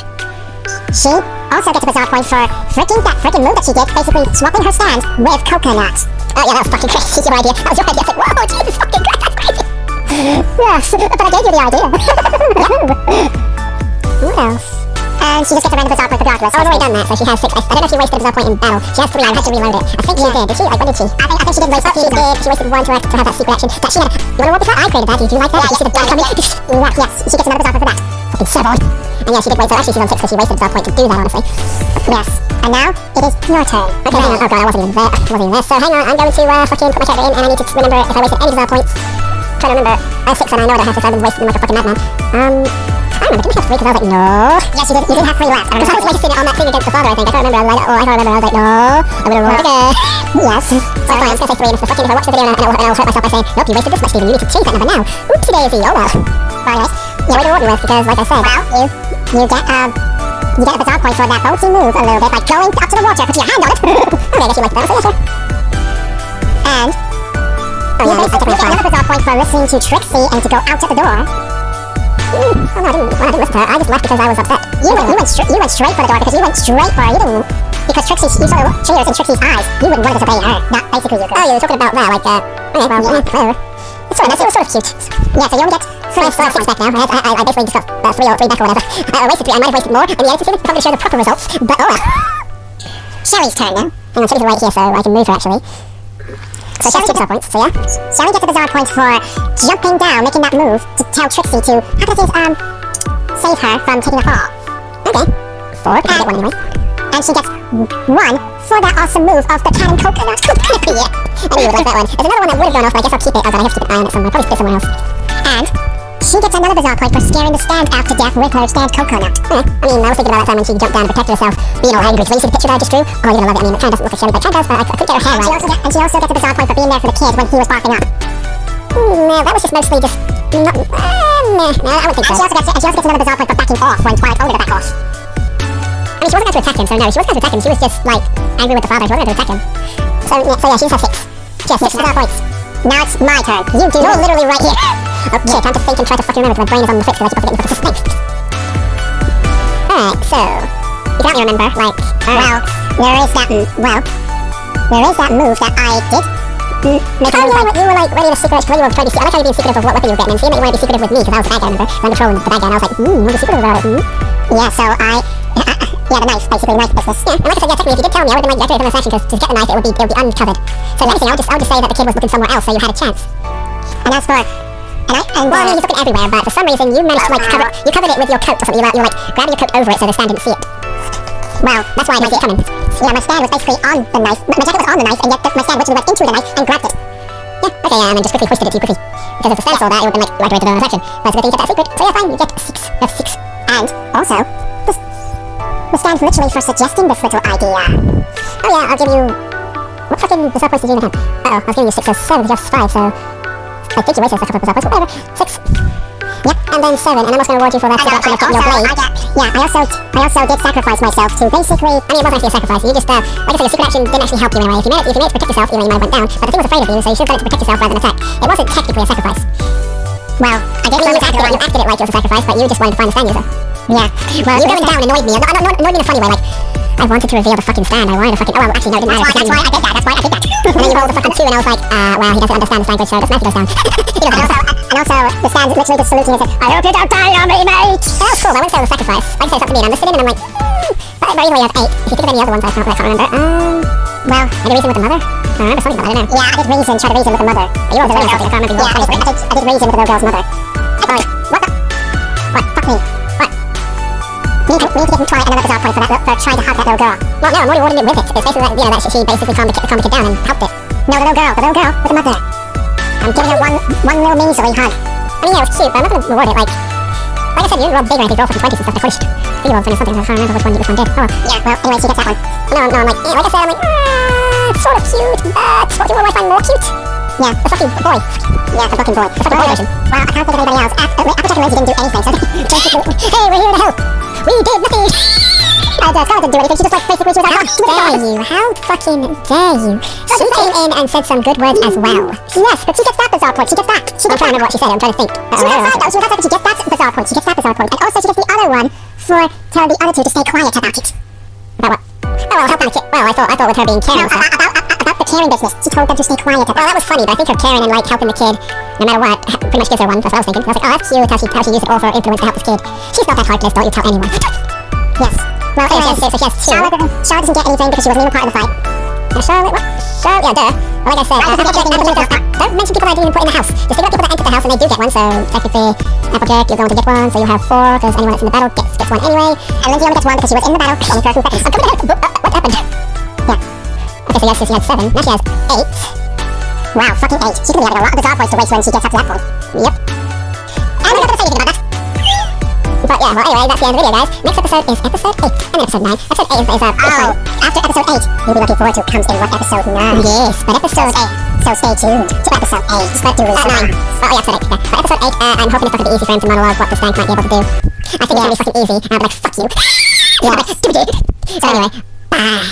She also gets a bizarre point for freaking move that she did, basically swapping her stand with coconut. Oh yeah, that was fucking crazy. Your idea. That was your idea. I was like, whoa, Jesus fucking Christ, that's crazy. Yes, but I gave you the idea. What else? And she just gets a random bizarre point regardless. Oh, I've already done that, so she has 6. I don't know if she wasted a bizarre point in battle. She has 3, I had to reload it. I think she did. Did she? Like, when did she? I think she did waste 2. She wasted 1 to have that secret action that she had. You wanna work with her? I created that. Did you like that? Did you see the guy coming? Yes, she gets another bizarre point for that. Fucking 7. And yeah, she did wait, so actually she's on 6, so she wasted a bizarre point to do that, honestly. Yes. And now, it is your turn. Okay, hang on. Oh god, I wasn't even there. So hang on, I'm going to fucking put my character in, and I need to remember if I wasted any bizarre points. I'm trying to remember. I have 6 and I know that I have 6, I've been wasting them like a fucking madman. I remember, didn't I have 3? Because I was like, no. Yes, you did have 3 left. Because I was wasting it on that thing against the father, I think. I can't remember. I was like, no. I would have rolled again. Yes. So fine, I was going to say 3, and if the fucking, if I watch the video and I'll hurt myself by saying, nope, you wasted this much, Stephen. You need to change that number now. Oopsie daisy. Oh well. But anyways, yeah, what do you reward me with? Because, like I said, well, you get a bizarre point for that bouncy move a little bit, like going up to the water, put your hand on it. Okay, I guess you like that. So yeah, sure. And you basically get another bizarre point for listening to Trixie and to go out at the door. Oh no, I didn't listen to her. I just left because I was upset. You went straight for the door because you went straight for her. You didn't, because Trixie, you saw the tears in Trixie's eyes. You wouldn't want to disobey her. That basically you could. Oh, you were talking about that, like okay, well, yeah, whatever. It's sort of cute. Yeah, so you only get 3 back now. I basically just got 3 back or whatever. I wasted 3. I might have wasted more. In the editing, it's not going to show the proper results. But oh well. Shelly's turn now. Hang on, Chili's right here, so I can move her actually. So she has 2 bizarre points, so yeah. Shelly gets a bizarre point for jumping down, making that move to tell Trixie to, how can I say, save her from taking a fall. Okay. 4, because I get 1 anyway. And she gets 1 for that awesome move of the cannon coconut. Yeah. I knew you would like that one. There's another one that would have gone off, but I guess I'll keep it. Oh god, I have to keep an eye on it somewhere. Probably put it somewhere else. And she gets another bizarre point for scaring the stand out to death with her stand coconut. I mean, I was thinking about that time when she jumped down to protect herself, being all angry. So when you see the picture that I just drew, oh, you're gonna love it. I mean, it kind of doesn't look like Shelly, but it kind of does, but I couldn't get her hair right. And she also gets a bizarre point for being there for the kid when he was barking up. No, that was just mostly just not. No, I wouldn't think so. And she also gets another bizarre point for backing off when Twilight told her to back off. I mean, she wasn't going to attack him, so no, she wasn't going to attack him. She was just like angry with the father. She wasn't going to attack him. So yeah, she just has 6. She has 6 bizarre points. Now it's my turn. You're literally right here. Okay, time to think and try to fucking remember because my brain is on the fritz because I keep on forgetting the fucking thing. Alright, so you can't remember, like, there is that move that I did. Make you were like ready to secret, you were trying to see. I like how you're being secretive of what weapon you were getting, and seeing that you want to be secretive with me because I was the bad guy, remember? So I'm controlling the bad guy, and I was like, you want to be secretive about it, Yeah, so yeah, the knife, basically, knife business. Yeah, and like I said, yeah, technically, if you did tell me, I would have been like, activated from the session, because to get the knife, it would be uncovered. So if anything, I would just say that the kid was looking somewhere else, so you had a chance. And as for, well, I mean, he's looking everywhere, but for some reason, you managed to, like, covered it with your coat or something. You like, grabbing your coat over it so the stand didn't see it. Well, that's why I didn't see it coming. Yeah, my stand was basically on the knife. My jacket was on the knife, and yet my stand literally went into the knife and grabbed it. Yeah, okay, and then just quickly hoisted it too quickly. Because if the stand saw that, it would have been, like, right away to the reflection. But it's good that you get that secret. So yeah, fine, you get 6. You have 6. And, also, the stands literally for suggesting this little idea. Oh yeah, I'll give you... What fucking bizarre points did you even have? Uh-oh, I was giving you 6, so 7, you have 5, so... I think you wasted a couple of bizarre points, but whatever. 6. Yep, and then 7, and I'm also going to reward you for that seduction of your blade. I also did sacrifice myself to basically... I mean, it wasn't actually a sacrifice, you just, like I said, your secret action didn't actually help you in a way. If you made it to protect yourself, you might have went down, but the thing was afraid of you, so you should have done it to protect yourself rather than attack. It wasn't technically a sacrifice. Well, I guess you acted it like it was a sacrifice, but you just wanted to find the stand user. Yeah, well, you going down annoyed me, annoyed me in a funny way, like... I wanted to reveal the fucking stand, I wanted to fucking... Oh, well, actually, no, it didn't matter. That's why I did that. And then you rolled a fucking 2, and I was like, well, he doesn't understand the language, so it doesn't matter if he goes down. And also, the stand literally just saluted me and said, I hope you don't die on me, mate! That was cool, I wouldn't say it was a sacrifice. I would say something to me, and I'm listening, and I'm like, But either way, you have 8. If you think of any other ones, I can't remember. Well, maybe reason with the mother? I don't remember something about it, I don't know. Yeah, I did try to reason with the mother. But you were doing something, I can't remember. Yeah, I did reason with the little girl's mother. Sorry, what the? What? Fuck me. What? We need to give Twilight another bizarre point for trying to help that little girl. Well, no, I'm already rewarding it with it. It's basically like, that she basically calmed the kid down and helped it. No, the little girl with the mother. I'm giving her one little measly hug. I mean, yeah, it was cute, but I'm not gonna reward it, like I said, you didn't roll big or anything, roll for 20s and stuff, I think you rolled 20 something, I can't remember which one did. Oh well. Yeah, well, anyway, she gets that one. No, I'm like, like I said, I'm like, it's sort of cute, but what do I find more cute? Yeah, the fucking boy. Yeah, the fucking boy version. Well, I can't think of anybody else. Applejack and Lindsay didn't do anything, so basically, hey, we're here to help. We did nothing. Scarlet didn't do anything, she just like basically she was like, how dare you, how fucking dare you. She came in and said some good words as well. Yes, but she gets that bizarre point, she gets that. I'm trying to remember what she said, I'm trying to think. She was outside, she gets that bizarre point, and also she gets the other one for telling the other two to stay quiet about it. About what? Oh, well, helping the kid. Well, I thought with her being caring. No, about the caring business. She told them to stay quiet about it. Well, that was funny, but I think her caring and like helping the kid, no matter what, pretty much gives her 1. That's what I was thinking. I was like, oh, that's cute, how she used it all for her influence to help this kid. She's not that heartless, don't you tell anyone. Yes. Well, anyway, so she has 2. Charlotte doesn't get anything because she wasn't even part of the fight. Yeah, Charlotte, what? Charlotte, yeah, duh. Well, like I said, don't mention people that I didn't even put in the house. Just think about people that entered the house and they do get one, so technically, Applejack, you're going to get 1, so you have 4, because anyone that's in the battle gets 1 anyway. And Lindsay only gets 1 because she was in the battle, only for a few seconds. I'm coming to help! What happened? Yeah. Okay, so she had 7, now she has 8. Wow, fucking 8. She's gonna be having a lot of bizarre points to waste when she gets up to that point. Yep. And I'm not gonna say anything about that. But yeah, well anyway, that's the end of the video, guys. Next episode is episode 8, and then episode 9. Episode 8 is after episode 8, you'll be looking forward to comes in what episode 9. Yes, but episode 8. So stay tuned to episode 8. But do 9. Oh yeah, episode 8. Yeah. But episode 8, I'm hoping it's not gonna be easy for him to monologue what the stank might be able to do. I think it's gonna be fucking easy, and I'll be like, fuck you. Yeah, like, stupid. So anyway, bye.